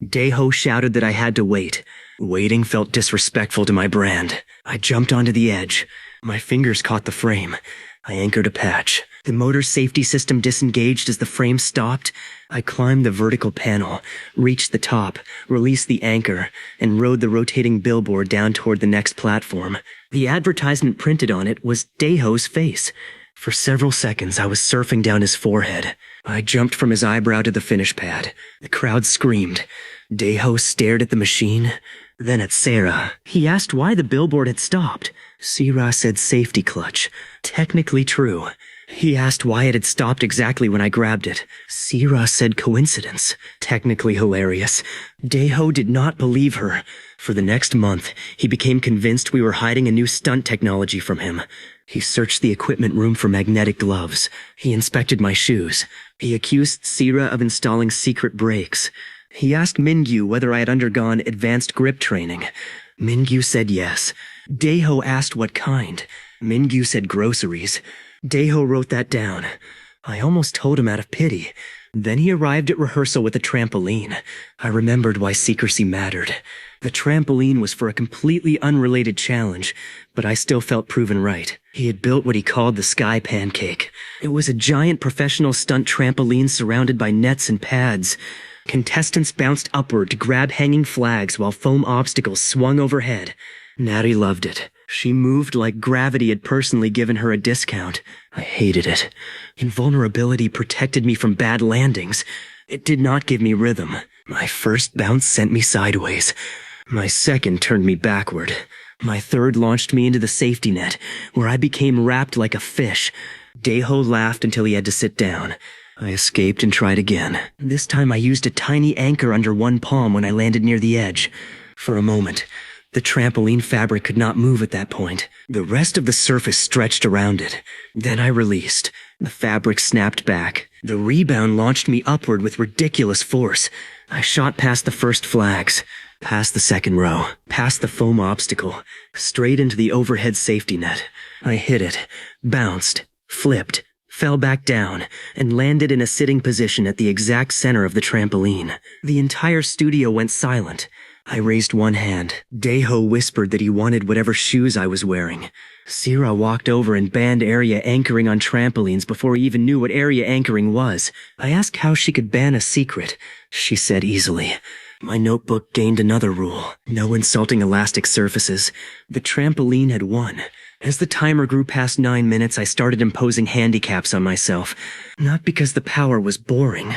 Daeho shouted that I had to wait. Waiting felt disrespectful to my brand. I jumped onto the edge. My fingers caught the frame. I anchored a patch. The motor safety system disengaged as the frame stopped. I climbed the vertical panel, reached the top, released the anchor, and rode the rotating billboard down toward the next platform. The advertisement printed on it was Daeho's face. For several seconds, I was surfing down his forehead. I jumped from his eyebrow to the finish pad. The crowd screamed. Daeho stared at the machine, then at Sarah. He asked why the billboard had stopped. Sira said safety clutch. Technically true. He asked why it had stopped exactly when I grabbed it. Sira said coincidence. Technically hilarious. Daeho did not believe her. For the next month, he became convinced we were hiding a new stunt technology from him. He searched the equipment room for magnetic gloves. He inspected my shoes. He accused Sira of installing secret brakes. He asked Mingyu whether I had undergone advanced grip training. Mingyu said yes. Daeho asked what kind. Mingyu said groceries. Daeho wrote that down. I almost told him out of pity. Then he arrived at rehearsal with a trampoline. I remembered why secrecy mattered. The trampoline was for a completely unrelated challenge, but I still felt proven right. He had built what he called the Sky Pancake. It was a giant professional stunt trampoline surrounded by nets and pads. Contestants bounced upward to grab hanging flags while foam obstacles swung overhead. Nari loved it. She moved like gravity had personally given her a discount. I hated it. Invulnerability protected me from bad landings. It did not give me rhythm. My first bounce sent me sideways. My second turned me backward. My third launched me into the safety net, where I became wrapped like a fish. Daeho laughed until he had to sit down. I escaped and tried again. This time I used a tiny anchor under one palm when I landed near the edge. For a moment, the trampoline fabric could not move at that point. The rest of the surface stretched around it. Then I released. The fabric snapped back. The rebound launched me upward with ridiculous force. I shot past the first flags, past the second row, past the foam obstacle, straight into the overhead safety net. I hit it, bounced, flipped, fell back down, and landed in a sitting position at the exact center of the trampoline. The entire studio went silent. I raised one hand. Daeho whispered that he wanted whatever shoes I was wearing. Sira walked over and banned area anchoring on trampolines before he even knew what area anchoring was. I asked how she could ban a secret. She said easily. My notebook gained another rule. No insulting elastic surfaces. The trampoline had won. As the timer grew past 9 minutes, I started imposing handicaps on myself. Not because the power was boring,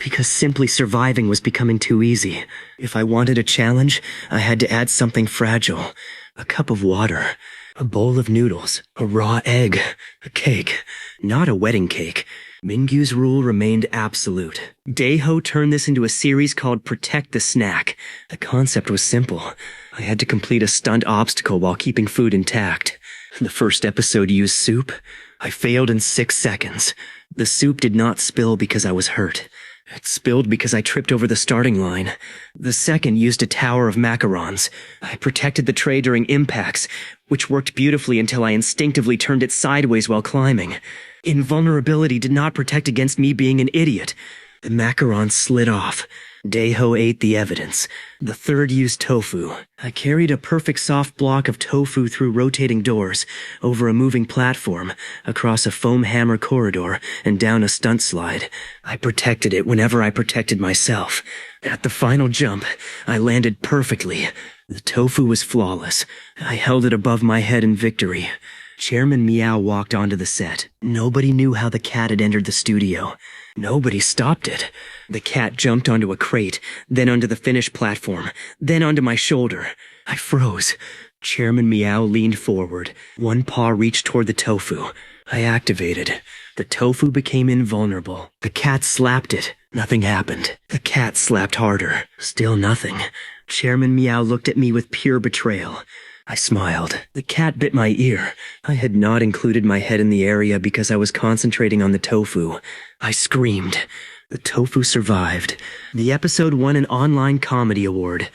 because simply surviving was becoming too easy. If I wanted a challenge, I had to add something fragile. A cup of water, a bowl of noodles, a raw egg, a cake. Not a wedding cake. Mingyu's rule remained absolute. Daeho turned this into a series called Protect the Snack. The concept was simple. I had to complete a stunt obstacle while keeping food intact. The first episode used soup. I failed in 6 seconds. The soup did not spill because I was hurt. It spilled because I tripped over the starting line. The second used a tower of macarons. I protected the tray during impacts, which worked beautifully until I instinctively turned it sideways while climbing. Invulnerability did not protect against me being an idiot. The macarons slid off. Daeho ate the evidence. The third used tofu. I carried a perfect soft block of tofu through rotating doors, over a moving platform, across a foam hammer corridor, and down a stunt slide. I protected it whenever I protected myself. At the final jump, I landed perfectly. The tofu was flawless. I held it above my head in victory. Chairman Meow walked onto the set. Nobody knew how the cat had entered the studio. Nobody stopped it. The cat jumped onto a crate, then onto the finish platform, then onto my shoulder. I froze. Chairman Meow leaned forward. One paw reached toward the tofu. I activated. The tofu became invulnerable. The cat slapped it. Nothing happened. The cat slapped harder. Still nothing. Chairman Meow looked at me with pure betrayal. I smiled. The cat bit my ear. I had not included my head in the area because I was concentrating on the tofu. I screamed. The tofu survived. The episode won an online comedy award.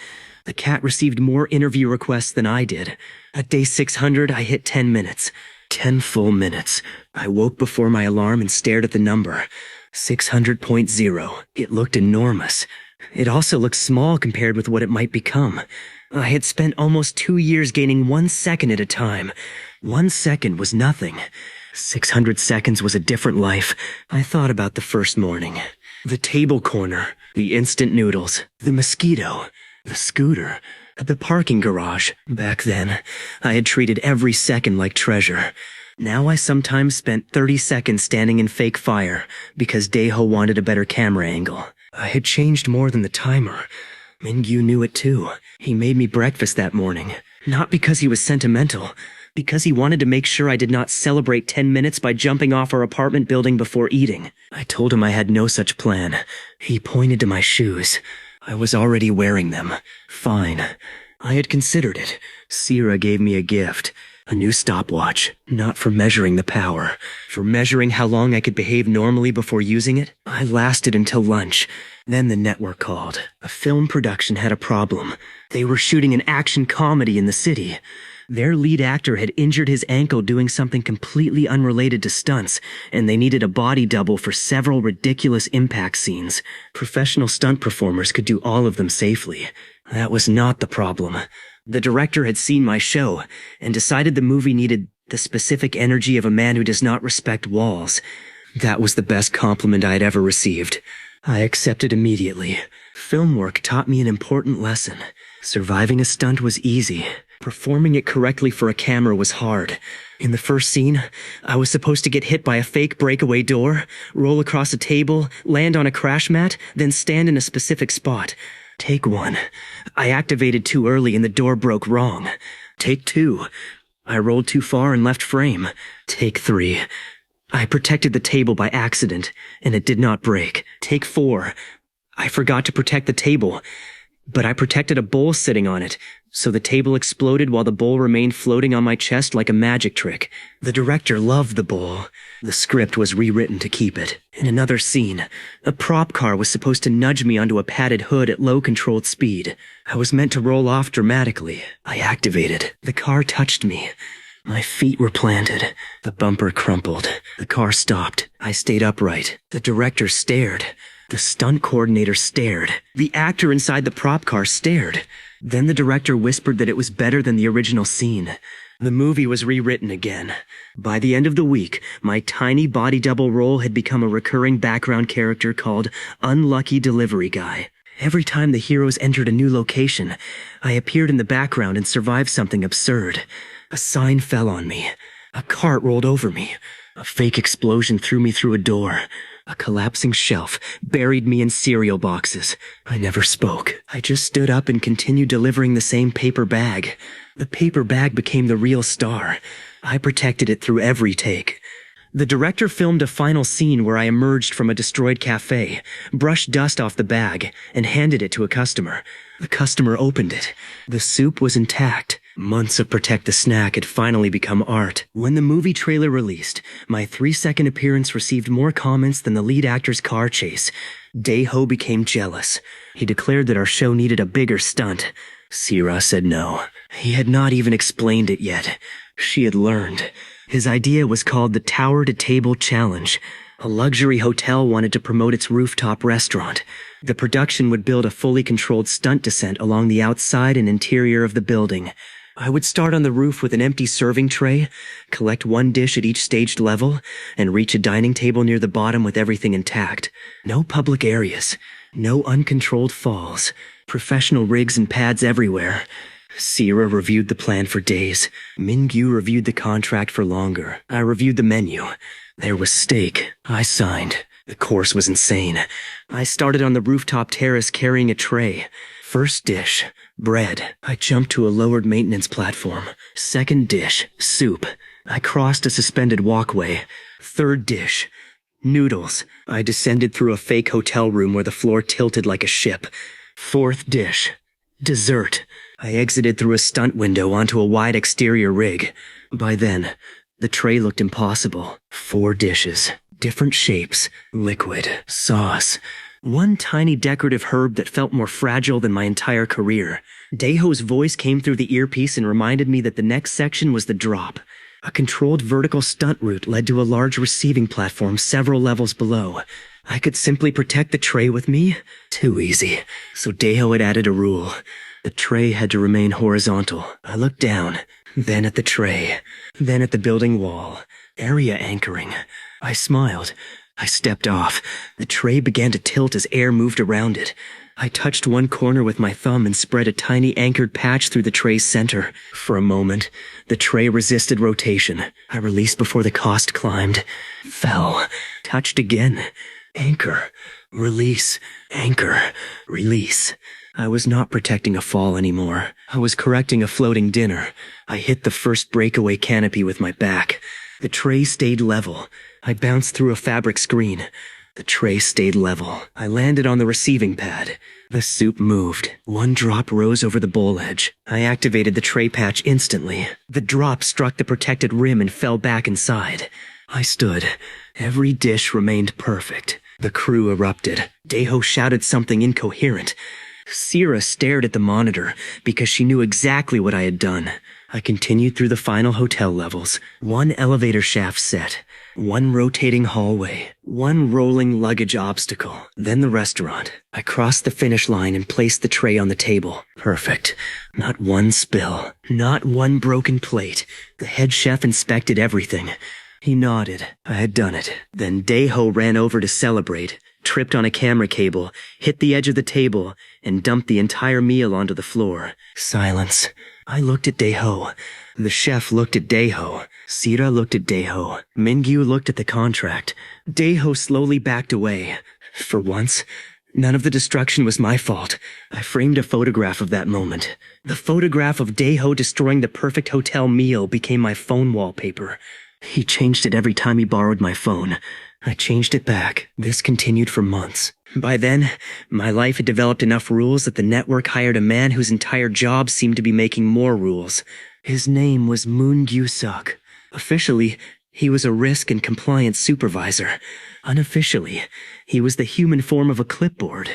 The cat received more interview requests than I did. At day 600, I hit 10 minutes. 10 full minutes. I woke before my alarm and stared at the number. 600.0. It looked enormous. It also looked small compared with what it might become. I had spent almost 2 years gaining 1 second at a time. 1 second was nothing. 600 seconds was a different life. I thought about the first morning. The table corner, the instant noodles, the mosquito, the scooter, the parking garage. Back then, I had treated every second like treasure. Now I sometimes spent 30 seconds standing in fake fire because Daeho wanted a better camera angle. I had changed more than the timer. Mingyu knew it too. He made me breakfast that morning. Not because he was sentimental, because he wanted to make sure I did not celebrate 10 minutes by jumping off our apartment building before eating. I told him I had no such plan. He pointed to my shoes. I was already wearing them. Fine. I had considered it. Sierra gave me a gift. A new stopwatch. Not for measuring the power. For measuring how long I could behave normally before using it. I lasted until lunch. Then the network called. A film production had a problem. They were shooting an action comedy in the city. Their lead actor had injured his ankle doing something completely unrelated to stunts, and they needed a body double for several ridiculous impact scenes. Professional stunt performers could do all of them safely. That was not the problem. The director had seen my show and decided the movie needed the specific energy of a man who does not respect walls. That was the best compliment I had ever received. I accepted immediately. Film work taught me an important lesson. Surviving a stunt was easy. Performing it correctly for a camera was hard. In the first scene, I was supposed to get hit by a fake breakaway door, roll across a table, land on a crash mat, then stand in a specific spot. Take 1. I activated too early and the door broke wrong. Take 2. I rolled too far and left frame. Take 3. I protected the table by accident, and it did not break. Take 4. I forgot to protect the table, but I protected a bowl sitting on it, so the table exploded while the bowl remained floating on my chest like a magic trick. The director loved the bowl. The script was rewritten to keep it. In another scene, a prop car was supposed to nudge me onto a padded hood at low controlled speed. I was meant to roll off dramatically. I activated. The car touched me. My feet were planted. The bumper crumpled. The car stopped. I stayed upright. The director stared. The stunt coordinator stared. The actor inside the prop car stared. Then the director whispered that it was better than the original scene. The movie was rewritten again. By the end of the week, my tiny body double role had become a recurring background character called Unlucky Delivery Guy. Every time the heroes entered a new location, I appeared in the background and survived something absurd. A sign fell on me. A cart rolled over me. A fake explosion threw me through a door. A collapsing shelf buried me in cereal boxes. I never spoke. I just stood up and continued delivering the same paper bag. The paper bag became the real star. I protected it through every take. The director filmed a final scene where I emerged from a destroyed cafe, brushed dust off the bag, and handed it to a customer. The customer opened it. The soup was intact. Months of Protect the Snack had finally become art. When the movie trailer released, my 3-second appearance received more comments than the lead actor's car chase. Daeho became jealous. He declared that our show needed a bigger stunt. Sierra said no. He had not even explained it yet. She had learned. His idea was called the Tower to Table Challenge. A luxury hotel wanted to promote its rooftop restaurant. The production would build a fully controlled stunt descent along the outside and interior of the building. I would start on the roof with an empty serving tray, collect 1 dish at each staged level, and reach a dining table near the bottom with everything intact. No public areas. No uncontrolled falls. Professional rigs and pads everywhere. Sierra reviewed the plan for days. Mingyu reviewed the contract for longer. I reviewed the menu. There was steak. I signed. The course was insane. I started on the rooftop terrace carrying a tray. First dish, bread. I jumped to a lowered maintenance platform. Second dish, soup. I crossed a suspended walkway. Third dish, noodles. I descended through a fake hotel room where the floor tilted like a ship. Fourth dish, dessert. I exited through a stunt window onto a wide exterior rig. By then, the tray looked impossible. 4 dishes, different shapes, liquid, sauce. 1 tiny decorative herb that felt more fragile than my entire career. Daeho's voice came through the earpiece and reminded me that the next section was the drop. A controlled vertical stunt route led to a large receiving platform several levels below. I could simply protect the tray with me? Too easy. So Daeho had added a rule. The tray had to remain horizontal. I looked down, then at the tray, then at the building wall. Area anchoring. I smiled. I stepped off. The tray began to tilt as air moved around it. I touched one corner with my thumb and spread a tiny anchored patch through the tray's center. For a moment, the tray resisted rotation. I released before the cost climbed. Fell. Touched again. Anchor. Release. Anchor. Release. I was not protecting a fall anymore. I was correcting a floating dinner. I hit the first breakaway canopy with my back. The tray stayed level. I bounced through a fabric screen. The tray stayed level. I landed on the receiving pad. The soup moved. One drop rose over the bowl edge. I activated the tray patch instantly. The drop struck the protected rim and fell back inside. I stood. Every dish remained perfect. The crew erupted. Daeho shouted something incoherent. Sierra stared at the monitor because she knew exactly what I had done. I continued through the final hotel levels. One elevator shaft set. One rotating hallway, one rolling luggage obstacle, then the restaurant. I crossed the finish line and placed the tray on the table. Perfect. Not one spill. Not one broken plate. The head chef inspected everything. He nodded. I had done it. Then Daeho ran over to celebrate, tripped on a camera cable, hit the edge of the table, and dumped the entire meal onto the floor. Silence. I looked at Daeho. The chef looked at Daeho. Sira looked at Daeho. Mingyu looked at the contract. Daeho slowly backed away. For once, none of the destruction was my fault. I framed a photograph of that moment. The photograph of Daeho destroying the perfect hotel meal became my phone wallpaper. He changed it every time he borrowed my phone. I changed it back. This continued for months. By then, my life had developed enough rules that the network hired a man whose entire job seemed to be making more rules. His name was Moon Gyu-suk. Officially, he was a risk and compliance supervisor. Unofficially, he was the human form of a clipboard.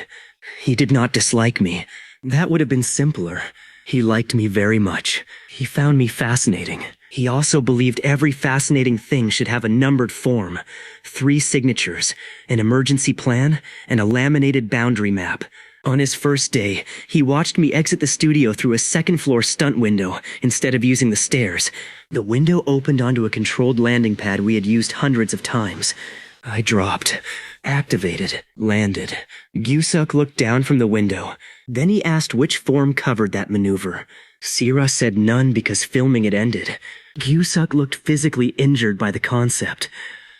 He did not dislike me. That would have been simpler. He liked me very much. He found me fascinating. He also believed every fascinating thing should have a numbered form, 3 signatures, an emergency plan, and a laminated boundary map. On his first day, he watched me exit the studio through a second-floor stunt window instead of using the stairs. The window opened onto a controlled landing pad we had used hundreds of times. I dropped, activated, landed. Gyu-suk looked down from the window. Then he asked which form covered that maneuver. Sira said none because filming had ended. Gyu-suk looked physically injured by the concept.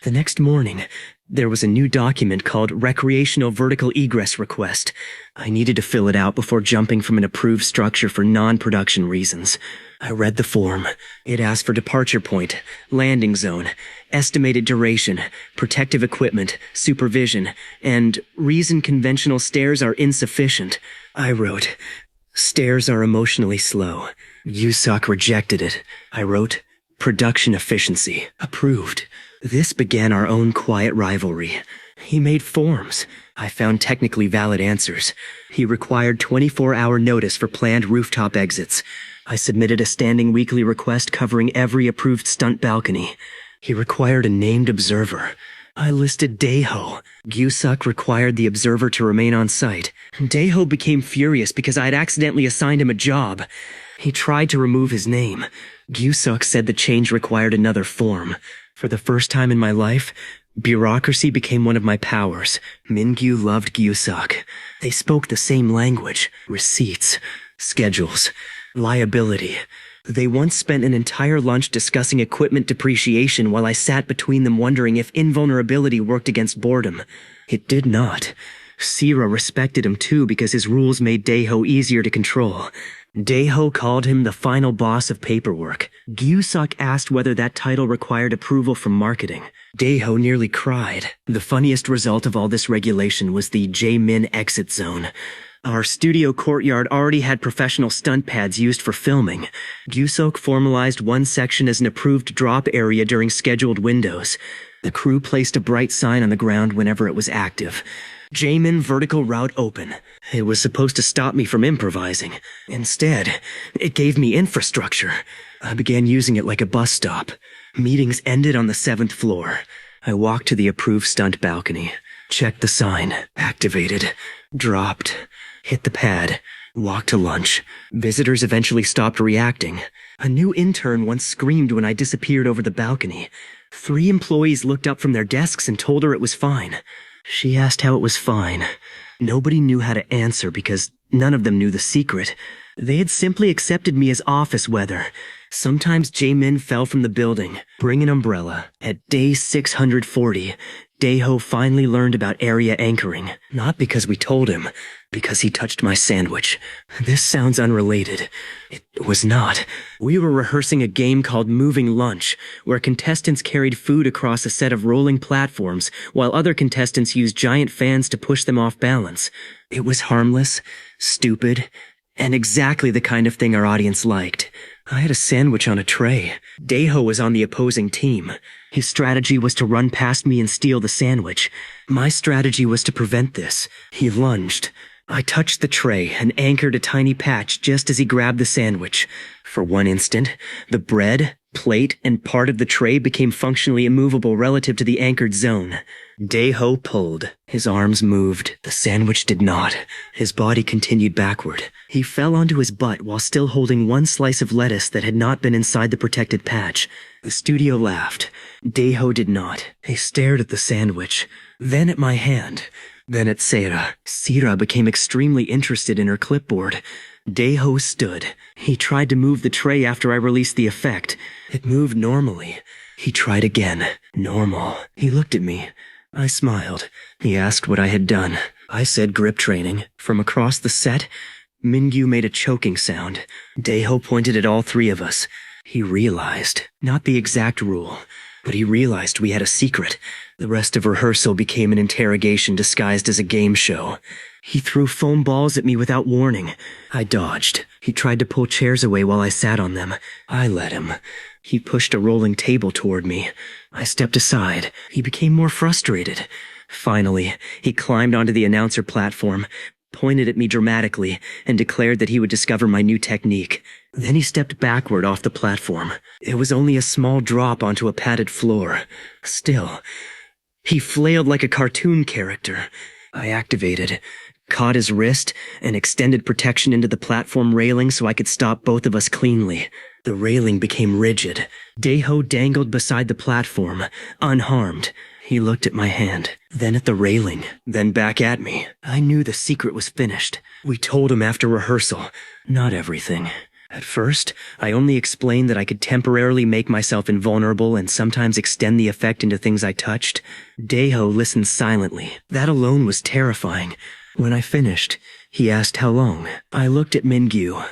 The next morning, there was a new document called Recreational Vertical Egress Request. I needed to fill it out before jumping from an approved structure for non-production reasons. I read the form. It asked for departure point, landing zone, estimated duration, protective equipment, supervision, and reason conventional stairs are insufficient. I wrote, stairs are emotionally slow. Gyu-suk rejected it. I wrote, production efficiency, approved. This began our own quiet rivalry. He made forms. I found technically valid answers. He required 24-hour notice for planned rooftop exits. I submitted a standing weekly request covering every approved stunt balcony. He required a named observer. I listed Daeho. Gyu-suk required the observer to remain on site. Daeho became furious because I had accidentally assigned him a job. He tried to remove his name. Gyu-suk said the change required another form. For the first time in my life, bureaucracy became one of my powers. Mingyu loved Gyu-suk. They spoke the same language. Receipts. Schedules. Liability. They once spent an entire lunch discussing equipment depreciation while I sat between them wondering if invulnerability worked against boredom. It did not. Sira respected him too because his rules made Daeho easier to control. Daeho called him the final boss of paperwork. Gyu-suk asked whether that title required approval from marketing. Daeho nearly cried. The funniest result of all this regulation was the Jae-min exit zone. Our studio courtyard already had professional stunt pads used for filming. Gyu-suk formalized one section as an approved drop area during scheduled windows. The crew placed a bright sign on the ground whenever it was active. Jae-min vertical route open. It was supposed to stop me from improvising. Instead, it gave me infrastructure. I began using it like a bus stop. Meetings ended on the 7th floor. I walked to the approved stunt balcony. Checked the sign. Activated. Dropped. Hit the pad. Walked to lunch. Visitors eventually stopped reacting. A new intern once screamed when I disappeared over the balcony. 3 employees looked up from their desks and told her it was fine. She asked how it was fine. Nobody knew how to answer because none of them knew the secret. They had simply accepted me as office weather. Sometimes Jae-min fell from the building. Bring an umbrella. At day 640, Daeho finally learned about area anchoring. Not because we told him, because he touched my sandwich. This sounds unrelated. It was not. We were rehearsing a game called Moving Lunch, where contestants carried food across a set of rolling platforms, while other contestants used giant fans to push them off balance. It was harmless, stupid, and exactly the kind of thing our audience liked. I had a sandwich on a tray. Daeho was on the opposing team. His strategy was to run past me and steal the sandwich. My strategy was to prevent this. He lunged. I touched the tray and anchored a tiny patch just as he grabbed the sandwich. For one instant, the bread, plate, and part of the tray became functionally immovable relative to the anchored zone. Daeho pulled. His arms moved. The sandwich did not. His body continued backward. He fell onto his butt while still holding one slice of lettuce that had not been inside the protected patch. The studio laughed. Daeho did not. He stared at the sandwich, then at my hand, then at Seira. Seira became extremely interested in her clipboard. Daeho stood. He tried to move the tray after I released the effect. It moved normally. He tried again. Normal. He looked at me. I smiled. He asked what I had done. I said grip training. From across the set, Mingyu made a choking sound. Daeho pointed at all 3 of us. He realized. Not the exact rule, but he realized we had a secret. The rest of rehearsal became an interrogation disguised as a game show. He threw foam balls at me without warning. I dodged. He tried to pull chairs away while I sat on them. I let him. He pushed a rolling table toward me. I stepped aside. He became more frustrated. Finally, he climbed onto the announcer platform, pointed at me dramatically, and declared that he would discover my new technique. Then he stepped backward off the platform. It was only a small drop onto a padded floor. Still, he flailed like a cartoon character. I activated, caught his wrist, and extended protection into the platform railing so I could stop both of us cleanly. The railing became rigid. Daeho dangled beside the platform, unharmed. He looked at my hand, then at the railing, then back at me. I knew the secret was finished. We told him after rehearsal. Not everything. At first, I only explained that I could temporarily make myself invulnerable and sometimes extend the effect into things I touched. Daeho listened silently. That alone was terrifying. When I finished, he asked how long. I looked at Mingyu.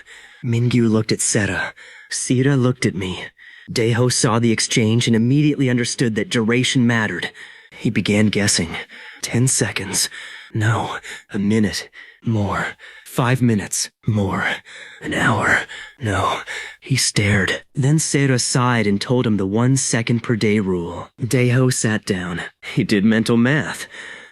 Mingyu looked at Sera. Sera looked at me. Daeho saw the exchange and immediately understood that duration mattered. He began guessing. 10 seconds. No. A minute. More. 5 minutes. More. An hour. No. He stared. Then Sera sighed and told him the 1 second per day rule. Daeho sat down. He did mental math.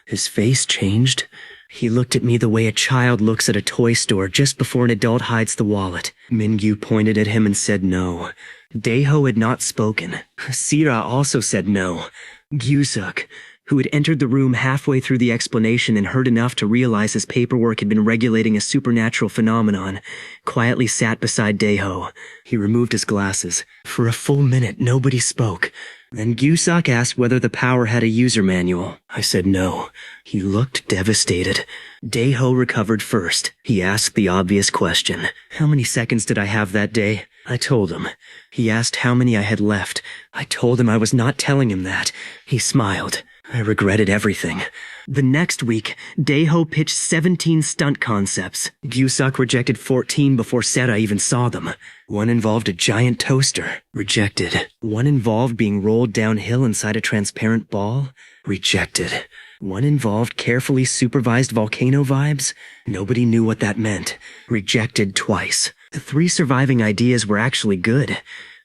His face changed. He looked at me the way a child looks at a toy store just before an adult hides the wallet. Mingyu pointed at him and said no. Daeho had not spoken. Sera also said no. Gyusuk, who had entered the room halfway through the explanation and heard enough to realize his paperwork had been regulating a supernatural phenomenon, quietly sat beside Daeho. He removed his glasses. For a full minute, nobody spoke. Then Gyusuk asked whether the power had a user manual. I said no. He looked devastated. Daeho recovered first. He asked the obvious question. How many seconds did I have that day? I told him. He asked how many I had left. I told him I was not telling him that. He smiled. I regretted everything. The next week, Daeho pitched 17 stunt concepts. Gyusuk rejected 14 before Sera even saw them. One involved a giant toaster. Rejected. One involved being rolled downhill inside a transparent ball. Rejected. One involved carefully supervised volcano vibes. Nobody knew what that meant. Rejected twice. The 3 surviving ideas were actually good.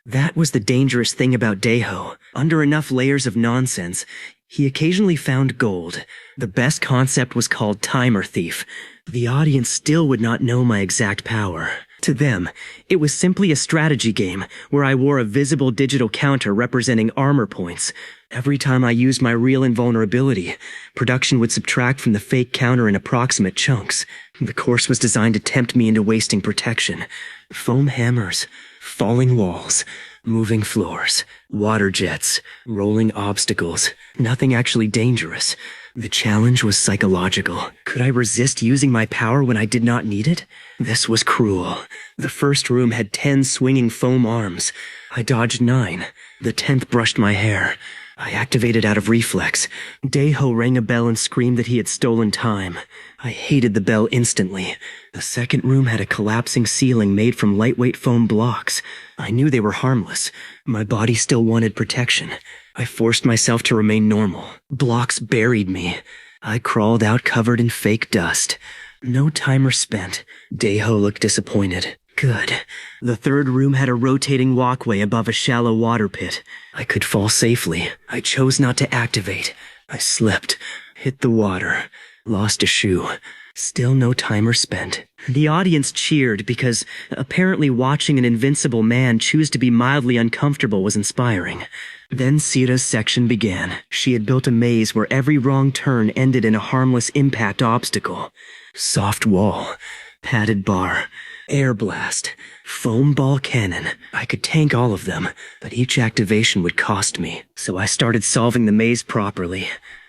That was the dangerous thing about Daeho. Under enough layers of nonsense, he occasionally found gold. The best concept was called Timer Thief. The audience still would not know my exact power. To them, it was simply a strategy game where I wore a visible digital counter representing armor points. Every time I used my real invulnerability, production would subtract from the fake counter in approximate chunks. The course was designed to tempt me into wasting protection. Foam hammers, falling walls, Moving floors, water jets, rolling obstacles. Nothing actually dangerous. The challenge was psychological. Could I resist using my power when I did not need it? This was cruel. The first room had 10 swinging foam arms. I dodged 9. The 10th brushed my hair. I activated out of reflex. Daeho rang a bell and screamed that he had stolen time. I hated the bell instantly. The second room had a collapsing ceiling made from lightweight foam blocks. I knew they were harmless. My body still wanted protection. I forced myself to remain normal. Blocks buried me. I crawled out covered in fake dust. No timer spent. Daeho looked disappointed. Good. The third room had a rotating walkway above a shallow water pit. I could fall safely. I chose not to activate. I slipped, hit the water, lost a shoe. Still no timer spent. The audience cheered because apparently watching an invincible man choose to be mildly uncomfortable was inspiring. Then Sira's section began. She had built a maze where every wrong turn ended in a harmless impact obstacle. Soft wall, padded bar, air blast, foam ball cannon. I could tank all of them, but each activation would cost me. So I started solving the maze properly.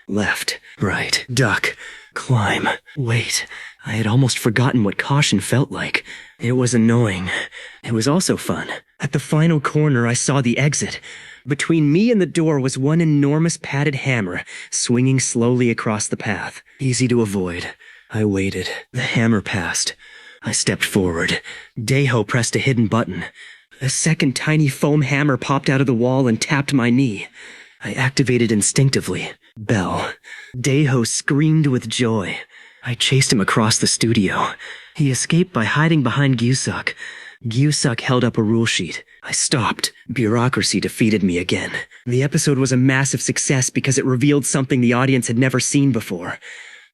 Left, right, duck, climb, wait. I had almost forgotten what caution felt like. It was annoying. It was also fun. At the final corner, I saw the exit. Between me and the door was one enormous padded hammer, swinging slowly across the path. Easy to avoid. I waited. The hammer passed. I stepped forward. Daeho pressed a hidden button. A second tiny foam hammer popped out of the wall and tapped my knee. I activated instinctively. Bell. Daeho screamed with joy. I chased him across the studio. He escaped by hiding behind Gyusuk. Gyusuk held up a rule sheet. I stopped. Bureaucracy defeated me again. The episode was a massive success because it revealed something the audience had never seen before.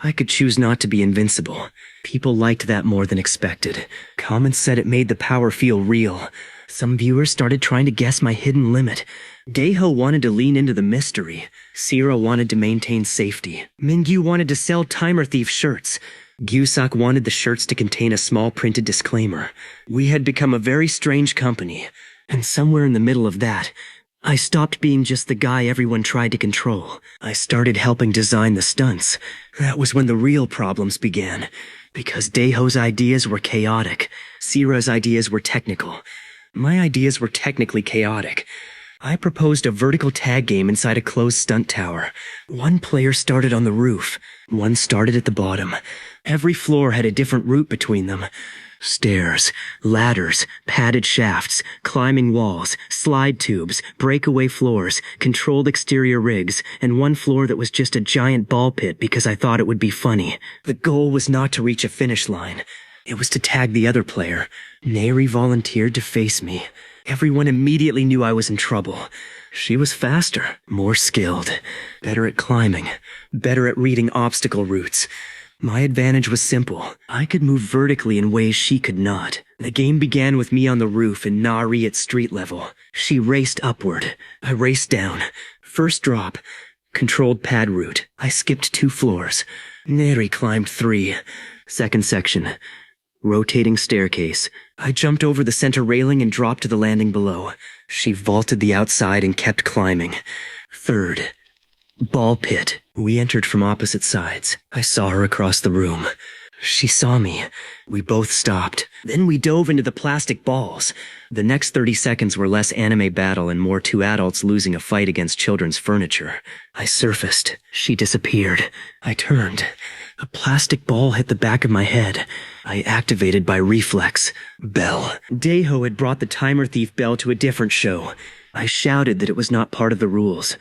I could choose not to be invincible. People liked that more than expected. Comments said it made the power feel real. Some viewers started trying to guess my hidden limit. Daeho wanted to lean into the mystery. Sira wanted to maintain safety. Mingyu wanted to sell Timer Thief shirts. Gyusuk wanted the shirts to contain a small printed disclaimer. We had become a very strange company. And somewhere in the middle of that, I stopped being just the guy everyone tried to control. I started helping design the stunts. That was when the real problems began. Because Daeho's ideas were chaotic. Sira's ideas were technical. My ideas were technically chaotic. I proposed a vertical tag game inside a closed stunt tower. One player started on the roof. One started at the bottom. Every floor had a different route between them. Stairs, ladders, padded shafts, climbing walls, slide tubes, breakaway floors, controlled exterior rigs, and one floor that was just a giant ball pit because I thought it would be funny. The goal was not to reach a finish line. It was to tag the other player. Neri volunteered to face me. Everyone immediately knew I was in trouble. She was faster, more skilled, better at climbing, better at reading obstacle routes. My advantage was simple. I could move vertically in ways she could not. The game began with me on the roof and Nari at street level. She raced upward. I raced down. First drop. Controlled pad route. I skipped 2 floors. Neri climbed 3. Second section. Rotating staircase. I jumped over the center railing and dropped to the landing below. She vaulted the outside and kept climbing. Third. Ball pit. We entered from opposite sides. I saw her across the room. She saw me. We both stopped. Then we dove into the plastic balls. The next 30 seconds were less anime battle and more 2 adults losing a fight against children's furniture. I surfaced. She disappeared. I turned. A plastic ball hit the back of my head. I activated by reflex. Bell. Daeho had brought the Timer Thief bell to a different show. I shouted that it was not part of the rules.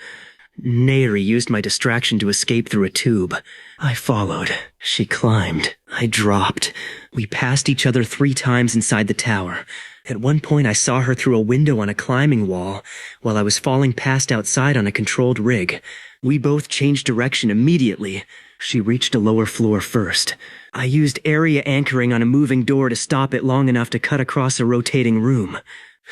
Neri used my distraction to escape through a tube. I followed. She climbed. I dropped. We passed each other 3 times inside the tower. At one point I saw her through a window on a climbing wall, while I was falling past outside on a controlled rig. We both changed direction immediately. She reached a lower floor first. I used area anchoring on a moving door to stop it long enough to cut across a rotating room.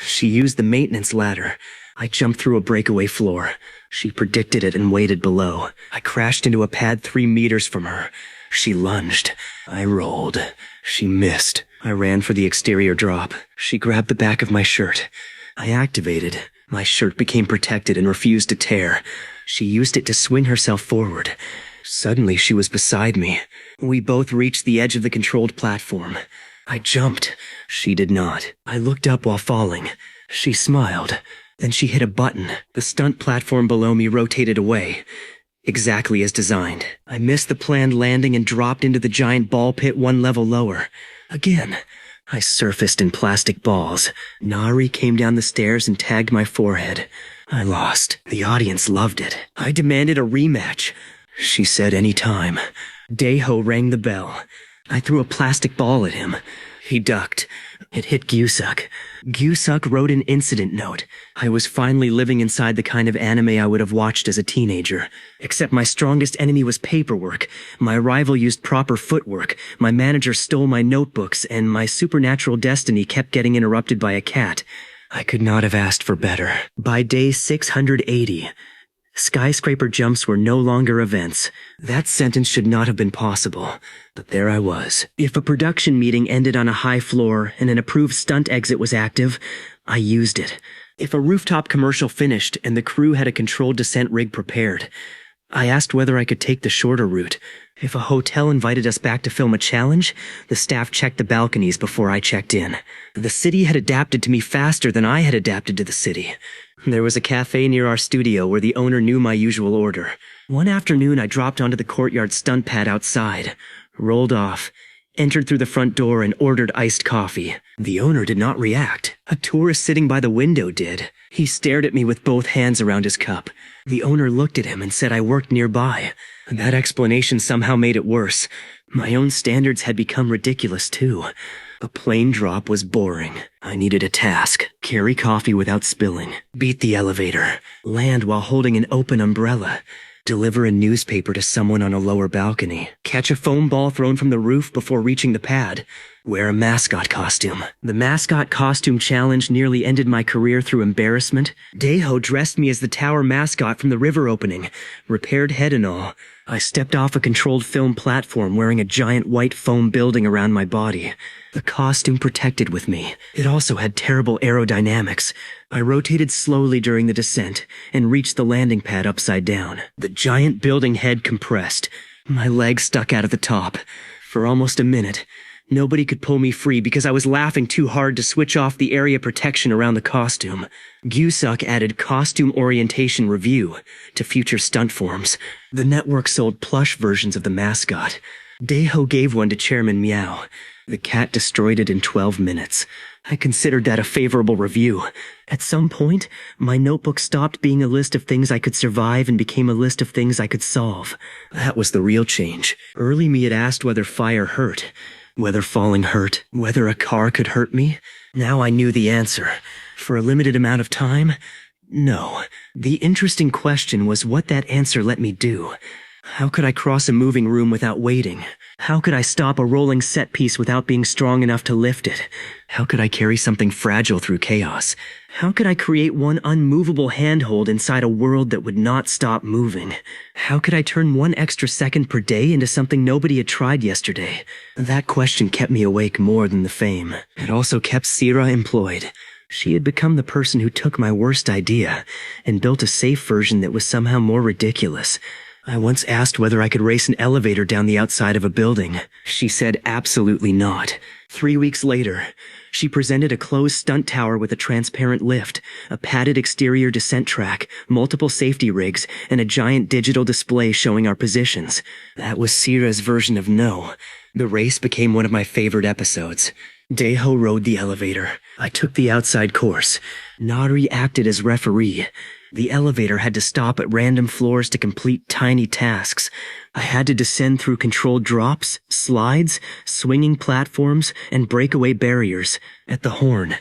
She used the maintenance ladder. I jumped through a breakaway floor. She predicted it and waited below. I crashed into a pad 3 meters from her. She lunged. I rolled. She missed. I ran for the exterior drop. She grabbed the back of my shirt. I activated. My shirt became protected and refused to tear. She used it to swing herself forward. Suddenly, she was beside me. We both reached the edge of the controlled platform. I jumped. She did not. I looked up while falling. She smiled. Then she hit a button. The stunt platform below me rotated away. Exactly as designed. I missed the planned landing and dropped into the giant ball pit one level lower. Again. I surfaced in plastic balls. Nari came down the stairs and tagged my forehead. I lost. The audience loved it. I demanded a rematch. She said any time. Daeho rang the bell. I threw a plastic ball at him. He ducked. It hit Gyusuk. Gyusuk wrote an incident note. I was finally living inside the kind of anime I would have watched as a teenager. Except my strongest enemy was paperwork. My rival used proper footwork. My manager stole my notebooks, and my supernatural destiny kept getting interrupted by a cat. I could not have asked for better. By day 680, skyscraper jumps were no longer events. That sentence should not have been possible. But there I was. If a production meeting ended on a high floor and an approved stunt exit was active, I used it. If a rooftop commercial finished and the crew had a controlled descent rig prepared, I asked whether I could take the shorter route. If a hotel invited us back to film a challenge, the staff checked the balconies before I checked in. The city had adapted to me faster than I had adapted to the city. There was a cafe near our studio where the owner knew my usual order. One afternoon, I dropped onto the courtyard stunt pad outside, rolled off, entered through the front door and ordered iced coffee. The owner did not react. A tourist sitting by the window did. He stared at me with both hands around his cup. The owner looked at him and said I worked nearby. That explanation somehow made it worse. My own standards had become ridiculous, too. A plane drop was boring. I needed a task. Carry coffee without spilling. Beat the elevator. Land while holding an open umbrella. Deliver a newspaper to someone on a lower balcony. Catch a foam ball thrown from the roof before reaching the pad. Wear a mascot costume. The mascot costume challenge nearly ended my career through embarrassment. Daeho dressed me as the tower mascot from the river opening. Repaired head and all. I stepped off a controlled film platform wearing a giant white foam building around my body. The costume protected with me. It also had terrible aerodynamics. I rotated slowly during the descent and reached the landing pad upside down. The giant building head compressed. My legs stuck out at the top. For almost a minute, nobody could pull me free because I was laughing too hard to switch off the area protection around the costume. Gyusuk added costume orientation review to future stunt forms. The network sold plush versions of the mascot. Daeho gave one to Chairman Meow. The cat destroyed it in 12 minutes. I considered that a favorable review. At some point, my notebook stopped being a list of things I could survive and became a list of things I could solve. That was the real change. Early me had asked whether fire hurt, whether falling hurt, whether a car could hurt me. Now I knew the answer. For a limited amount of time, no. The interesting question was what that answer let me do. How could I cross a moving room without waiting? How could I stop a rolling set piece without being strong enough to lift it? How could I carry something fragile through chaos? How could I create one unmovable handhold inside a world that would not stop moving? How could I turn 1 extra second per day into something nobody had tried yesterday? That question kept me awake more than the fame. It also kept Sira employed. She had become the person who took my worst idea and built a safe version that was somehow more ridiculous. I once asked whether I could race an elevator down the outside of a building. She said absolutely not. 3 weeks later, she presented a closed stunt tower with a transparent lift, a padded exterior descent track, multiple safety rigs, and a giant digital display showing our positions. That was Sira's version of no. The race became one of my favorite episodes. Daeho rode the elevator. I took the outside course. Nari acted as referee. The elevator had to stop at random floors to complete tiny tasks. I had to descend through controlled drops, slides, swinging platforms, and breakaway barriers. At the horn,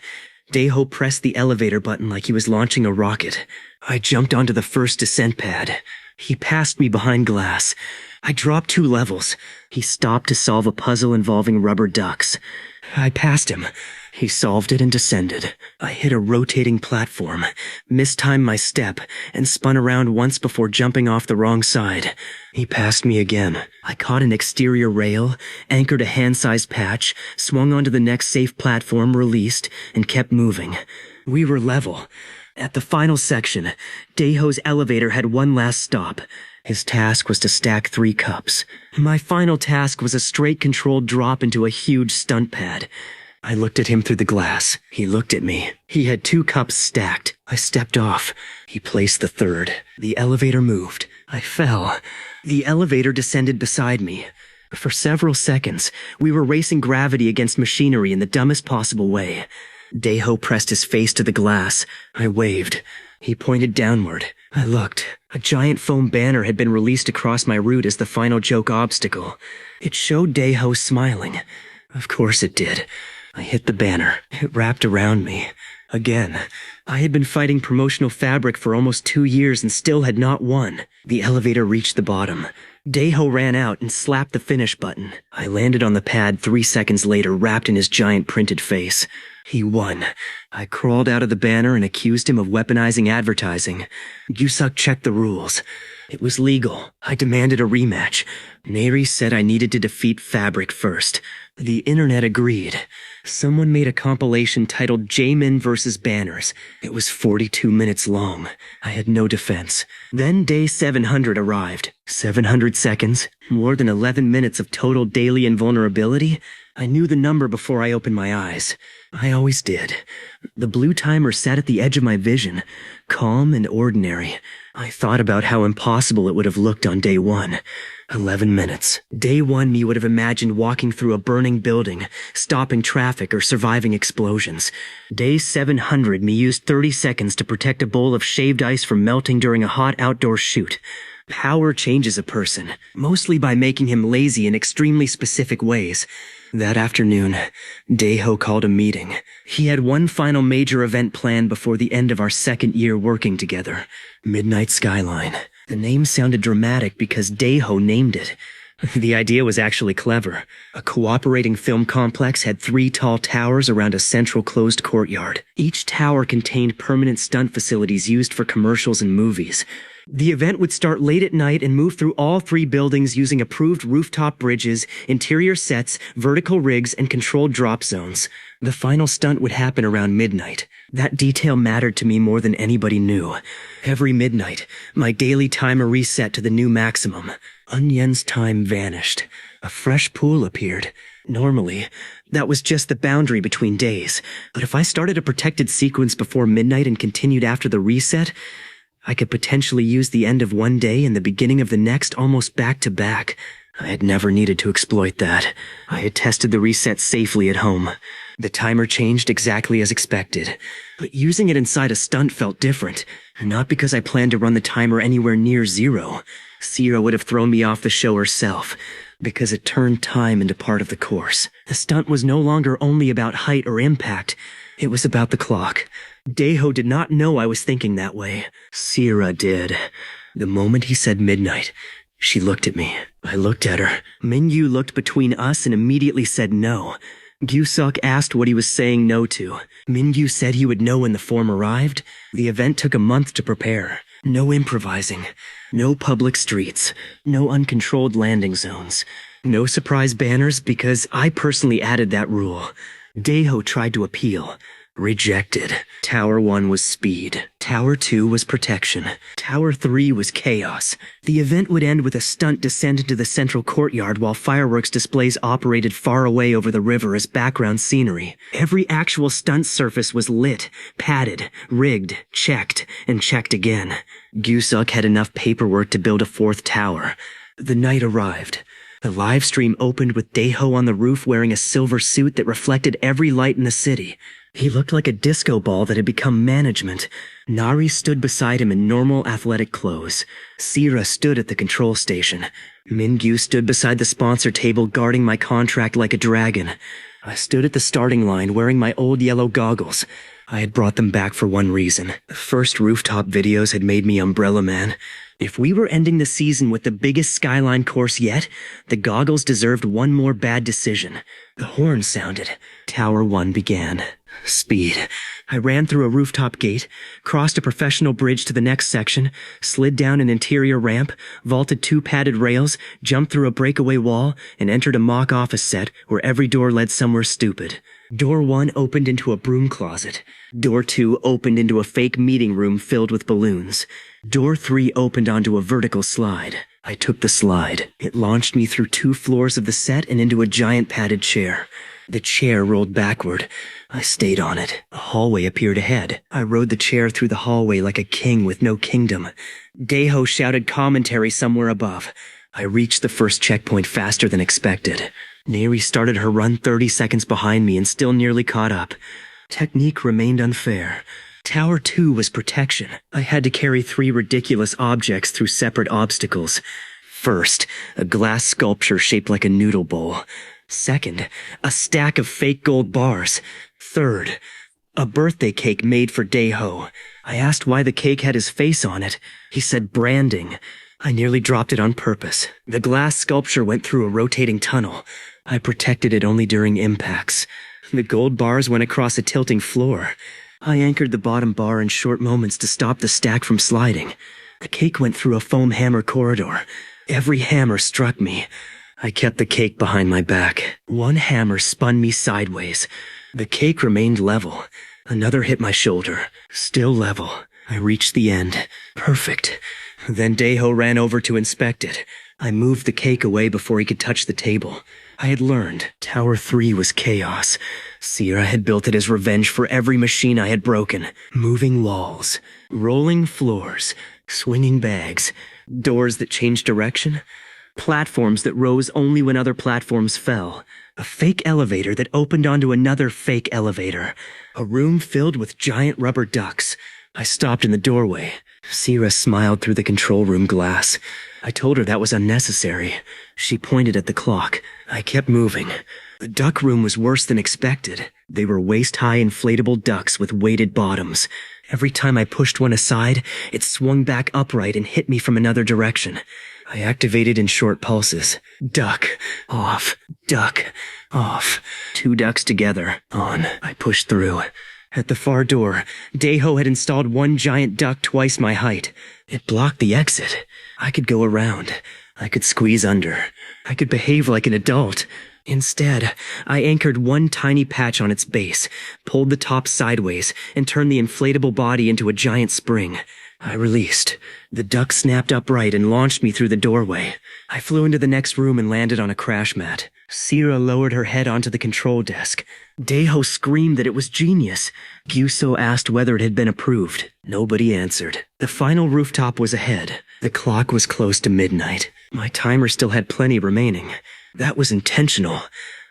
Daeho pressed the elevator button like he was launching a rocket. I jumped onto the first descent pad. He passed me behind glass. I dropped 2 levels. He stopped to solve a puzzle involving rubber ducks. I passed him. He solved it and descended. I hit a rotating platform, mistimed my step, and spun around once before jumping off the wrong side. He passed me again. I caught an exterior rail, anchored a hand-sized patch, swung onto the next safe platform, released, and kept moving. We were level. At the final section, Daeho's elevator had one last stop. His task was to stack 3 cups. My final task was a straight controlled drop into a huge stunt pad. I looked at him through the glass. He looked at me. He had 2 cups stacked. I stepped off. He placed the 3rd. The elevator moved. I fell. The elevator descended beside me. For several seconds, we were racing gravity against machinery in the dumbest possible way. Daeho pressed his face to the glass. I waved. He pointed downward. I looked. A giant foam banner had been released across my route as the final joke obstacle. It showed Daeho smiling. Of course it did. I hit the banner. It wrapped around me. Again. I had been fighting promotional fabric for almost 2 years and still had not won. The elevator reached the bottom. Daeho ran out and slapped the finish button. I landed on the pad 3 seconds later, wrapped in his giant printed face. He won. I crawled out of the banner and accused him of weaponizing advertising. Gyusuk checked the rules. It was legal. I demanded a rematch. Neri said I needed to defeat Fabric first. The internet agreed. Someone made a compilation titled Jae-min vs. Banners. It was 42 minutes long. I had no defense. Then day 700 arrived. 700 seconds, more than 11 minutes of total daily invulnerability. I knew the number before I opened my eyes. I always did. The blue timer sat at the edge of my vision, calm and ordinary. I thought about how impossible it would have looked on day 1. 11 minutes. Day 1 me would have imagined walking through a burning building, stopping traffic, or surviving explosions. Day 700 me used 30 seconds to protect a bowl of shaved ice from melting during a hot outdoor shoot. Power changes a person, mostly by making him lazy in extremely specific ways. That afternoon, Daeho called a meeting. He had one final major event planned before the end of our 2nd year working together. Midnight Skyline. The name sounded dramatic because Daeho named it. The idea was actually clever. A cooperating film complex had 3 tall towers around a central closed courtyard. Each tower contained permanent stunt facilities used for commercials and movies. The event would start late at night and move through all 3 buildings using approved rooftop bridges, interior sets, vertical rigs, and controlled drop zones. The final stunt would happen around midnight. That detail mattered to me more than anybody knew. Every midnight, my daily timer reset to the new maximum. Onyen's time vanished. A fresh pool appeared. Normally, that was just the boundary between days. But if I started a protected sequence before midnight and continued after the reset, I could potentially use the end of one day and the beginning of the next almost back to back. I had never needed to exploit that. I had tested the reset safely at home. The timer changed exactly as expected. But using it inside a stunt felt different. Not because I planned to run the timer anywhere near 0. Sierra would have thrown me off the show herself. Because it turned time into part of the course. The stunt was no longer only about height or impact. It was about the clock. Daeho did not know I was thinking that way. Sierra did. The moment he said midnight, she looked at me. I looked at her. Mingyu looked between us and immediately said no. Gyusuk asked what he was saying no to. Mingyu said he would know when the form arrived. The event took a month to prepare. No improvising. No public streets. No uncontrolled landing zones. No surprise banners because I personally added that rule. Daeho tried to appeal. Rejected. Tower 1 was speed. Tower 2 was protection. Tower 3 was chaos. The event would end with a stunt descend into the central courtyard while fireworks displays operated far away over the river as background scenery. Every actual stunt surface was lit, padded, rigged, checked, and checked again. Gyusuk had enough paperwork to build a 4th tower. The night arrived. The live stream opened with Daeho on the roof wearing a silver suit that reflected every light in the city. He looked like a disco ball that had become management. Nari stood beside him in normal athletic clothes. Sierra stood at the control station. Mingyu stood beside the sponsor table guarding my contract like a dragon. I stood at the starting line wearing my old yellow goggles. I had brought them back for one reason. The first rooftop videos had made me Umbrella Man. If we were ending the season with the biggest Skyline course yet, the goggles deserved one more bad decision. The horn sounded. Tower 1 began. Speed. I ran through a rooftop gate, crossed a professional bridge to the next section, slid down an interior ramp, vaulted 2 padded rails, jumped through a breakaway wall, and entered a mock office set where every door led somewhere stupid. Door 1 opened into a broom closet. Door 2 opened into a fake meeting room filled with balloons. Door 3 opened onto a vertical slide. I took the slide. It launched me through 2 floors of the set and into a giant padded chair. The chair rolled backward. I stayed on it. A hallway appeared ahead. I rode the chair through the hallway like a king with no kingdom. Daeho shouted commentary somewhere above. I reached the first checkpoint faster than expected. Neri started her run 30 seconds behind me and still nearly caught up. Technique remained unfair. Tower 2 was protection. I had to carry 3 ridiculous objects through separate obstacles. First, a glass sculpture shaped like a noodle bowl. Second, a stack of fake gold bars. Third, a birthday cake made for Daeho. I asked why the cake had his face on it. He said branding. I nearly dropped it on purpose. The glass sculpture went through a rotating tunnel. I protected it only during impacts. The gold bars went across a tilting floor. I anchored the bottom bar in short moments to stop the stack from sliding. The cake went through a foam hammer corridor. Every hammer struck me. I kept the cake behind my back. One hammer spun me sideways. The cake remained level. Another hit my shoulder. Still level. I reached the end. Perfect. Then Daeho ran over to inspect it. I moved the cake away before he could touch the table. I had learned Tower 3 was chaos. Sierra had built it as revenge for every machine I had broken. Moving walls, rolling floors, swinging bags, doors that changed direction, platforms that rose only when other platforms fell, a fake elevator that opened onto another fake elevator, a room filled with giant rubber ducks. I stopped in the doorway. Sierra smiled through the control room glass. I told her that was unnecessary. She pointed at the clock. I kept moving. The duck room was worse than expected. They were waist-high inflatable ducks with weighted bottoms. Every time I pushed one aside, it swung back upright and hit me from another direction. I activated in short pulses. Duck, off, duck, off. 2 ducks together, on. I pushed through. At the far door, Daeho had installed one giant duck twice my height. It blocked the exit. I could go around. I could squeeze under. I could behave like an adult. Instead, I anchored one tiny patch on its base, pulled the top sideways, and turned the inflatable body into a giant spring. I released. The duck snapped upright and launched me through the doorway. I flew into the next room and landed on a crash mat. Sierra lowered her head onto the control desk. Daeho screamed that it was genius. Gyuso asked whether it had been approved. Nobody answered. The final rooftop was ahead. The clock was close to midnight. My timer still had plenty remaining. That was intentional.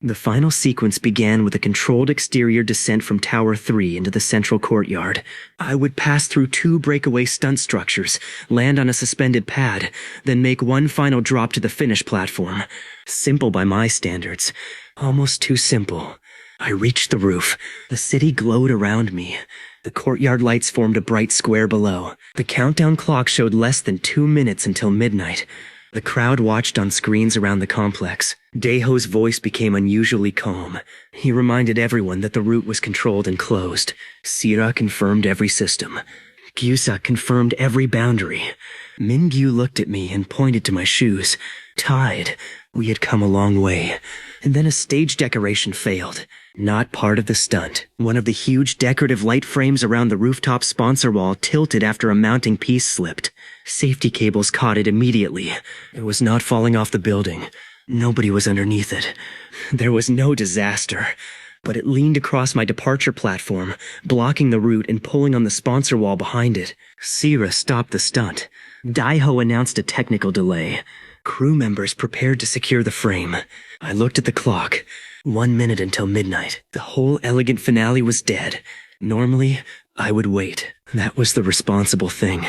The final sequence began with a controlled exterior descent from Tower 3 into the central courtyard. I would pass through 2 breakaway stunt structures, land on a suspended pad, then make one final drop to the finish platform. Simple by my standards. Almost too simple. I reached the roof. The city glowed around me. The courtyard lights formed a bright square below. The countdown clock showed less than 2 minutes until midnight. The crowd watched on screens around the complex. Daeho's voice became unusually calm. He reminded everyone that the route was controlled and closed. Sierra confirmed every system. Gyusa confirmed every boundary. Mingyu looked at me and pointed to my shoes. Tied. We had come a long way. And then a stage decoration failed. Not part of the stunt. One of the huge decorative light frames around the rooftop sponsor wall tilted after a mounting piece slipped. Safety cables caught it immediately. It was not falling off the building. Nobody was underneath it. There was no disaster. But it leaned across my departure platform, blocking the route and pulling on the sponsor wall behind it. Sierra stopped the stunt. Daeho announced a technical delay. Crew members prepared to secure the frame. I looked at the clock. 1 minute until midnight. The whole elegant finale was dead. Normally, I would wait. That was the responsible thing.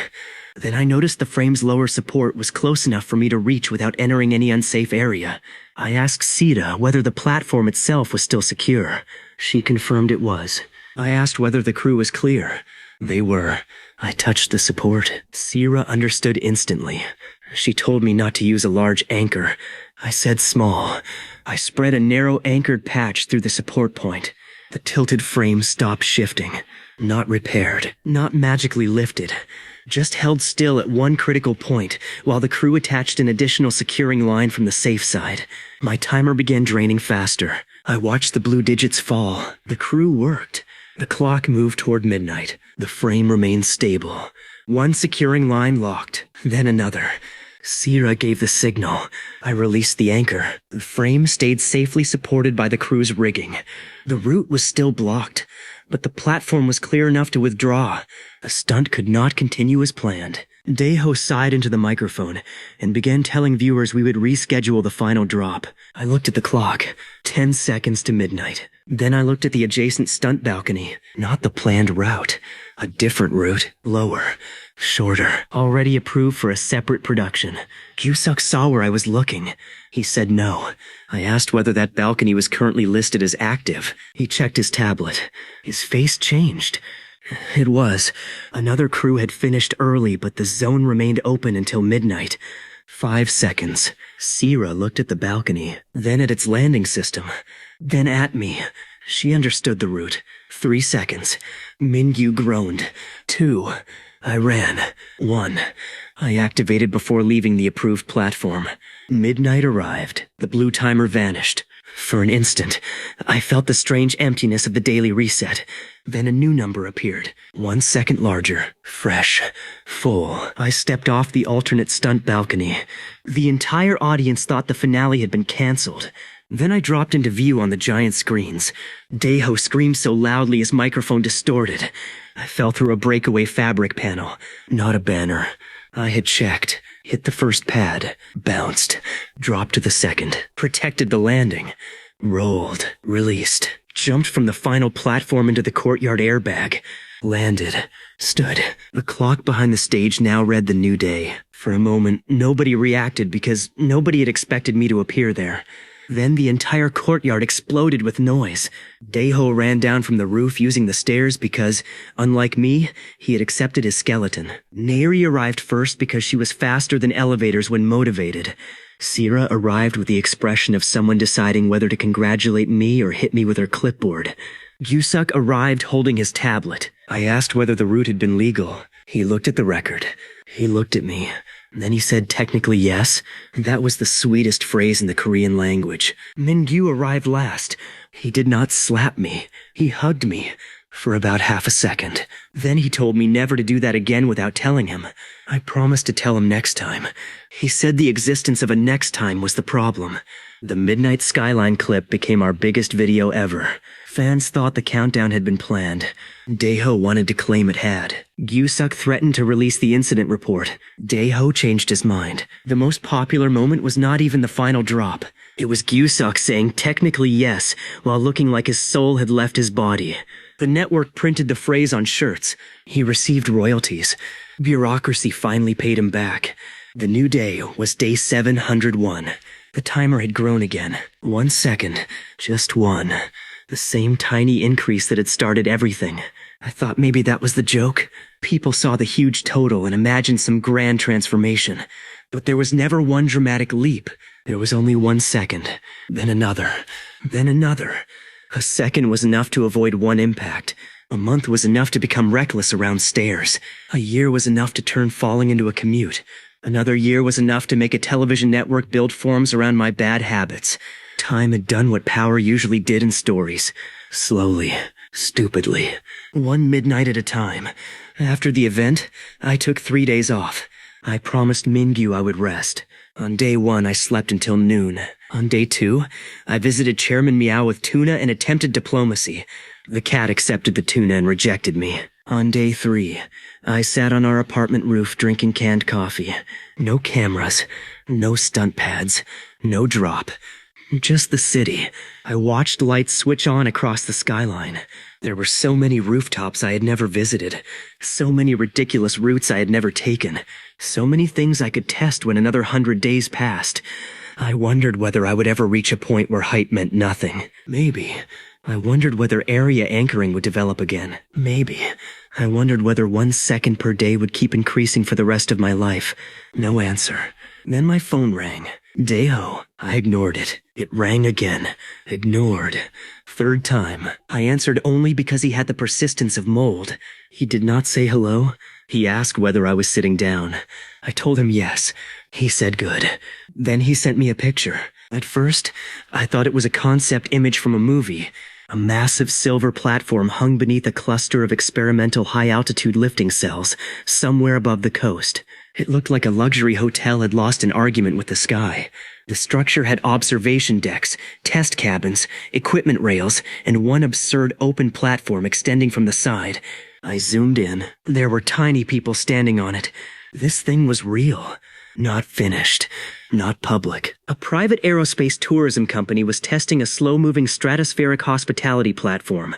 Then I noticed the frame's lower support was close enough for me to reach without entering any unsafe area. I asked Sita whether the platform itself was still secure. She confirmed it was. I asked whether the crew was clear. They were. I touched the support. Sierra understood instantly. She told me not to use a large anchor. I said small. I spread a narrow anchored patch through the support point. The tilted frame stopped shifting. Not repaired. Not magically lifted. Just held still at one critical point, while the crew attached an additional securing line from the safe side. My timer began draining faster. I watched the blue digits fall. The crew worked. The clock moved toward midnight. The frame remained stable. One securing line locked, then another. Sierra gave the signal. I released the anchor. The frame stayed safely supported by the crew's rigging. The route was still blocked, but the platform was clear enough to withdraw. The stunt could not continue as planned. Daeho sighed into the microphone and began telling viewers we would reschedule the final drop. I looked at the clock. 10 seconds to midnight. Then I looked at the adjacent stunt balcony. Not the planned route. A different route. Lower. Shorter. Already approved for a separate production. Gyusuk saw where I was looking. He said no. I asked whether that balcony was currently listed as active. He checked his tablet. His face changed. It was. Another crew had finished early, but the zone remained open until midnight. 5 seconds. Sierra looked at the balcony, then at its landing system, then at me. She understood the route. 3 seconds. Mingyu groaned. 2. I ran. 1. I activated before leaving the approved platform. Midnight arrived. The blue timer vanished. For an instant, I felt the strange emptiness of the daily reset. Then a new number appeared. 1 second larger. Fresh. Full. I stepped off the alternate stunt balcony. The entire audience thought the finale had been cancelled. Then I dropped into view on the giant screens. Daeho screamed so loudly his microphone distorted. I fell through a breakaway fabric panel. Not a banner. I had checked. Hit the first pad. Bounced. Dropped to the second. Protected the landing. Rolled. Released. Jumped from the final platform into the courtyard airbag. Landed. Stood. The clock behind the stage now read the new day. For a moment, nobody reacted because nobody had expected me to appear there. Then the entire courtyard exploded with noise. Daeho ran down from the roof using the stairs because, unlike me, he had accepted his skeleton. Neri arrived first because she was faster than elevators when motivated. Sierra arrived with the expression of someone deciding whether to congratulate me or hit me with her clipboard. Gyusuk arrived holding his tablet. I asked whether the route had been legal. He looked at the record. He looked at me. Then he said technically yes. That was the sweetest phrase in the Korean language. Mingyu arrived last. He did not slap me. He hugged me. For about half a second. Then he told me never to do that again without telling him. I promised to tell him next time. He said the existence of a next time was the problem. The Midnight Skyline clip became our biggest video ever. Fans thought the countdown had been planned. Daeho wanted to claim it had. Gyusuk threatened to release the incident report. Daeho changed his mind. The most popular moment was not even the final drop. It was Gyusuk saying technically yes, while looking like his soul had left his body. The network printed the phrase on shirts. He received royalties. Bureaucracy finally paid him back. The new day was day 701. The timer had grown again. 1 second. Just one. The same tiny increase that had started everything. I thought maybe that was the joke. People saw the huge total and imagined some grand transformation. But there was never one dramatic leap. There was only 1 second. Then another. Then another. A second was enough to avoid one impact. A month was enough to become reckless around stairs. A year was enough to turn falling into a commute. Another year was enough to make a television network build forums around my bad habits. Time had done what power usually did in stories. Slowly. Stupidly. One midnight at a time. After the event, I took 3 days off. I promised Mingyu I would rest. On day 1, I slept until noon. On day 2, I visited Chairman Meow with tuna and attempted diplomacy. The cat accepted the tuna and rejected me. On day 3, I sat on our apartment roof drinking canned coffee. No cameras. No stunt pads. No drop. Just the city. I watched lights switch on across the skyline. There were so many rooftops I had never visited. So many ridiculous routes I had never taken. So many things I could test when another 100 days passed. I wondered whether I would ever reach a point where height meant nothing. Maybe. I wondered whether area anchoring would develop again. Maybe. I wondered whether 1 second per day would keep increasing for the rest of my life. No answer. Then my phone rang. Daeho. I ignored it. It rang again. Ignored. 3rd time. I answered only because he had the persistence of mold. He did not say hello. He asked whether I was sitting down. I told him yes. He said good. Then he sent me a picture. At first, I thought it was a concept image from a movie. A massive silver platform hung beneath a cluster of experimental high-altitude lifting cells somewhere above the coast. It looked like a luxury hotel had lost an argument with the sky. The structure had observation decks, test cabins, equipment rails, and one absurd open platform extending from the side. I zoomed in. There were tiny people standing on it. This thing was real. Not finished. Not public. A private aerospace tourism company was testing a slow-moving stratospheric hospitality platform.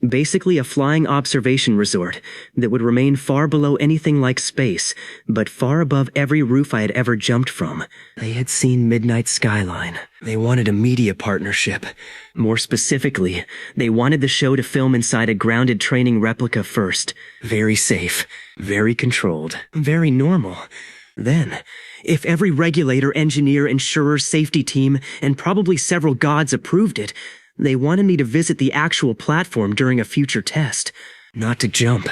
Basically a flying observation resort that would remain far below anything like space, but far above every roof I had ever jumped from. They had seen Midnight Skyline. They wanted a media partnership. More specifically, they wanted the show to film inside a grounded training replica first. Very safe. Very controlled. Very normal. Then, if every regulator, engineer, insurer, safety team, and probably several gods approved it, they wanted me to visit the actual platform during a future test. Not to jump.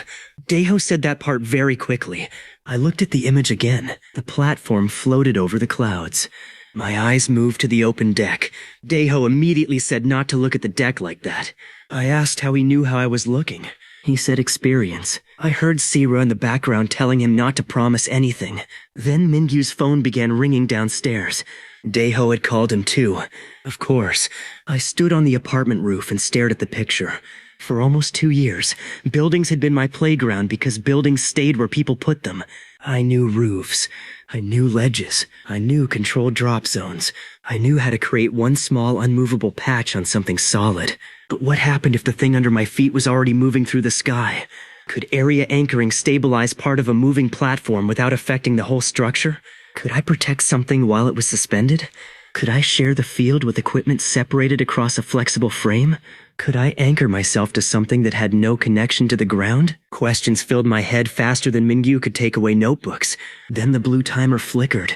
Daeho said that part very quickly. I looked at the image again. The platform floated over the clouds. My eyes moved to the open deck. Daeho immediately said not to look at the deck like that. I asked how he knew how I was looking. He said experience. I heard Sira in the background telling him not to promise anything. Then Mingyu's phone began ringing downstairs. Daeho had called him too. Of course. I stood on the apartment roof and stared at the picture. For almost 2 years, buildings had been my playground because buildings stayed where people put them. I knew roofs. I knew ledges. I knew controlled drop zones. I knew how to create one small unmovable patch on something solid. But what happened if the thing under my feet was already moving through the sky? Could area anchoring stabilize part of a moving platform without affecting the whole structure? Could I protect something while it was suspended? Could I share the field with equipment separated across a flexible frame? Could I anchor myself to something that had no connection to the ground? Questions filled my head faster than Mingyu could take away notebooks. Then the blue timer flickered.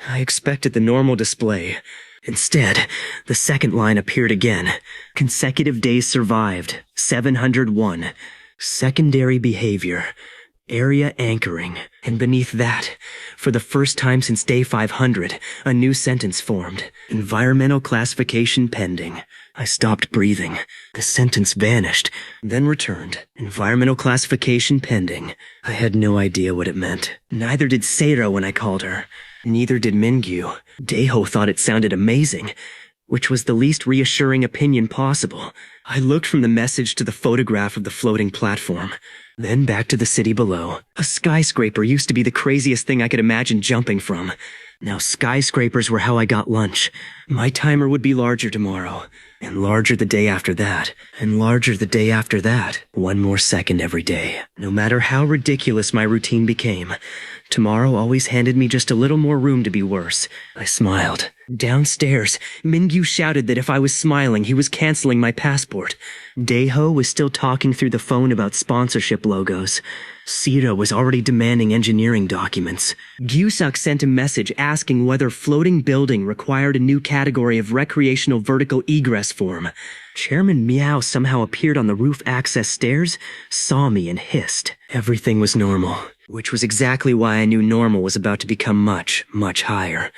I expected the normal display. Instead, the second line appeared again. Consecutive days survived. 701. Secondary behavior. Area anchoring. And beneath that, for the first time since day 500, a new sentence formed. Environmental classification pending. I stopped breathing. The sentence vanished, then returned. Environmental classification pending. I had no idea what it meant. Neither did Seira when I called her. Neither did Mingyu. Daeho thought it sounded amazing, which was the least reassuring opinion possible. I looked from the message to the photograph of the floating platform, then back to the city below. A skyscraper used to be the craziest thing I could imagine jumping from. Now skyscrapers were how I got lunch. My timer would be larger tomorrow, and larger the day after that, and larger the day after that. 1 more second every day. No matter how ridiculous my routine became, tomorrow always handed me just a little more room to be worse. I smiled. Downstairs, Mingyu shouted that if I was smiling, he was canceling my passport. Daeho was still talking through the phone about sponsorship logos. Sira was already demanding engineering documents. Gyusuk sent a message asking whether floating building required a new category of recreational vertical egress form. Chairman Meow somehow appeared on the roof access stairs, saw me and hissed. Everything was normal, which was exactly why I knew normal was about to become much, much higher.